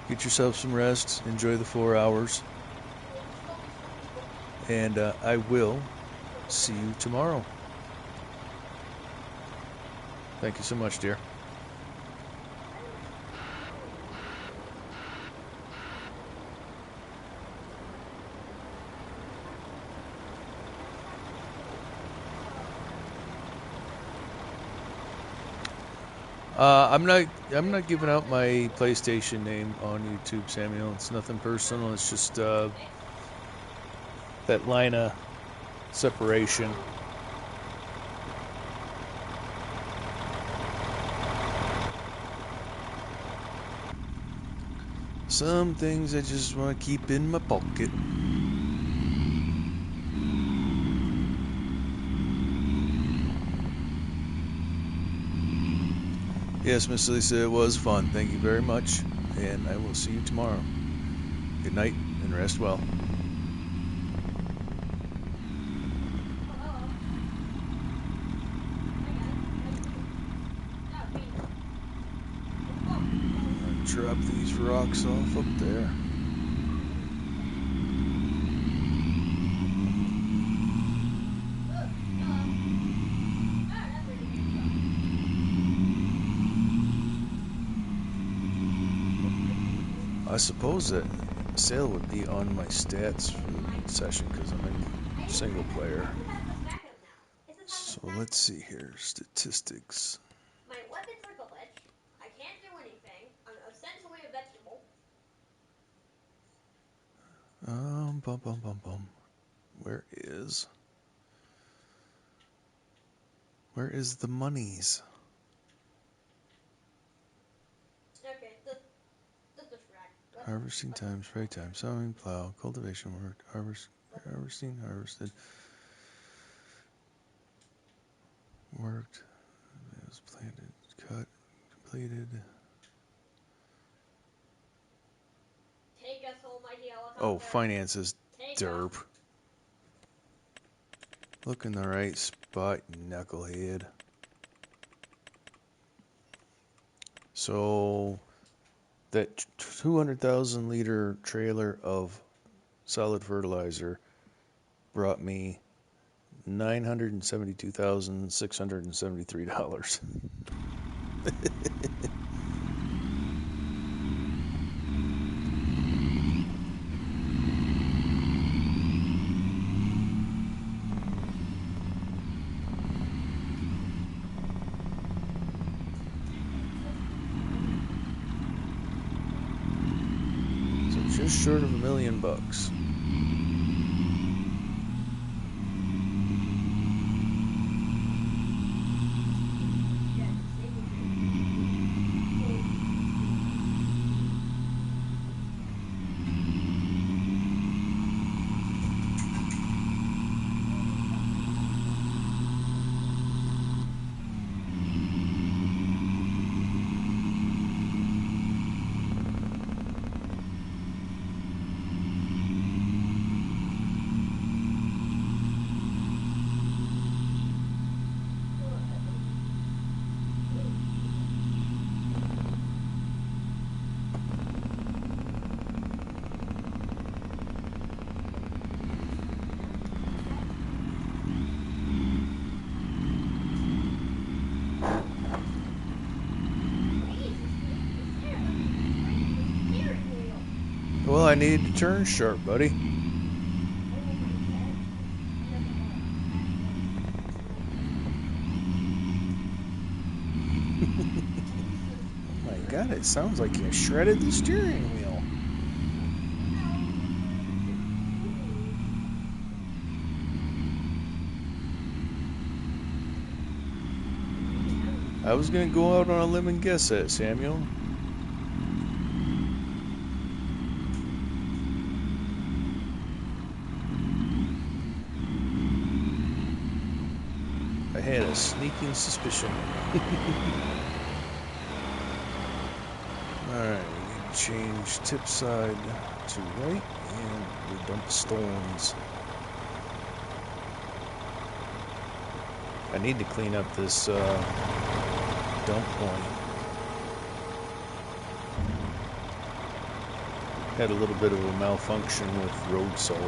Get yourself some rest. Enjoy the 4 hours. And I will see you tomorrow. Thank you so much, dear. I'm not giving out my PlayStation name on YouTube, Samuel. It's nothing personal. It's just that line of separation. Some things I just want to keep in my pocket. Yes, Miss Lisa, it was fun. Thank you very much, and I will see you tomorrow. Good night, and rest well. Drop these rocks off up there. I suppose that sale would be on my stats for the session because I'm in single player. So let's see here. Statistics. My weapons are glitched. I can't do anything. I'm essentially a vegetable. Bum bum bum bum. Where is the monies? Okay, just distract. Harvesting time, spray time, sowing, plow, cultivation work, harvesting, harvested, worked, it was planted, cut, completed. Take us home, mighty helicopter. Oh, finances, Take derp. us. Look in the right spot, knucklehead. So that 200,000 liter trailer of solid fertilizer brought me $972,673. So just short of $1 million. Well, I need to turn sharp, buddy. Oh my god, it sounds like you shredded the steering wheel. I was gonna go out on a limb and guess that, Samuel. had a sneaking suspicion. Alright, we need to change tip side to right, and we dump stones. I need to clean up this dump point. Had a little bit of a malfunction with road salt.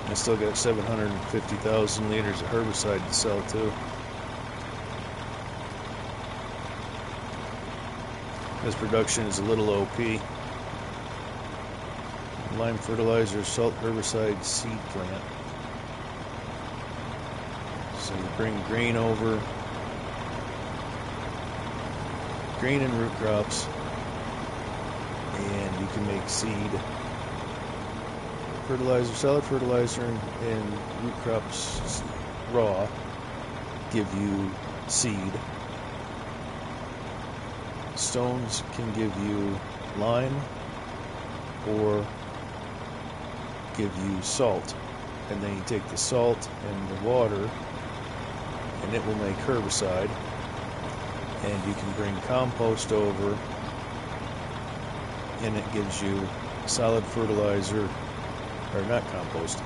I still got 750,000 liters of herbicide to sell too. This production is a little OP. Lime fertilizer, salt herbicide, seed plant. So you bring grain over, grain and root crops, and you can make seed. Fertilizer, solid fertilizer, and root crops raw give you seed. Stones can give you lime or give you salt. And then you take the salt and the water and it will make herbicide. And you can bring compost over and it gives you solid fertilizer, or not compost,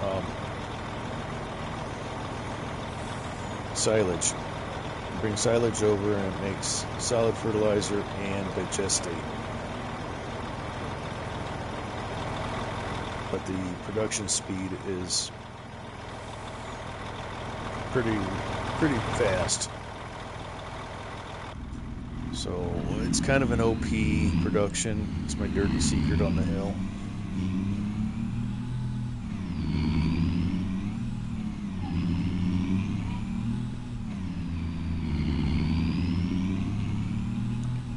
silage. You bring silage over and it makes solid fertilizer and digestate. But the production speed is pretty fast. So it's kind of an OP production. It's my dirty secret on the hill.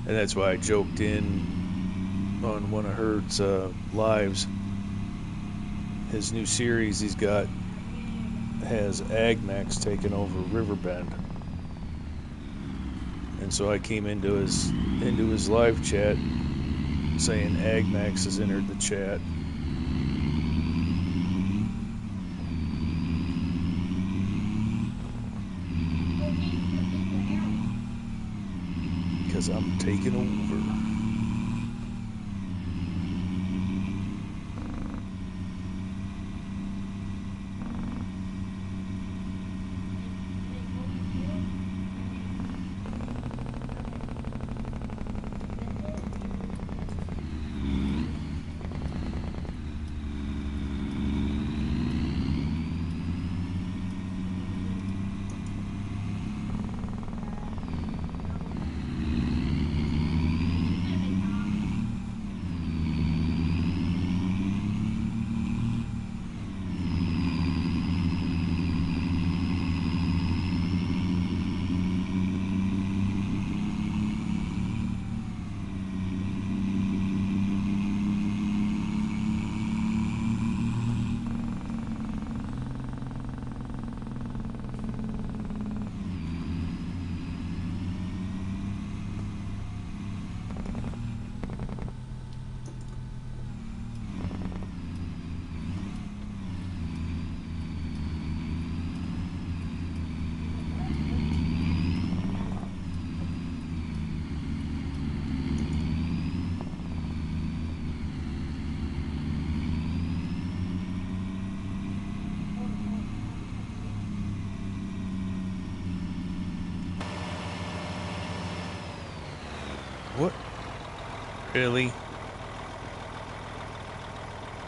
And that's why I joked in on one of Herd's lives. His new series he's got has AgMax taking over Riverbend. And so I came into his live chat saying AgMax has entered the chat. Because I'm taking over. What? Really?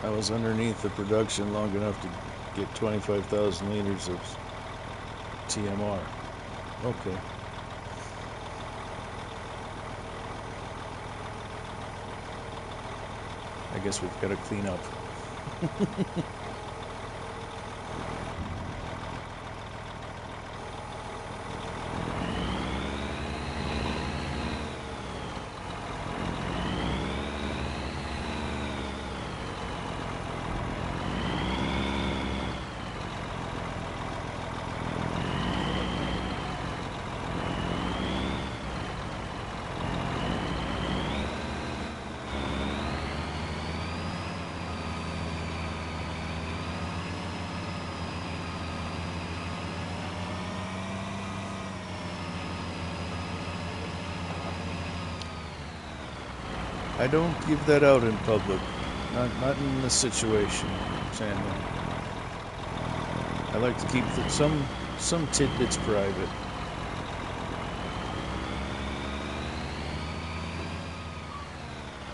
I was underneath the production long enough to get 25,000 liters of TMR. Okay. I guess we've got to clean up. I don't give that out in public. Not in this situation, Sandman. I like to keep some tidbits private.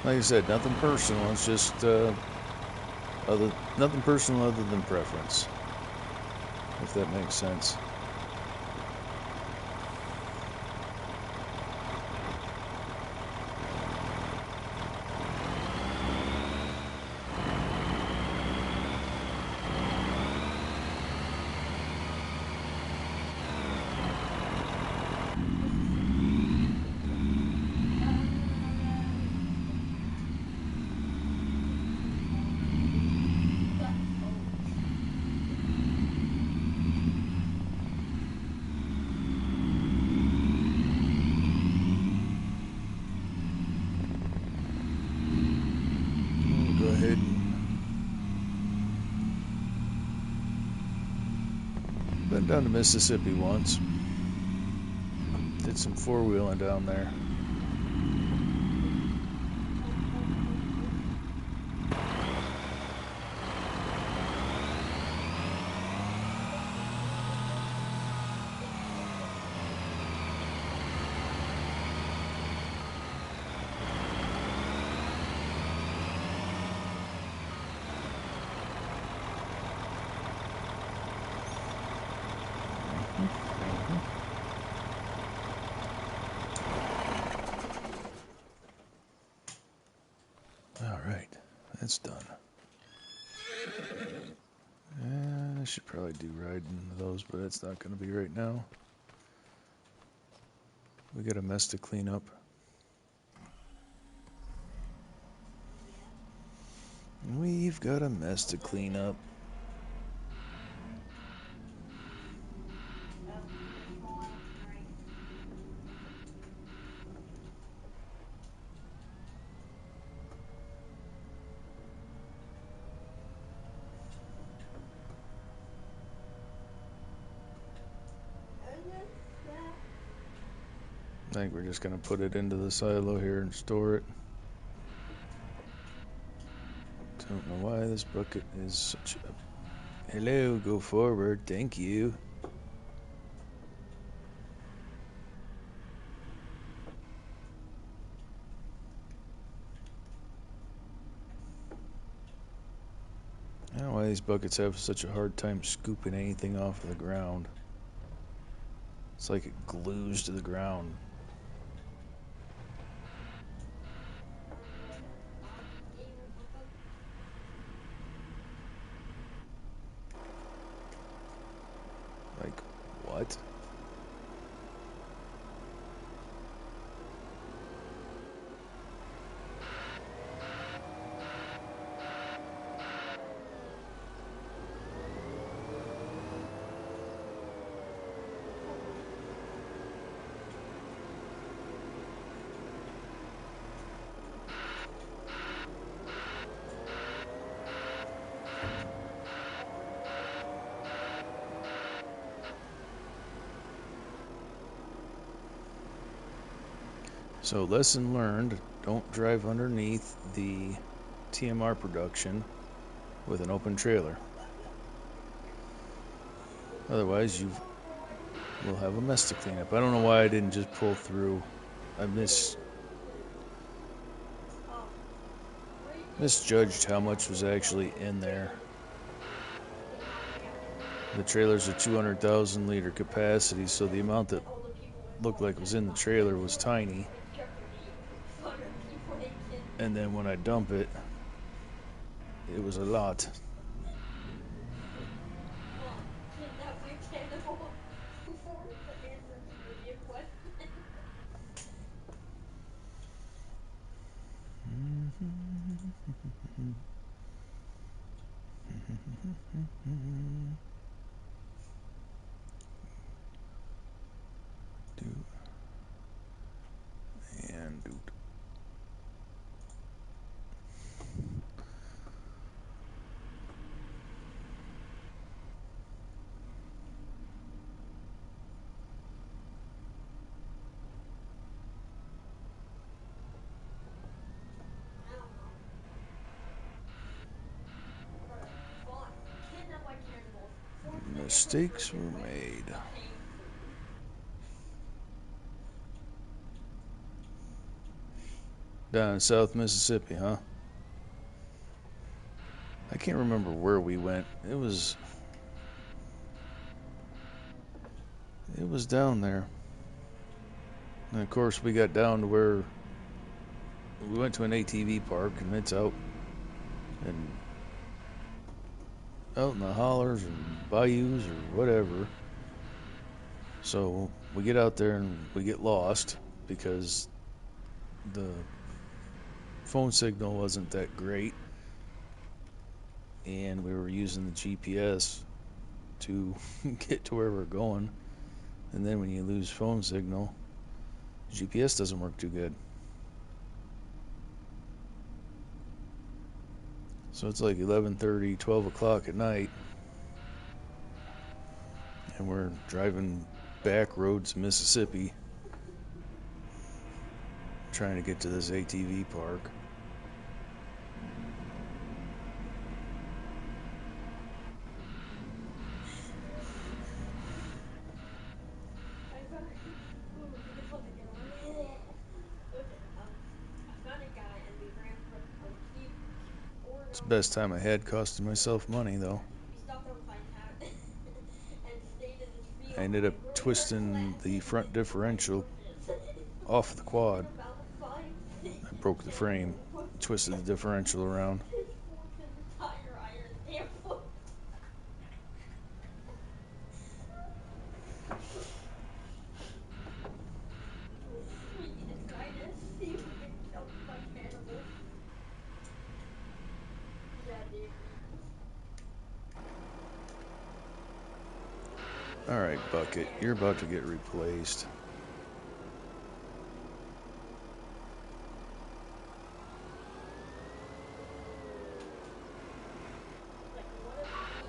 Like I said, nothing personal. It's just nothing personal other than preference, if that makes sense. Go ahead and been down to Mississippi once. Did some four-wheeling down there. Alright, that's done. I should probably do riding those, but it's not going to be right now. We got a mess to clean up. We've got a mess to clean up. I think we're just going to put it into the silo here and store it. Don't know why this bucket is such a... Hello, go forward, thank you. I don't know why these buckets have such a hard time scooping anything off of the ground. It's like it glues to the ground. Like, what? So lesson learned, don't drive underneath the TMR production with an open trailer. Otherwise you will have a mess to clean up. I don't know why I didn't just pull through. I misjudged how much was actually in there. The trailers are 200,000 liter capacity, so the amount that looked like was in the trailer was tiny. And then when I dump it, it was a lot. And dude. Mistakes were made. Down in South Mississippi, huh? I can't remember where we went. It was down there. And of course we got down to where we went to an ATV park, and it's out in the hollers and bayous or whatever. So we get out there and we get lost because the phone signal wasn't that great, and we were using the GPS to get to where we're going. And then when you lose phone signal, GPS doesn't work too good. So it's like 11:30, 12 o'clock at night, and we're driving back roads Mississippi trying to get to this ATV park. It's the best time I had, costing myself money though. I ended up twisting the front differential off the quad. I broke the frame, twisted the differential around. Alright, Bucket, you're about to get replaced.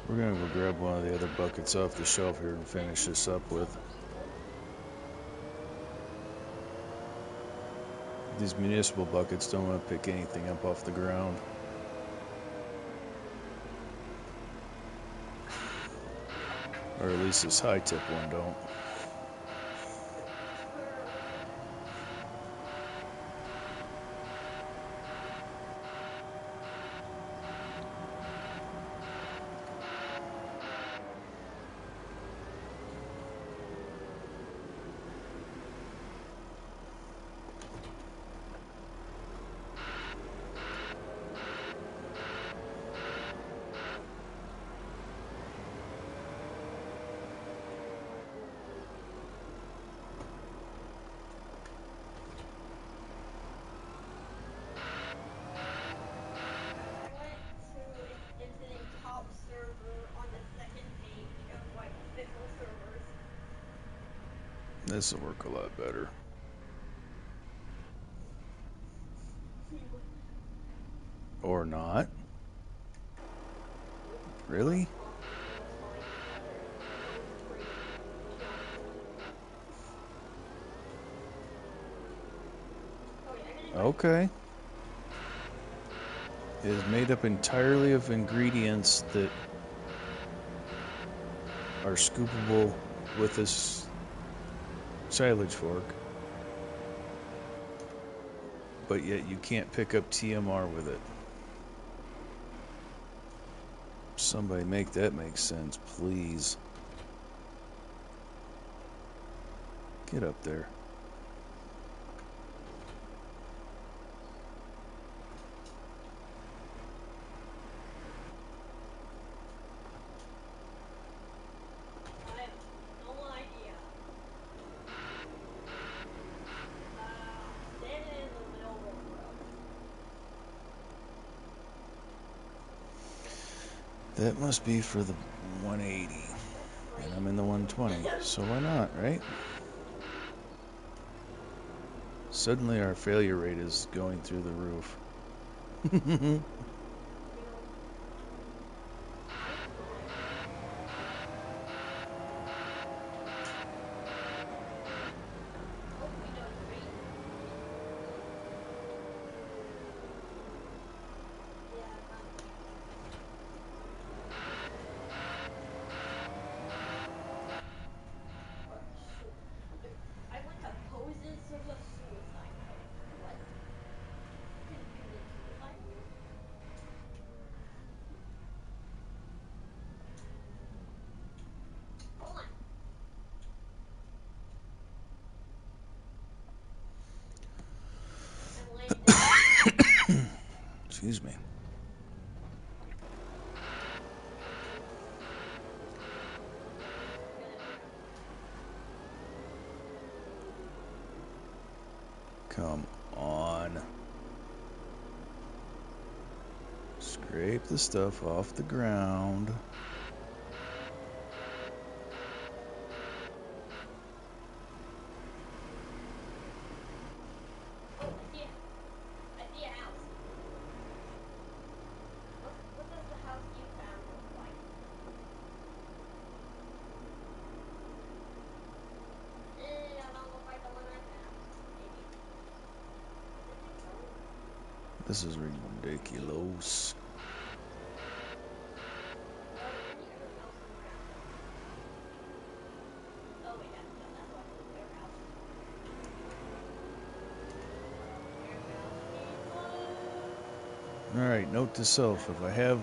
We're gonna go grab one of the other buckets off the shelf here and finish this up with. These municipal buckets don't want to pick anything up off the ground. Or at least this high tip one don't. This will work a lot better. Or not. Really? Okay. It is made up entirely of ingredients that are scoopable with this silage fork, but yet you can't pick up TMR with it. Somebody make that make sense, please. Get up there. That must be for the 180, and I'm in the 120, so why not, right? Suddenly our failure rate is going through the roof. Excuse me. Come on. Scrape the stuff off the ground. Oh, I see a house. What does the house you found look like? That don't look like the one I found. Maybe. This is ridiculous. Oh wait, that's what their house. Alright, note to self, if I have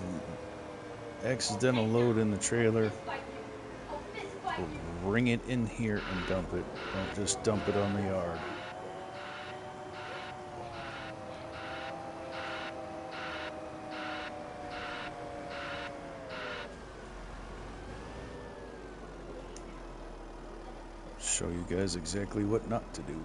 accidental load in the trailer, bring it in here and dump it. Don't just dump it on the yard. Show you guys exactly what not to do.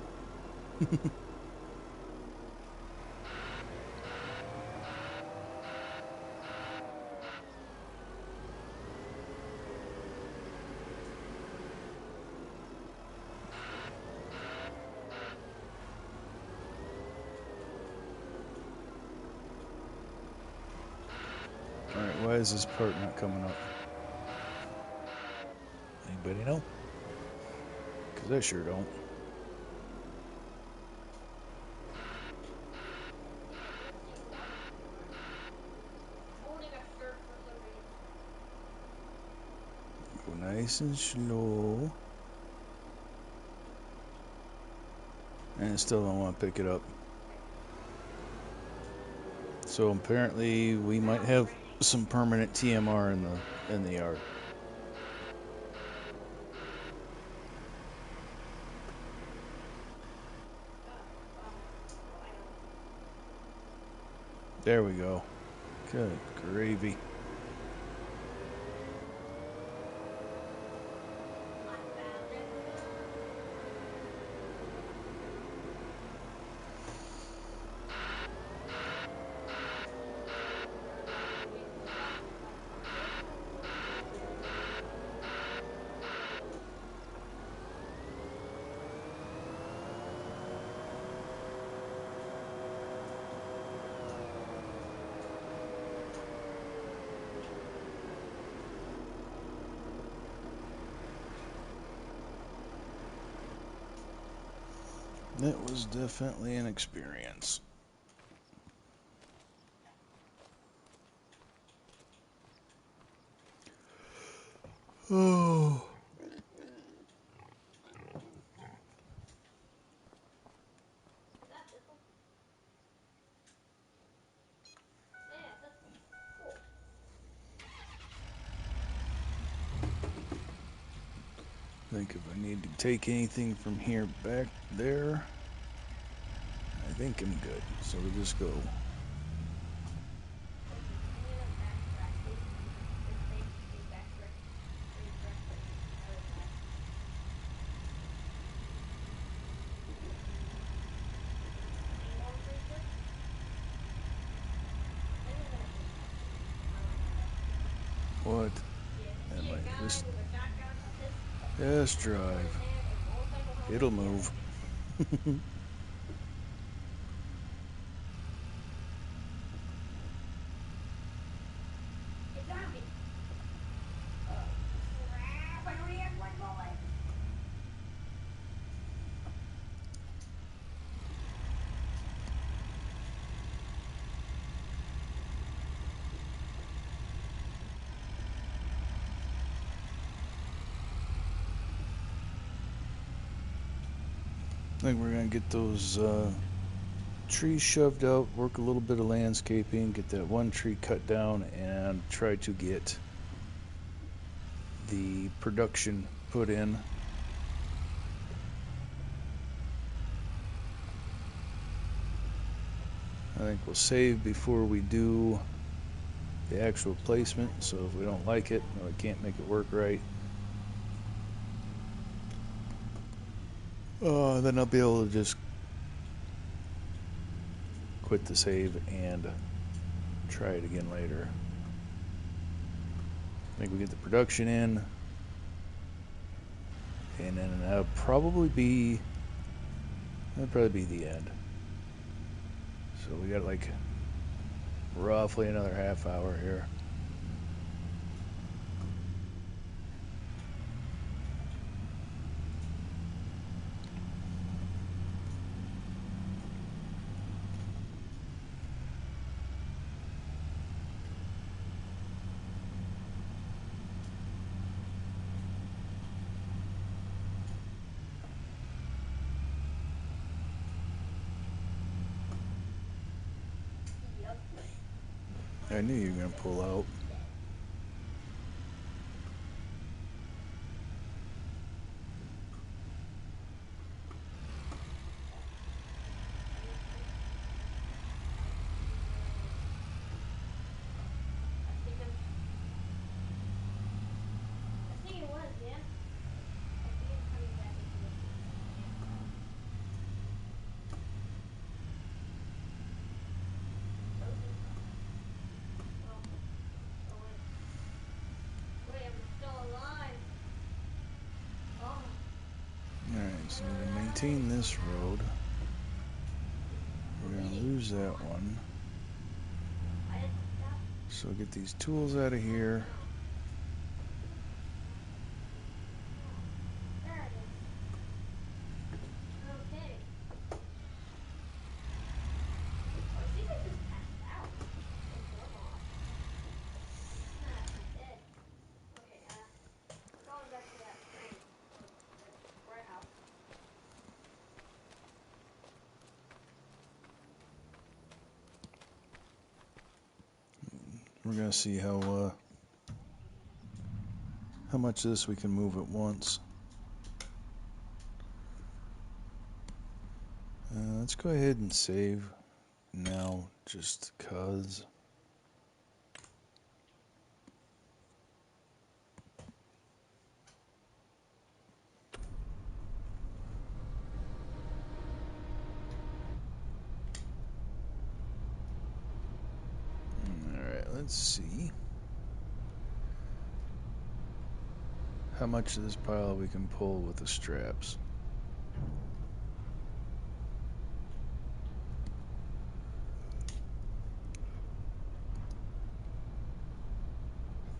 Alright, why is this part not coming up? Anybody know? Because I sure don't. Go nice and slow. And I still don't want to pick it up. So apparently we might have some permanent TMR in the yard. There we go. Good gravy. That was definitely an experience. Oh. I think if I need to take anything from here back there, I think I'm good. So we'll just go. What? Am I just drive. It'll move. I think we're gonna get those trees shoved out, work a little bit of landscaping, get that one tree cut down, and try to get the production put in. I think we'll save before we do the actual placement, so if we don't like it or we can't make it work right, then I'll be able to just quit the save and try it again later. I think we get the production in, and then that'll probably be the end. So we got like roughly another half hour here. Yep. I knew you were gonna pull out. I think it was, yeah. I think it's coming back into this. Oh, wait, I'm still alive. Oh. Alright, so we're gonna maintain this road. We're gonna lose that one. I didn't stop. So get these tools out of here. There it is. Okay. Oh, I think I just passed out. Nah, I'm dead. Okay, going back to that train. Warehouse. We're gonna see how much of this we can move at once. Let's go ahead and save now, just cause. Alright, let's see how much of this pile we can pull with the straps.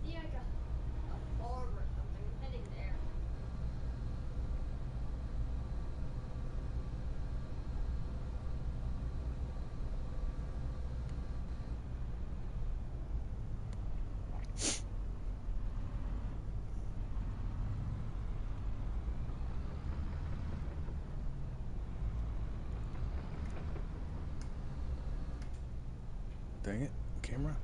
I see like a farm or something. I'm heading there. Dang it, camera.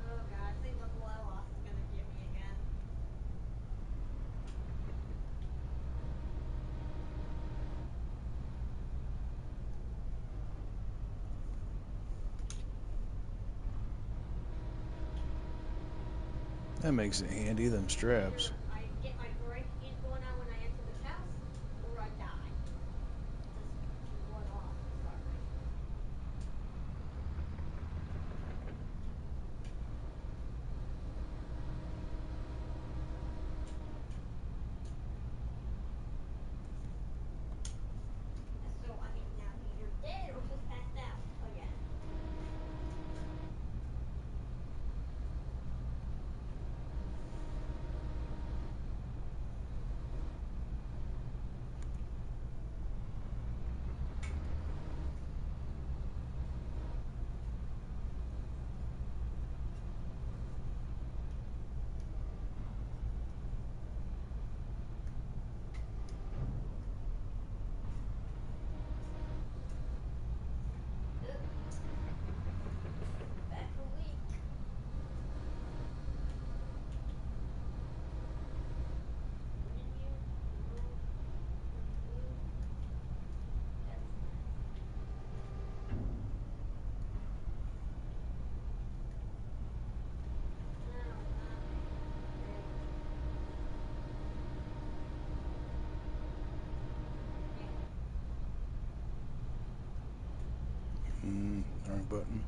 Oh god, I think the blow off is gonna get me again. That makes it handy, them straps. Either I get my braking going on when I enter this house, or I die. Just blow off to start with. So I mean now either dead or just passed out again. Wrong button.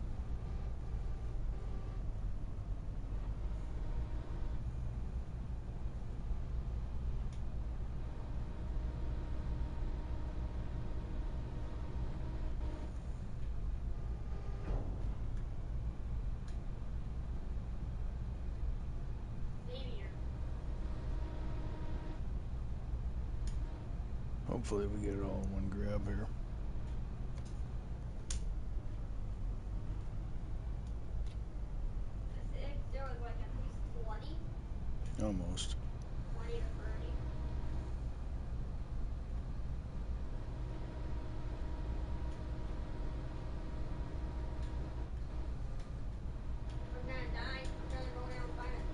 Maybe you're. Hopefully we get it all in one grab here. I think there was like at least 20, Almost. 20 to 30. I'm gonna die. I'm gonna go down and find it.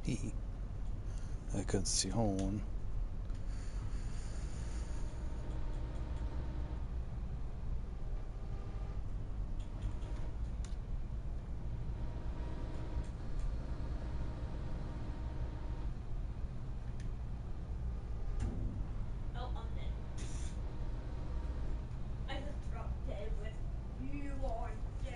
Hee. I couldn't see home. Oh, I'm dead. I just dropped dead with you are dead.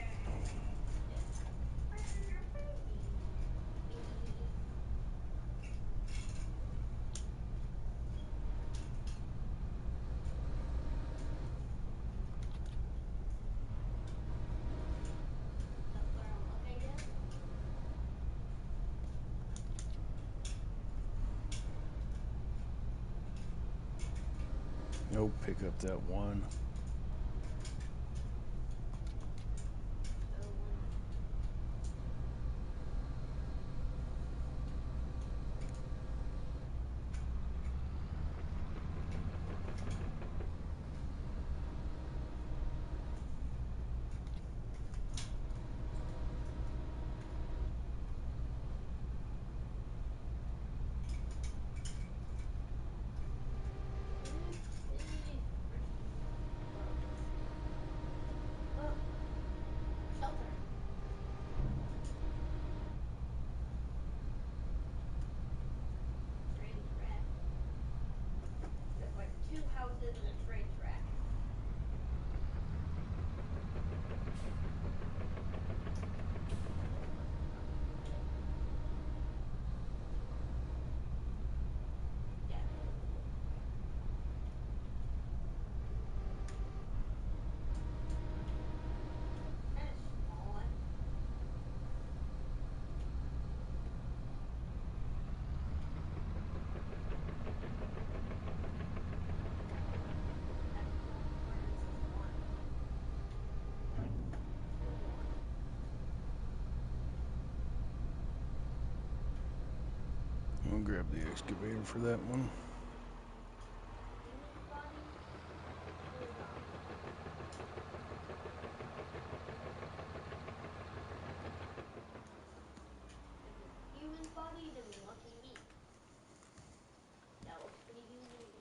That's where I'm located. Nope, pick up that one. So one. Oh, shelter. Train track. There's like 2 houses and a train track. Yeah. Kind of small. That's where this is one. Two more. I'll grab the excavator for that one. Human body or zombie body? If it's human body, then lucky me. That looks pretty human to me.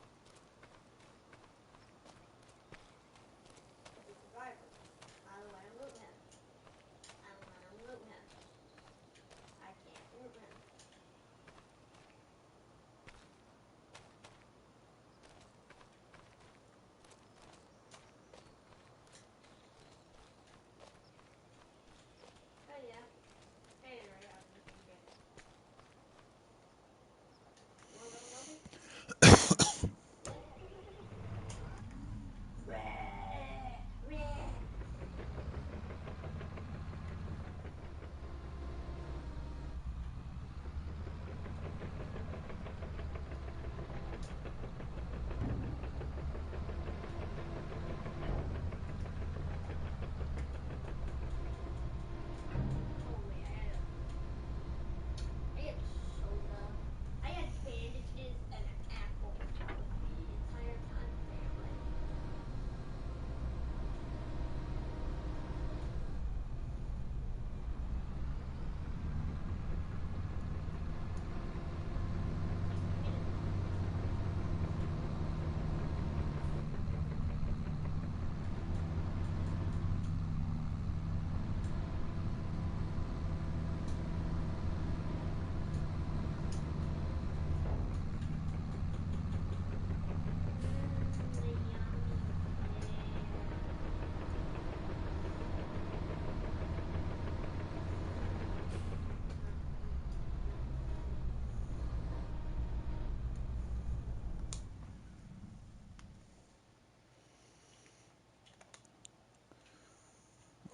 It's a survivor. I don't want to loot him. I don't want to loot him. I can't loot him.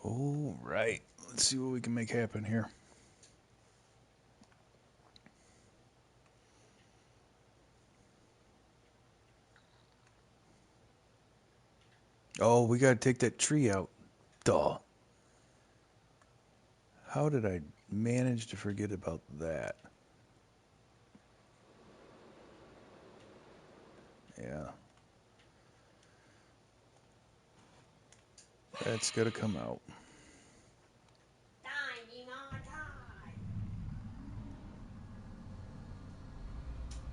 All right, let's see what we can make happen here. Oh, we gotta take that tree out. Duh. How did I manage to forget about that? Yeah. That's gotta come out. Die, Nemo, die!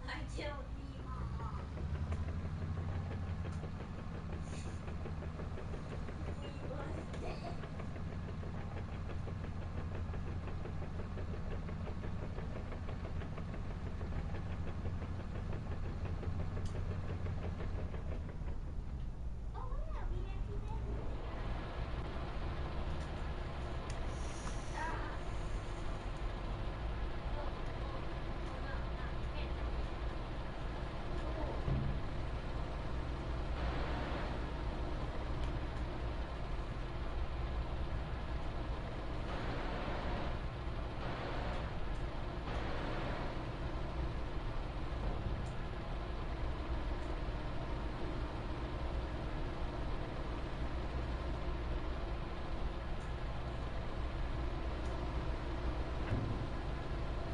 I killed Nemo! Nemo's dead! Oh yeah, we actually did live there. Ah! No, oh, oh no, no, you can't hurt me. Oh.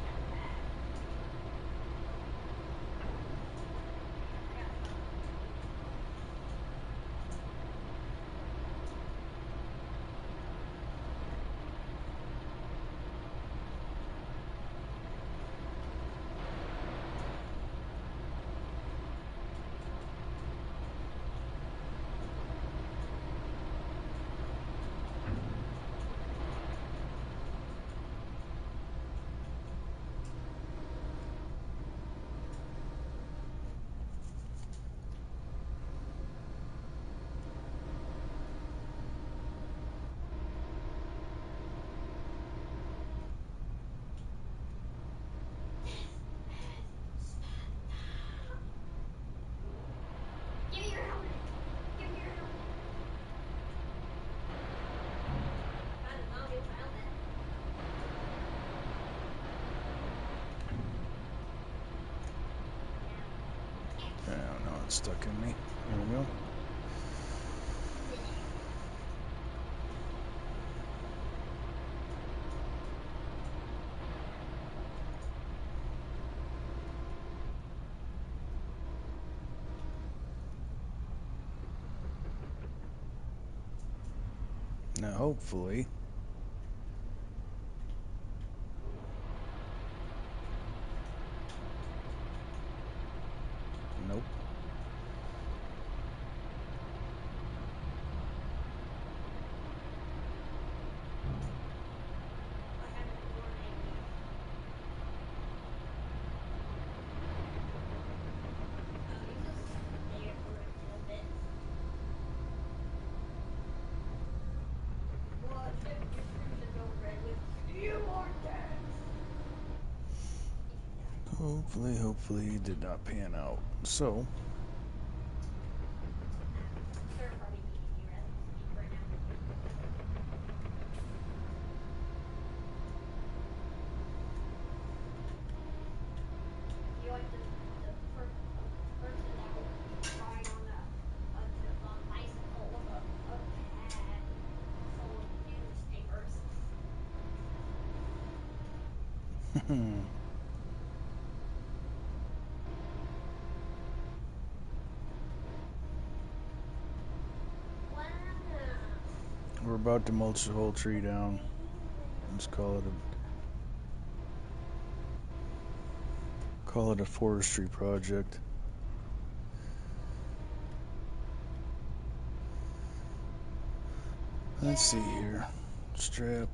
Not bad. I got some. Give me your helmet! Give me your helmet! Found a zombie with a helmet. Oh, no, it's stuck in me. There we go. Now, hopefully, nope. I have a warning. You just stay for a little bit. Watch it, your screens are going red with you are dead. If you die. Hopefully, it did not pan out. So, They're probably beating you as we speak right now. You're like the person that would ride on a bicycle with a bag full of newspapers. Wow. we're about to mulch the whole tree down. Let's call it a forestry project. Let's see here. Strap.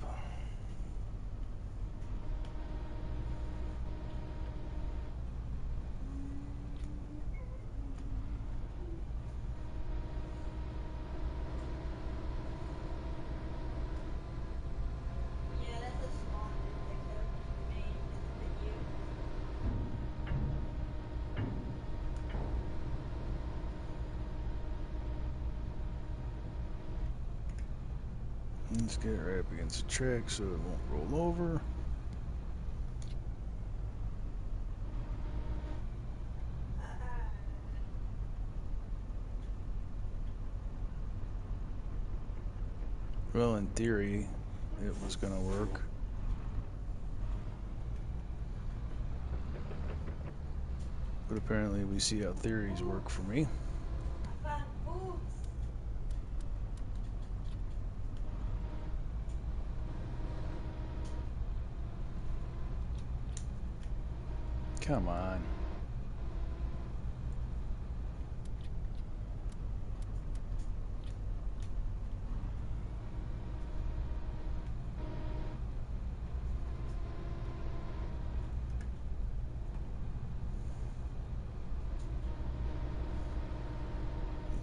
Yeah, that's a small move that could have made with you. Let's get it right up against the track so it won't roll over. Well, in theory, it was gonna work. But apparently we see how theories work for me. I found boots. Come on.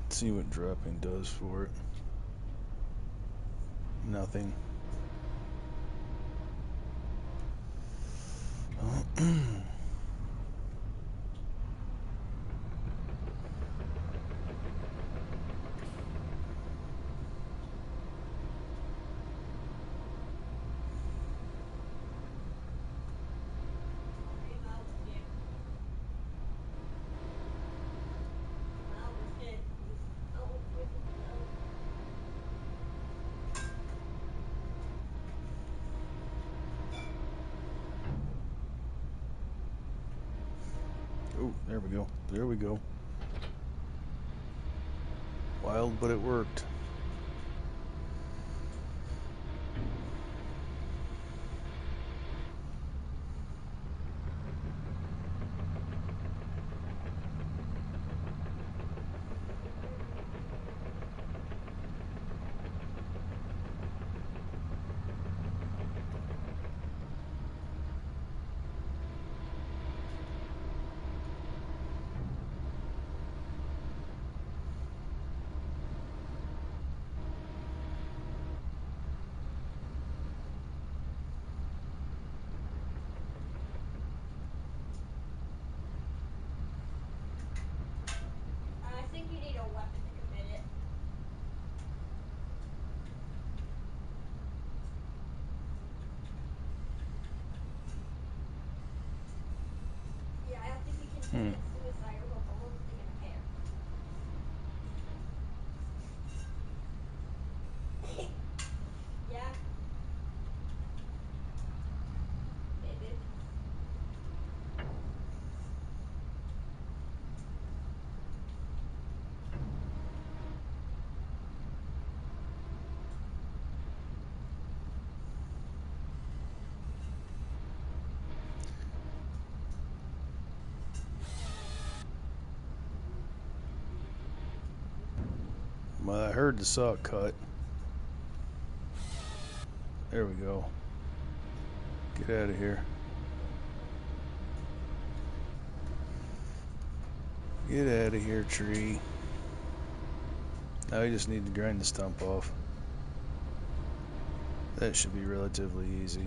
Let's see what dropping does for it. Nothing. Oh, there we go. There we go. Wild, but it worked. I think you need a weapon to commit it. Yeah, I don't think you can commit suicide over ballistic impair. Yeah. Maybe. Well, I heard the saw cut. There we go. Get out of here. Get out of here, tree. Now we just need to grind the stump off. That should be relatively easy.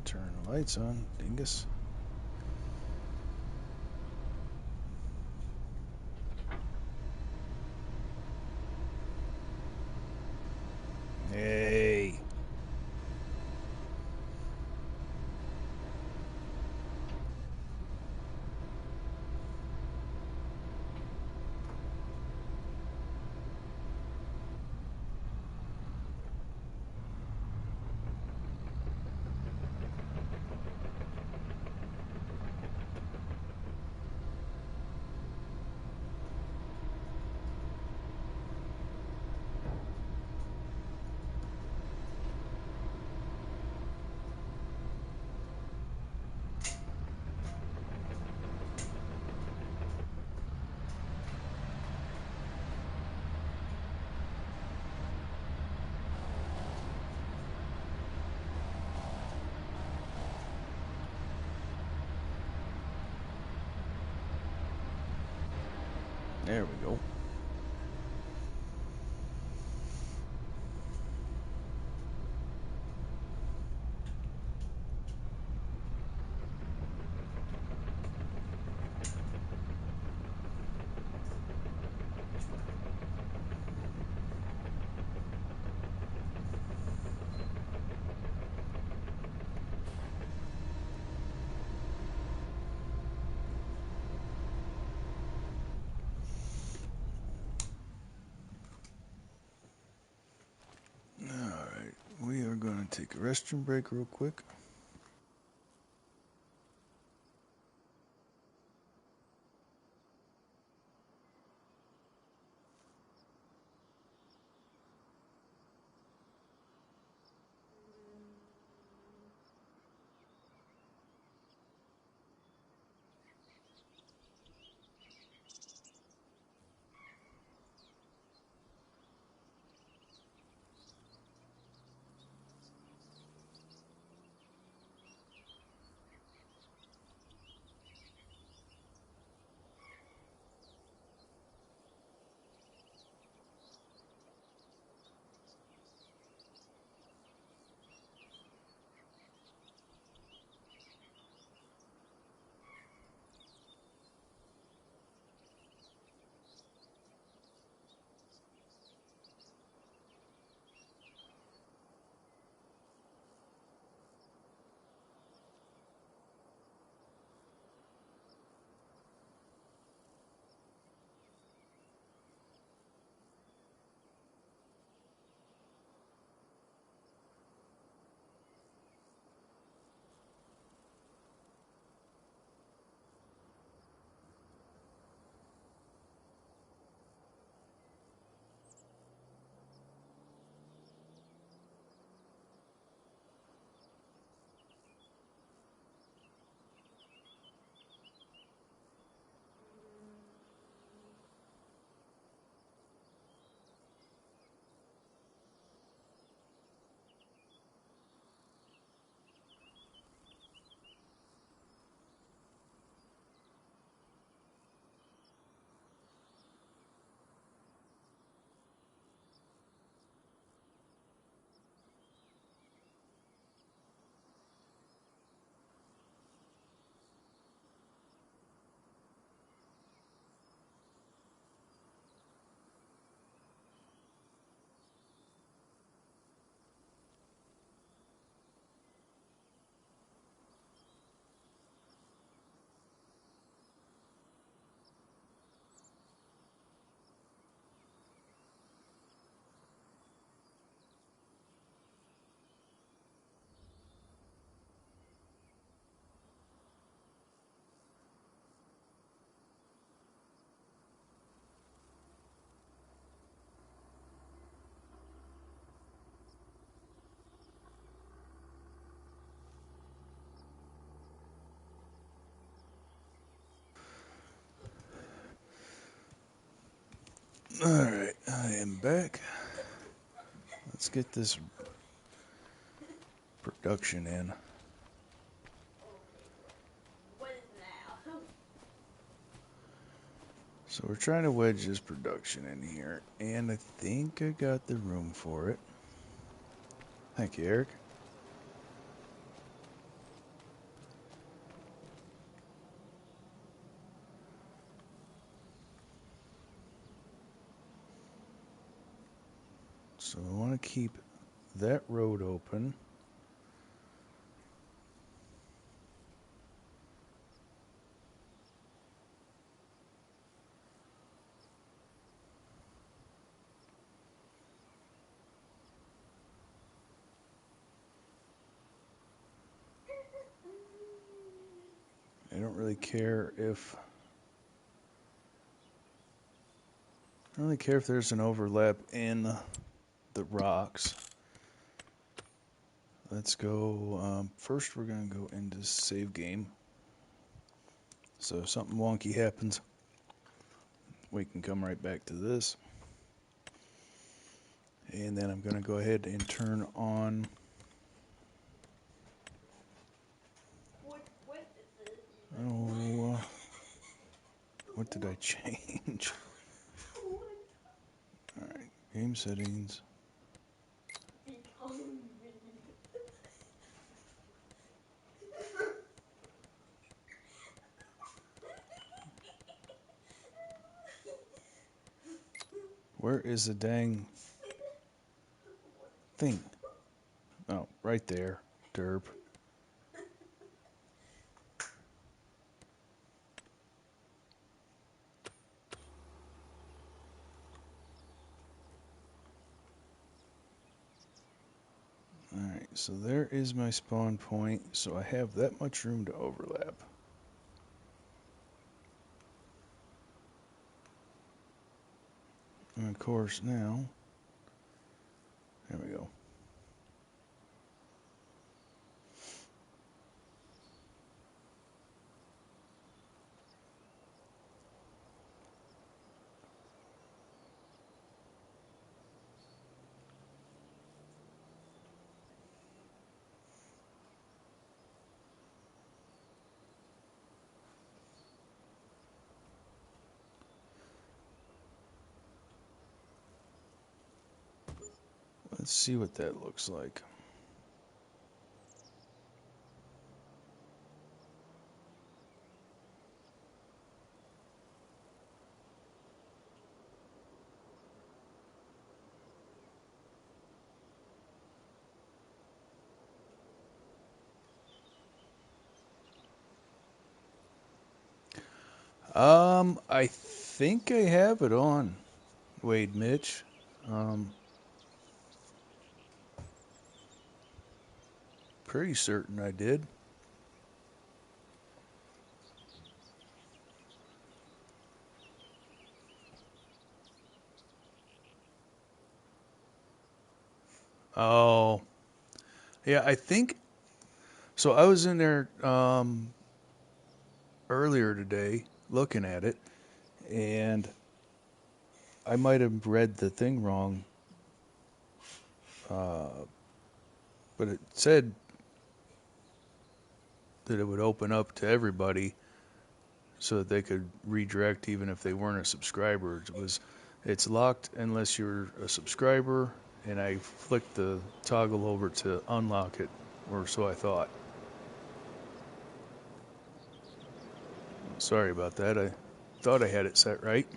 Turn the lights on, dingus. Hey. There we go. Alright, we are going to take a restroom break real quick. Alright, I am back. Let's get this production in. What is now? So we're trying to wedge this production in here, and I think I got the room for it. Thank you, Eric. So I want to keep that road open. I don't really care if there's an overlap in the rocks. Let's go. First, we're gonna go into save game. So if something wonky happens, we can come right back to this. And then I'm gonna go ahead and turn on. Oh, what did I change? Game settings. Become me. Where is the dang thing? Oh, right there. Derp. Alright, so there is my spawn point, so I have that much room to overlap. And of course now, there we go. Let's see what that looks like. I think I have it on. Wade Mitch. Pretty certain I did. Oh, yeah, I think so. I was in there earlier today looking at it, and I might have read the thing wrong, but it said that it would open up to everybody so that they could redirect even if they weren't a subscriber. It's locked unless you're a subscriber, and I flicked the toggle over to unlock it, or so I thought. Sorry about that. I thought I had it set right.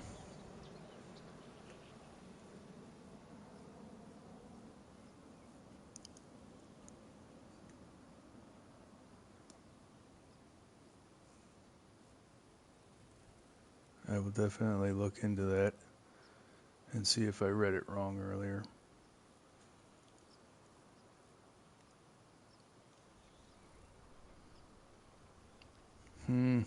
I will definitely look into that and see if I read it wrong earlier. Hmm.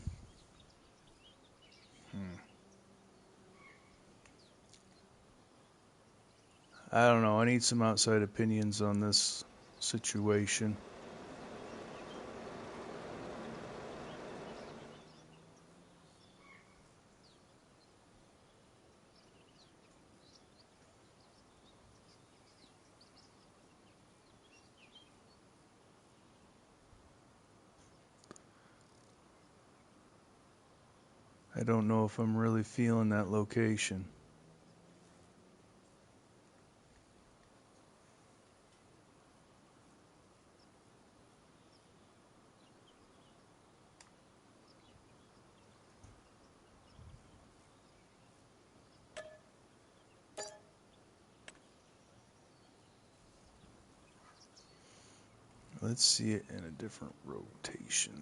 I don't know. I need some outside opinions on this situation. I don't know if I'm really feeling that location. Let's see it in a different rotation.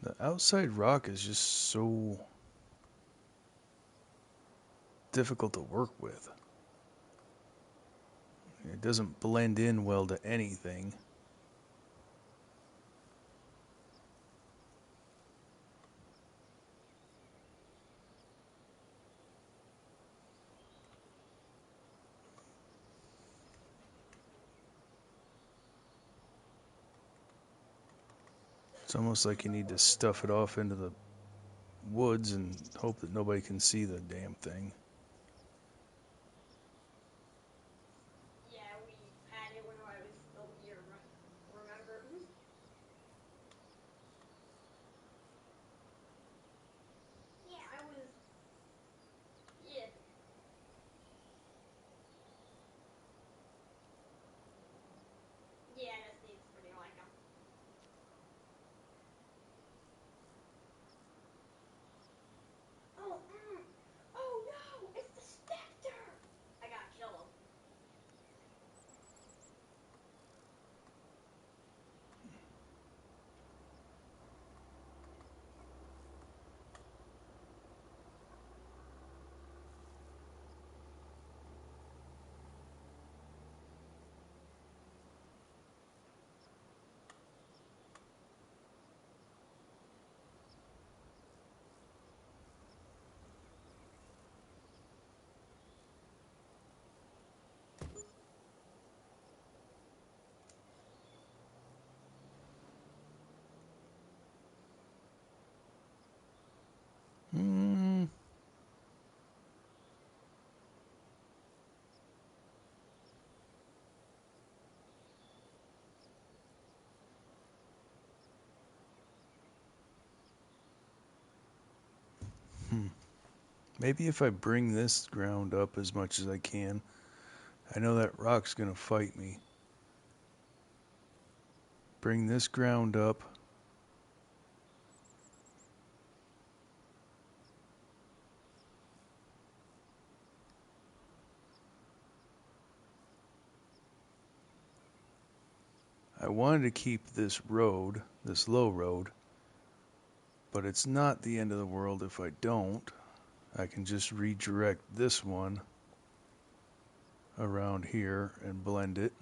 The outside rock is just so difficult to work with. It doesn't blend in well to anything. It's almost like you need to stuff it off into the woods and hope that nobody can see the damn thing. Yeah, we had it when I was still here, remember? Yeah, I was. Yeah. Yeah, this seems pretty like him. Oh, oh no! It's the Spectre! I gotta kill him. Hmm. Maybe if I bring this ground up as much as I can. I know that rock's gonna fight me. Bring this ground up. I wanted to keep this road, this low road, but it's not the end of the world if I don't. I can just redirect this one around here and blend it.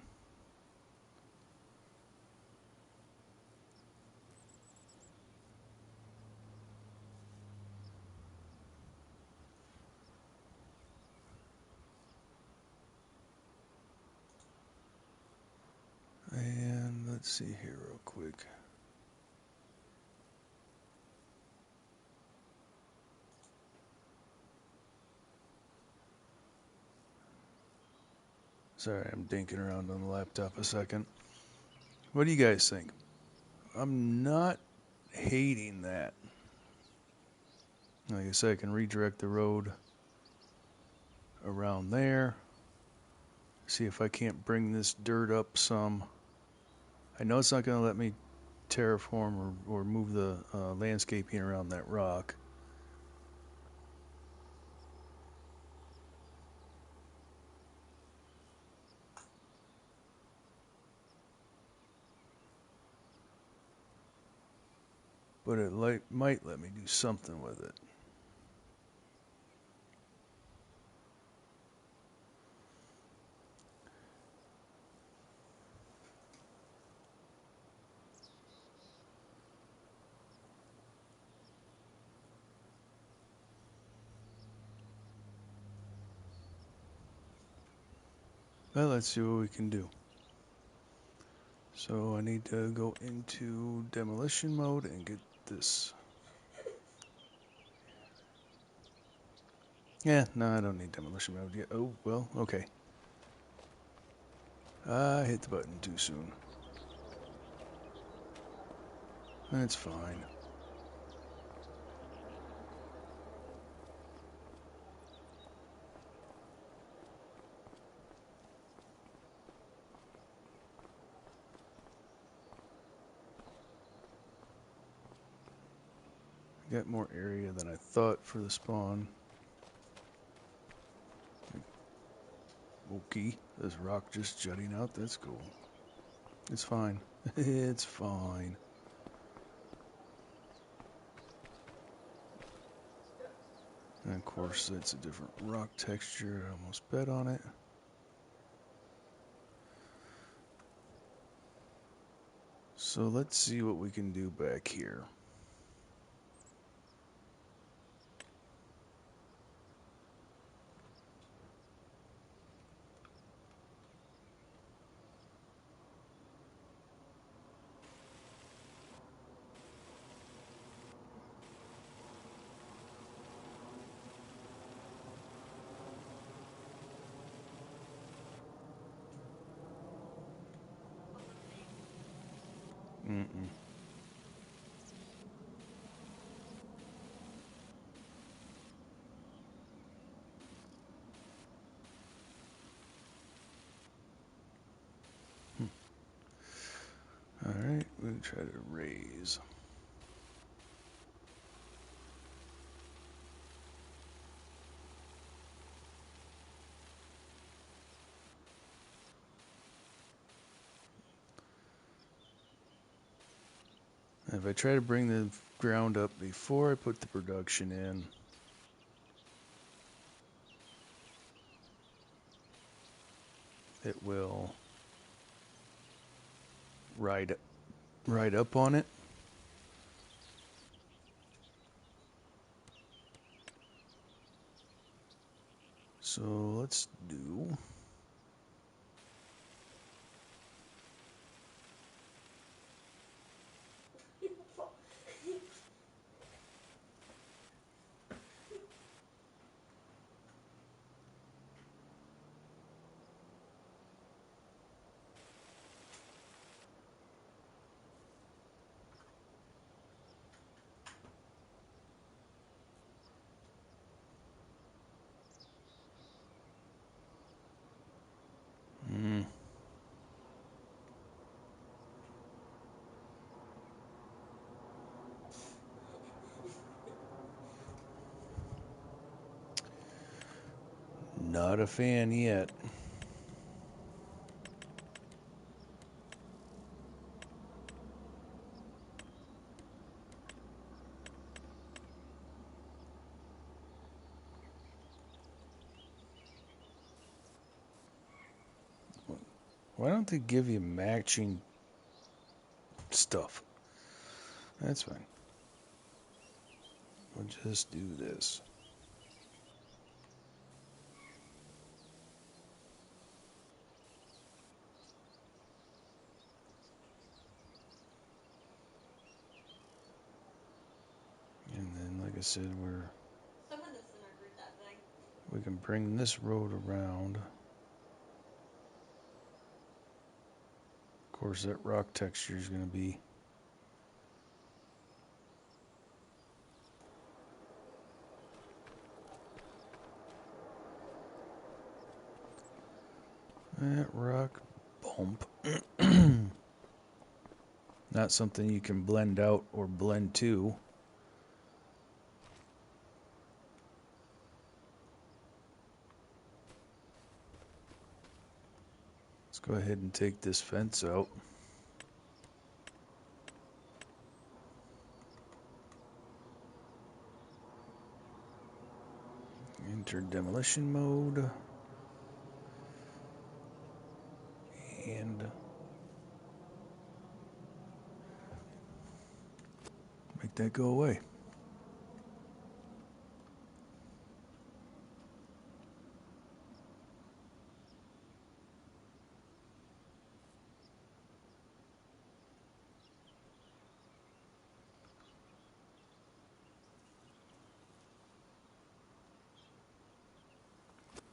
And let's see here real quick. Sorry, I'm dinking around on the laptop a second. What do you guys think? I'm not hating that. Like I said, I can redirect the road around there. See if I can't bring this dirt up some. I know it's not going to let me terraform or move the landscaping around that rock. But it might let me do something with it. Well, let's see what we can do. So I need to go into demolition mode and get this. Yeah, no, I don't need demolition mode yet. Oh, well, okay. I hit the button too soon. That's fine. I got more area than I thought for the spawn. Okay, this rock just jutting out, that's cool. It's fine. It's fine. And of course, it's a different rock texture. I almost bet on it. So let's see what we can do back here. Mm-mm. All right, we'll try to raise. If I try to bring the ground up before I put the production in, it will ride up on it. So let's do. Not a fan yet. Why don't they give you matching stuff? That's fine. We'll just do this. And then, like I said, we can bring this road around. Of course, that rock texture is going to be. That rock bump. Not something you can blend out or blend to. Let's go ahead and take this fence out. Enter demolition mode. And make that go away.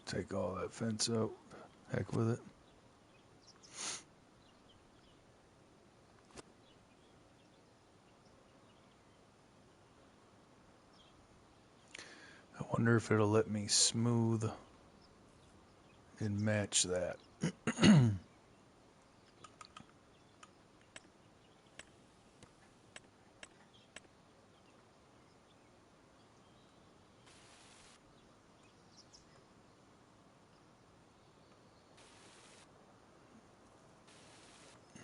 Take all that fence out. Heck with it. I wonder if it'll let me smooth and match that.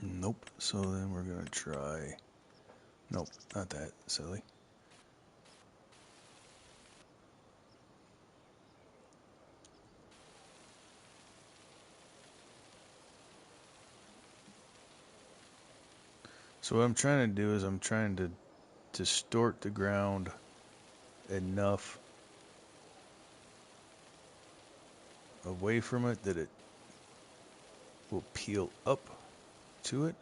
Nope. So then we're going to try. Nope, not that. Silly. So what I'm trying to do is I'm trying to distort the ground enough away from it that it will peel up to it.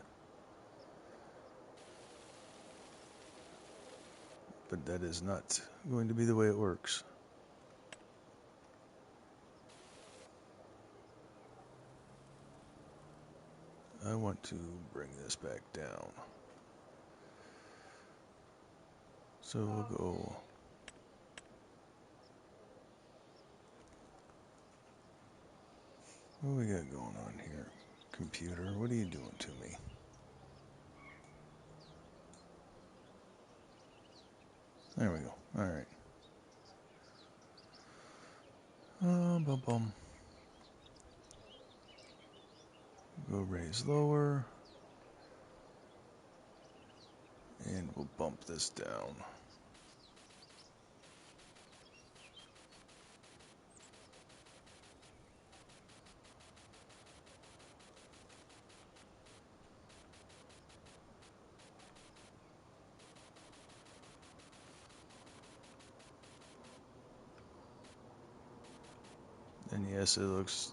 But that is not going to be the way it works. I want to bring this back down. So we'll go. What do we got going on here? Computer, what are you doing to me? There we go. Alright. Bum bum. Go raise lower. And we'll bump this down. And yes, it looks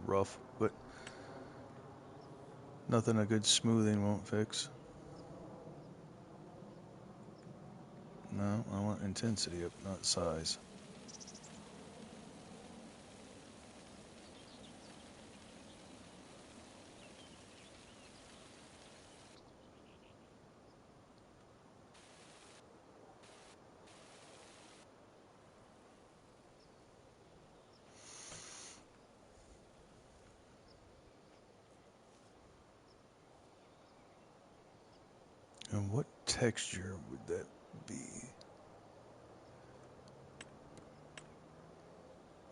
rough, but nothing a good smoothing won't fix. No, I want intensity up, not size. And what texture would that be?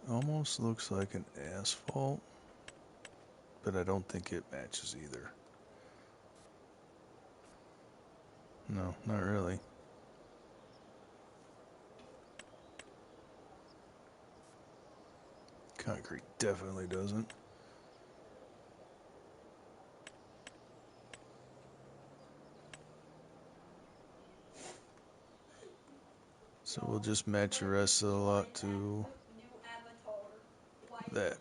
Almost looks like an asphalt, but I don't think it matches either. No, not really. Concrete definitely doesn't. So we'll just match the rest of the lot to New avatar. that.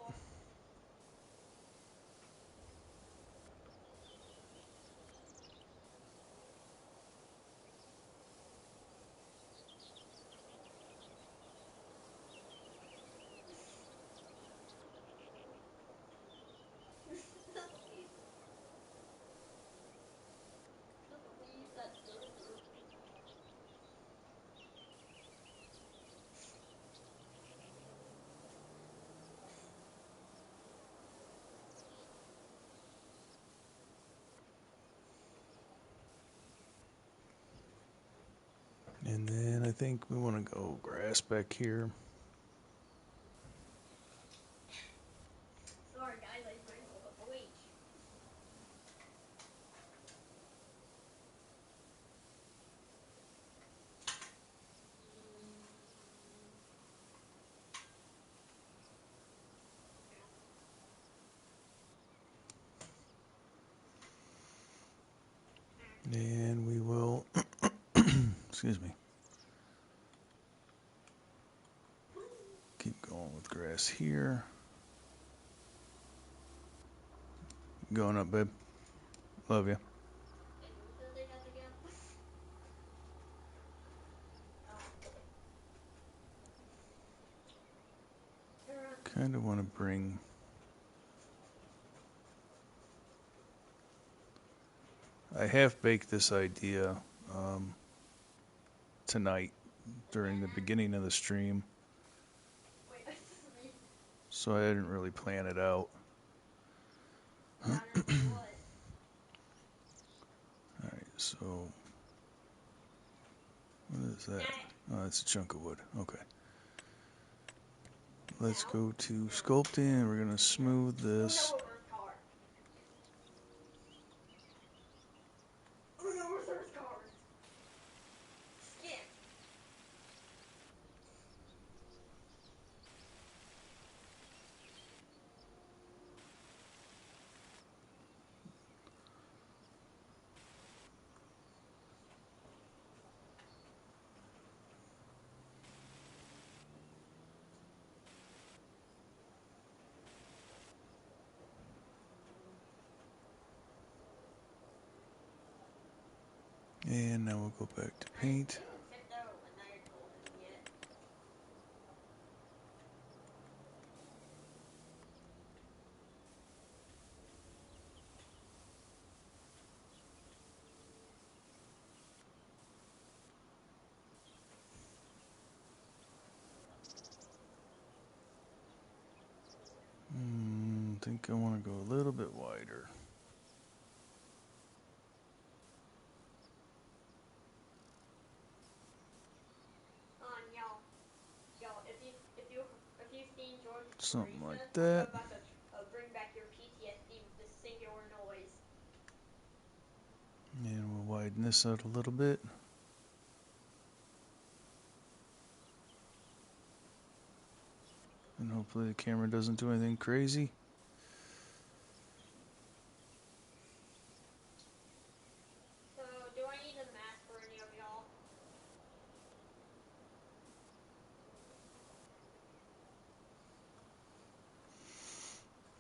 And then I think we want to go grass back here. Sorry guys, I drank all the bleach. And we will, excuse me, keep going with grass here. Going up, babe. Love you. And who said they had to get? Kind of want to bring. I half baked this idea tonight during the beginning of the stream, Wait, I just read. so I didn't really plan it out. What? Alright, so what is that? Oh, that's a chunk of wood. Okay. Let's go to sculpting and we're going to smooth this. Uno reverse card. Uno reverse card. Skip. And now we'll go back to paint. think I want to go a little bit wider. If you've seen George Something Grayson, like I'm that. about to bring back your PTSD with this singular noise. And we'll widen this out a little bit. And hopefully the camera doesn't do anything crazy. So, do I need a mask for any of y'all?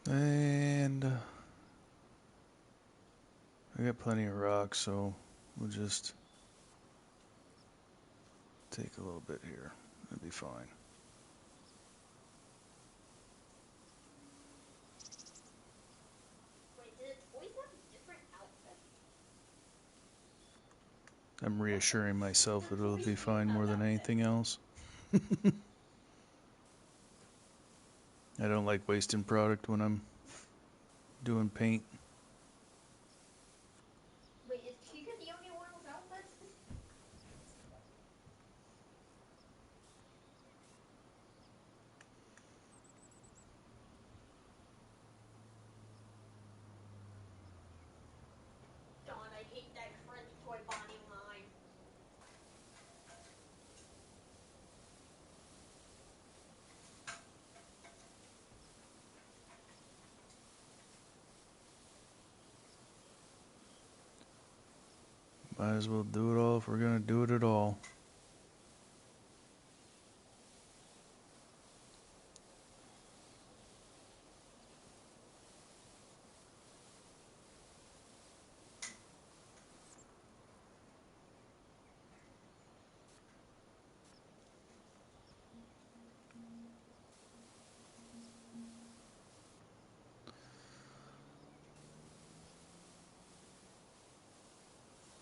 And I got plenty of rocks, so we'll just take a little bit here. That'd be fine. Wait, did the toys have different outfits? I'm reassuring myself that it'll Toys be do fine have more than outfits. anything else. I don't like wasting product when I'm doing paint. Wait, is Chica the only one with outfits? God, I hate that French toy body line. Might as well do it all if we're gonna do it at all.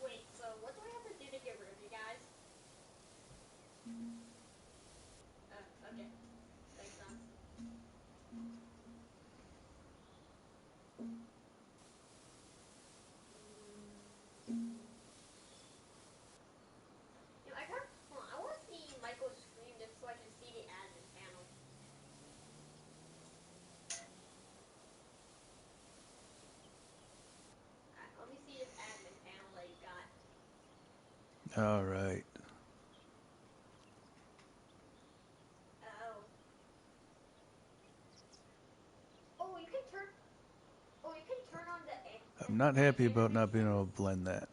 Wait, so what do I have to do to get rid of you guys? Okay. Makes sense. I want to see Michael scream just so I can see the admin panel. Alright, let me see this admin panel that you got. All right. Oh. Oh, you can turn. Oh, you can turn on the I'm not light happy about not being able animations. to blend that.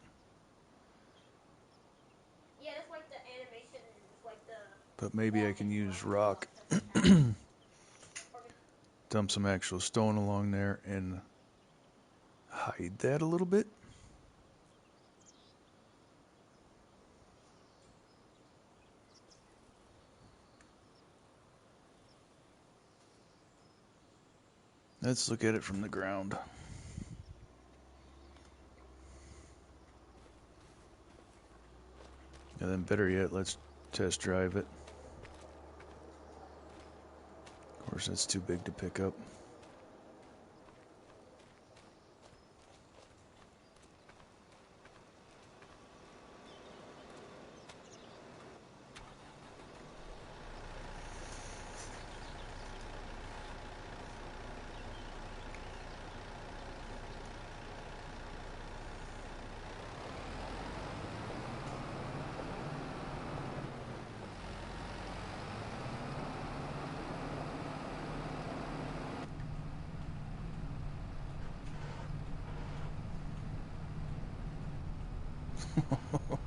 Yeah, that's like the animation is like the But maybe I walk can and use run rock, stuff that they have. Or dump some actual stone along there, and hide that a little bit. Let's look at it from the ground. And then better yet, let's test drive it. Of course, that's too big to pick up.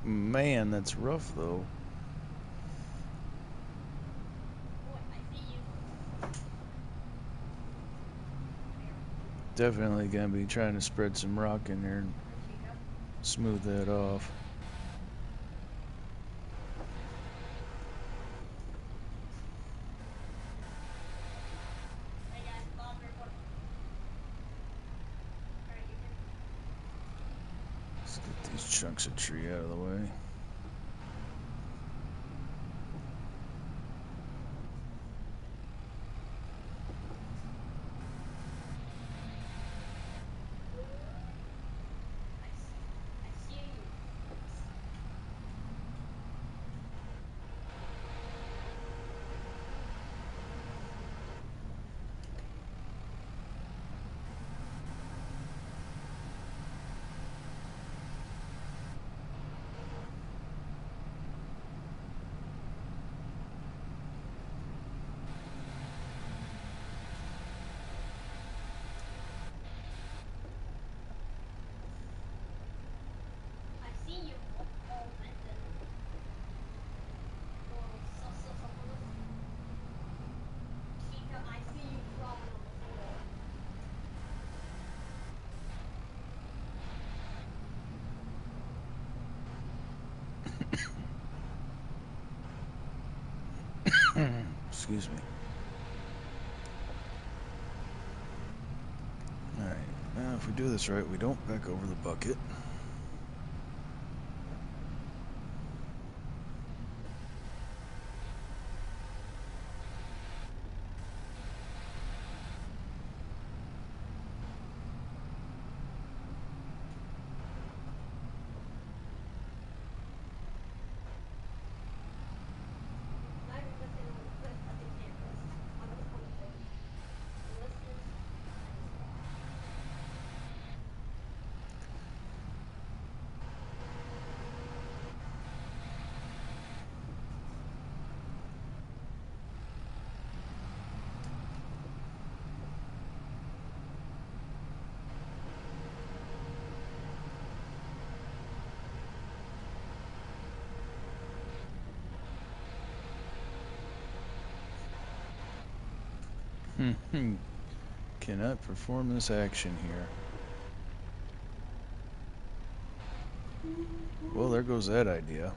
Man, that's rough though. oh, I see you. Definitely gonna be trying to spread some rock in there and Hi, Chica. smooth that off. Hey guys, pause recording. Alright, you can. Let's get these chunks of tree out of the way. Excuse me. Alright, now if we do this right, we don't back over the bucket. Not even lifting on the lift at the campus. On the thing. The listeners. Cannot perform this action here. Well, there goes that idea.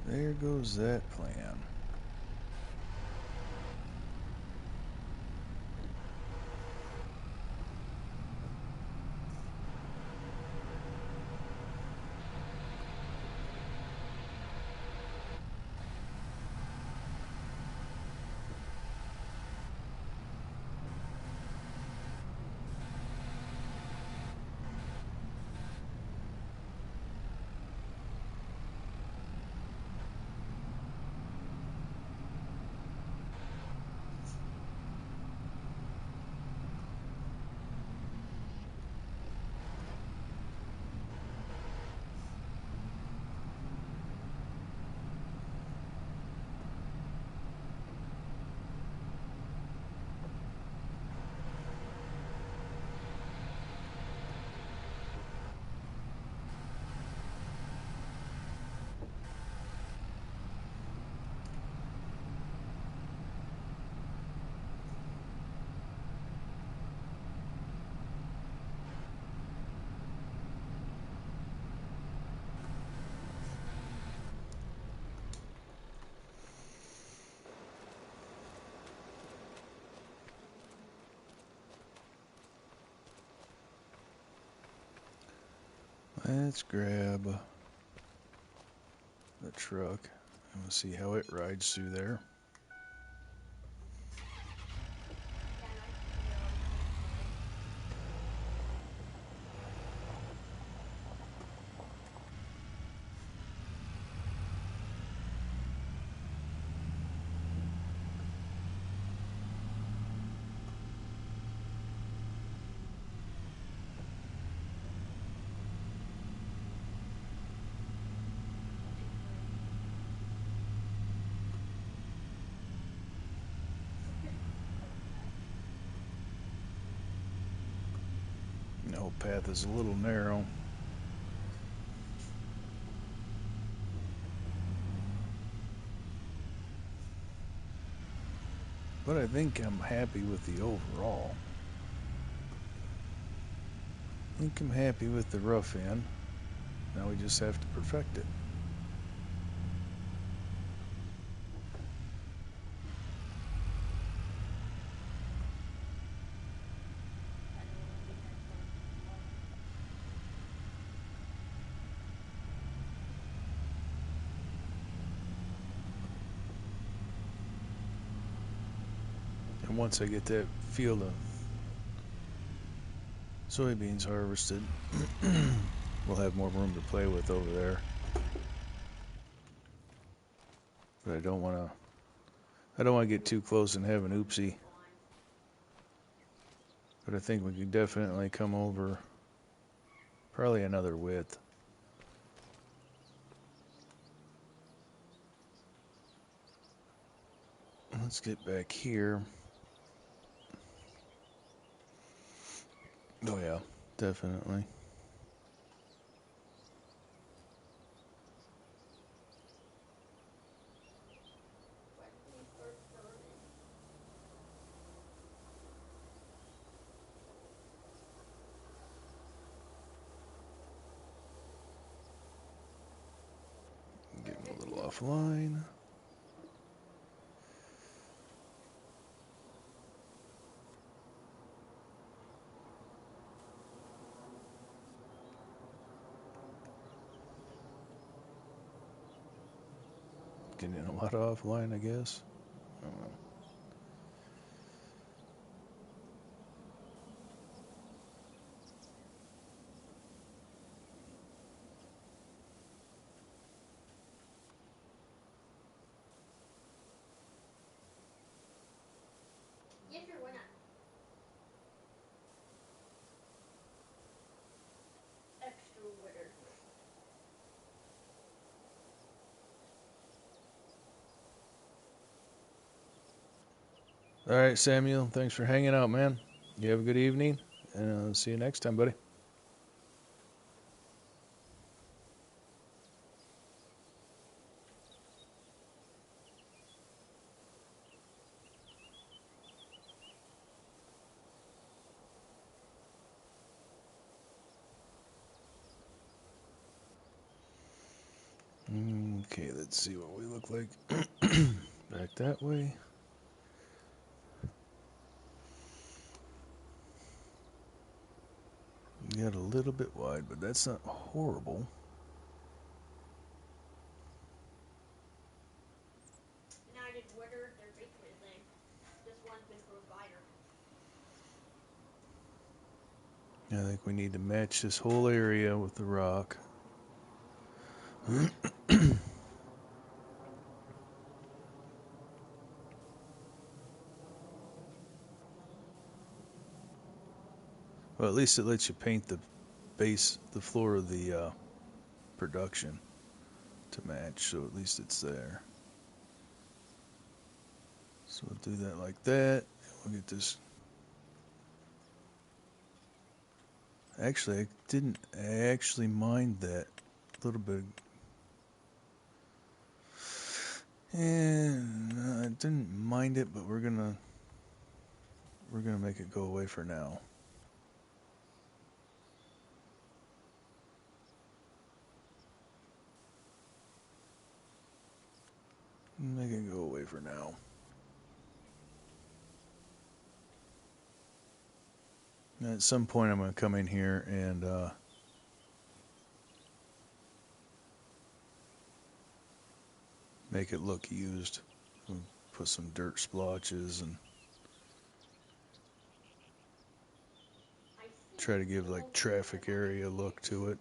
There goes that plan. Let's grab the truck and we'll see how it rides through there. The whole path is a little narrow. But I think I'm happy with the overall. I think I'm happy with the rough end. Now we just have to perfect it. And once I get that field of soybeans harvested, we'll have more room to play with over there. But I don't want to get too close and have an oopsie. But I think we could definitely come over probably another width. Let's get back here. Oh yeah, definitely. offline. Getting a lot offline, I guess. I don't know. Yeah, sure, why not? Extra witter. All right, Samuel. Thanks for hanging out, man. You have a good evening, and I'll see you next time, buddy. Okay, let's see what we look like. Back that way. Got a little bit wide, but that's not horrible. Now I did witter, they're basically the same. Just one's been provider. I think we need to match this whole area with the rock. Well, at least it lets you paint the base, the floor of the production to match, so at least it's there. So we'll do that like that. We'll get this. Actually, I didn't actually mind that little bit. And I didn't mind it, but we're gonna make it go away for now. Make it go away for now. And at some point, I'm gonna come in here and make it look used. We'll put some dirt splotches and try to give like traffic area look to it.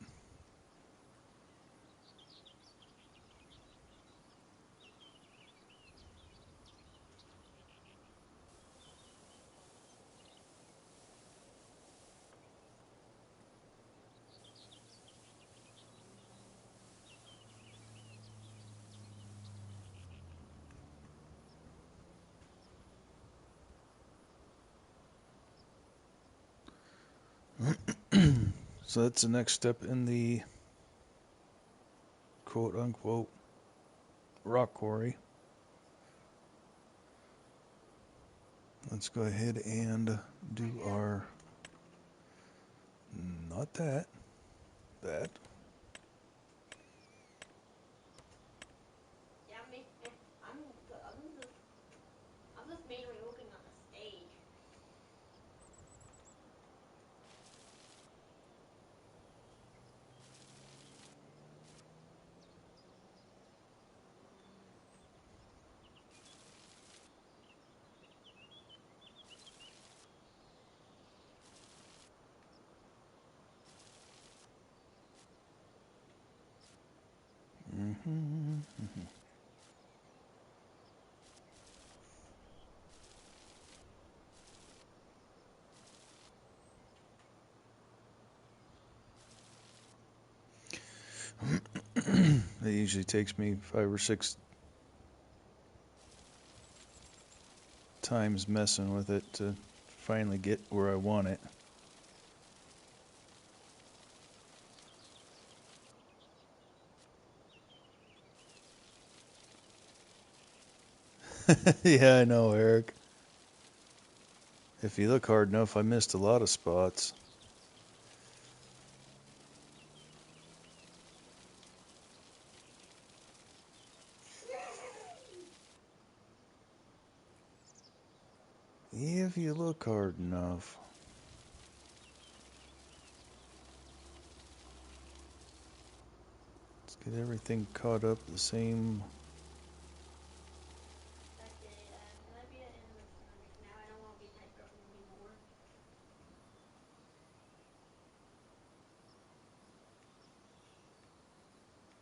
So that's the next step in the quote unquote rock quarry. Let's go ahead and do our, not that, that. Yeah, I'm just mainly looking on the stage. Mm-hmm. It usually takes me 5 or 6 times messing with it to finally get where I want it. Yeah, I know, Eric. If you look hard enough, I missed a lot of spots. if you look hard enough. Let's get everything caught up the same. Okay, can I be an animatronic now? I don't want to be night governor anymore.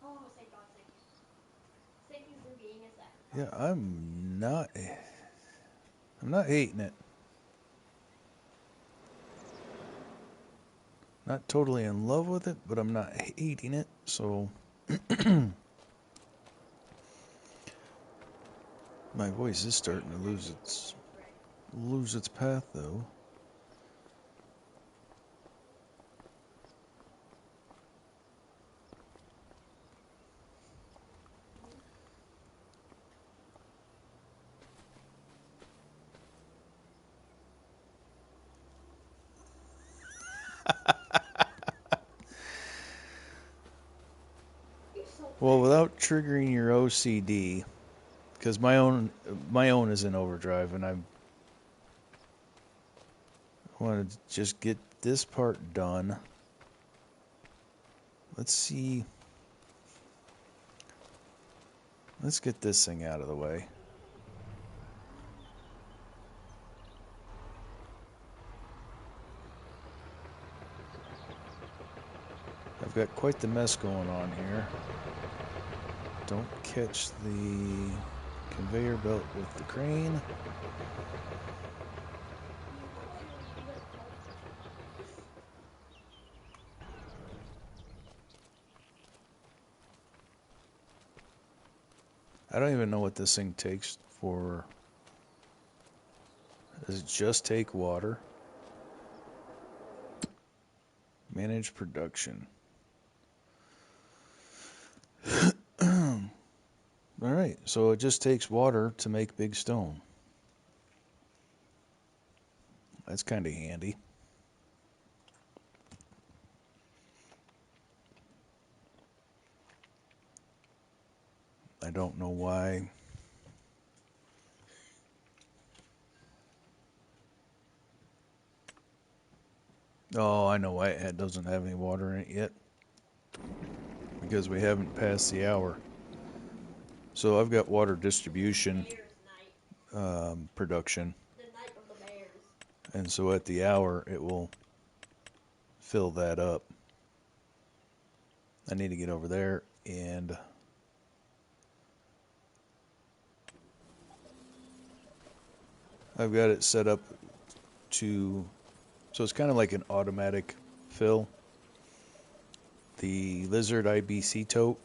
Oh, thank God, thank you. Thank you for being a sacrifice. Yeah, I'm not hating it. Not totally in love with it, but I'm not hating it, so my voice is starting to lose its path though. Well, without triggering your OCD, because my own is in overdrive, and I want to just get this part done. Let's see. Let's get this thing out of the way. I've got quite the mess going on here. Don't catch the conveyor belt with the crane. I don't even know what this thing takes for. Does it just take water? Manage production. Alright, so it just takes water to make big stone. That's kind of handy. I don't know why. Oh, I know why it doesn't have any water in it yet. Because we haven't passed the hour. So I've got water distribution production. The night of the bears. And so at the hour, it will fill that up. I need to get over there and I've got it set up to, so it's kind of like an automatic fill. The Lizard IBC tote,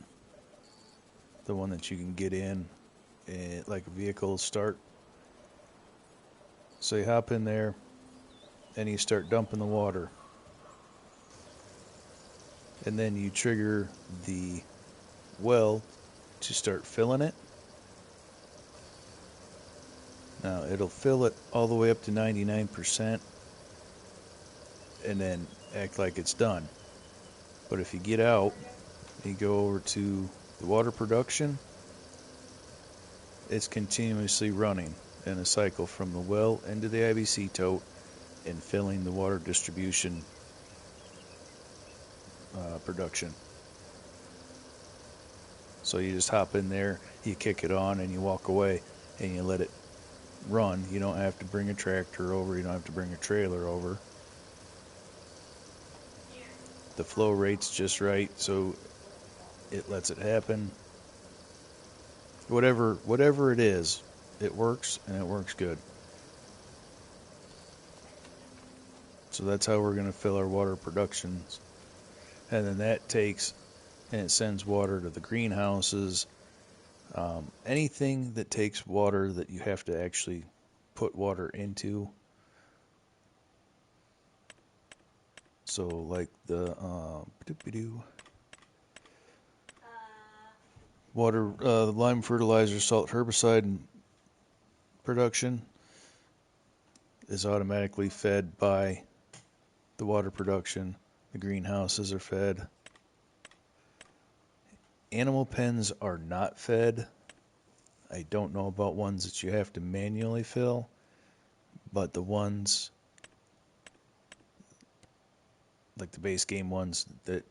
the one that you can get in like a vehicle start. So you hop in there and you start dumping the water. And then you trigger the well to start filling it. Now it'll fill it all the way up to 99% and then act like it's done. But if you get out and you go over to the water production, it's continuously running in a cycle from the well into the IBC tote and filling the water distribution production. So you just hop in there, you kick it on, and you walk away, and you let it run. You don't have to bring a tractor over. You don't have to bring a trailer over. The flow rate's just right, so it lets it happen. Whatever it is, it works, and it works good. So that's how we're going to fill our water productions. And then that takes, and it sends water to the greenhouses. Anything that takes water that you have to actually put water into. So like the water, lime fertilizer, salt herbicide production is automatically fed by the water production. The greenhouses are fed. Animal pens are not fed. I don't know about ones that you have to manually fill, but the ones, like the base game ones that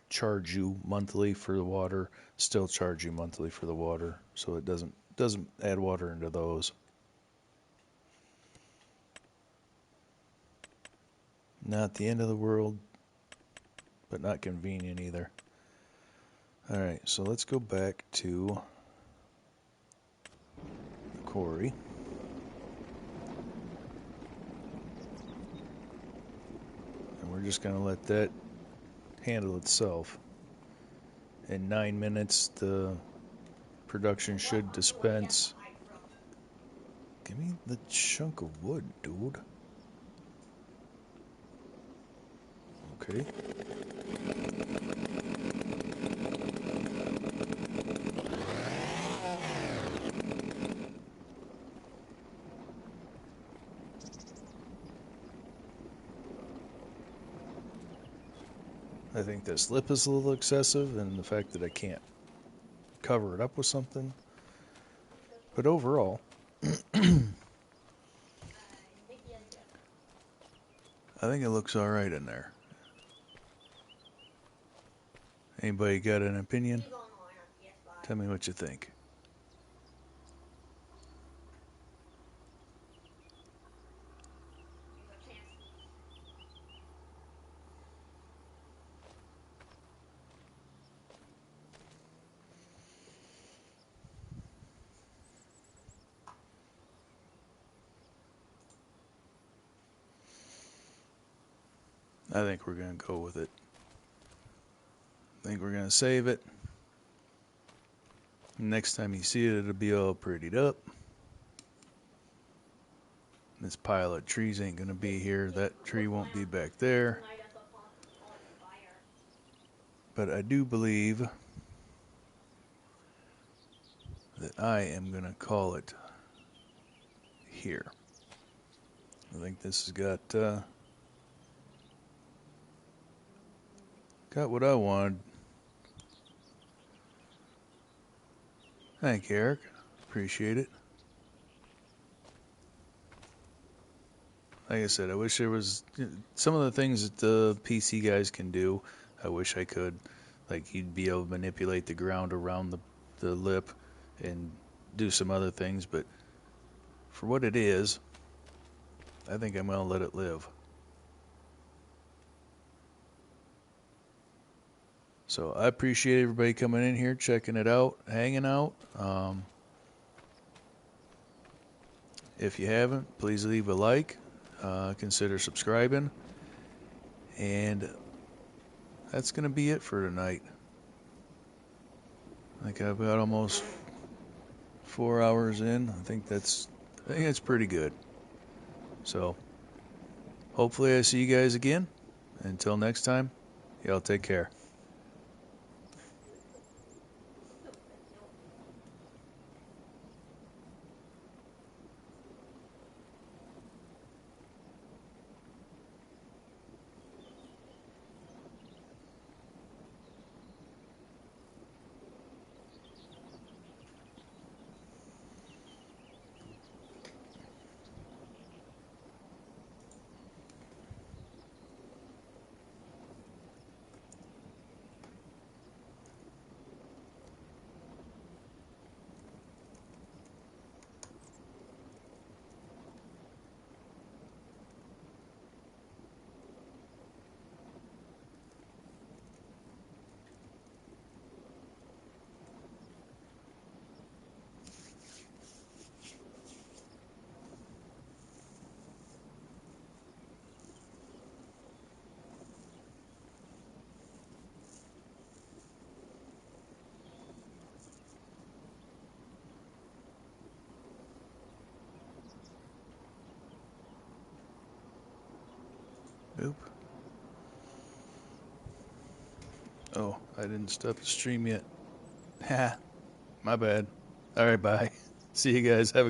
charge you monthly for the water, still charge you monthly for the water, so it doesn't add water into those. Not the end of the world, but not convenient either. Alright, so let's go back to the quarry. And we're just going to let that handle itself. In 9 minutes, the production should dispense. Give me the chunk of wood, dude. Okay. I think this lip is a little excessive, and the fact that I can't cover it up with something. But overall, I think it looks alright in there. Anybody got an opinion? Tell me what you think. I think we're going to go with it. I think we're going to save it. Next time you see it, it'll be all prettied up. This pile of trees ain't going to be here. That tree won't be back there. But I do believe that I am going to call it here. I think this has got what I wanted. Thank you, Eric. Appreciate it. Like I said, I wish there was some of the things that the PC guys can do. I wish I could. Like, you'd be able to manipulate the ground around the lip and do some other things. But for what it is, I think I'm going to let it live. So I appreciate everybody coming in here, checking it out, hanging out. If you haven't, please leave a like. Consider subscribing. And that's going to be it for tonight. I think I've got almost 4 hours in. I think it's pretty good. So hopefully I see you guys again. Until next time, y'all take care. Oop. Oh, I didn't stop the stream yet. Ha, my bad. All right, bye. See you guys. Have a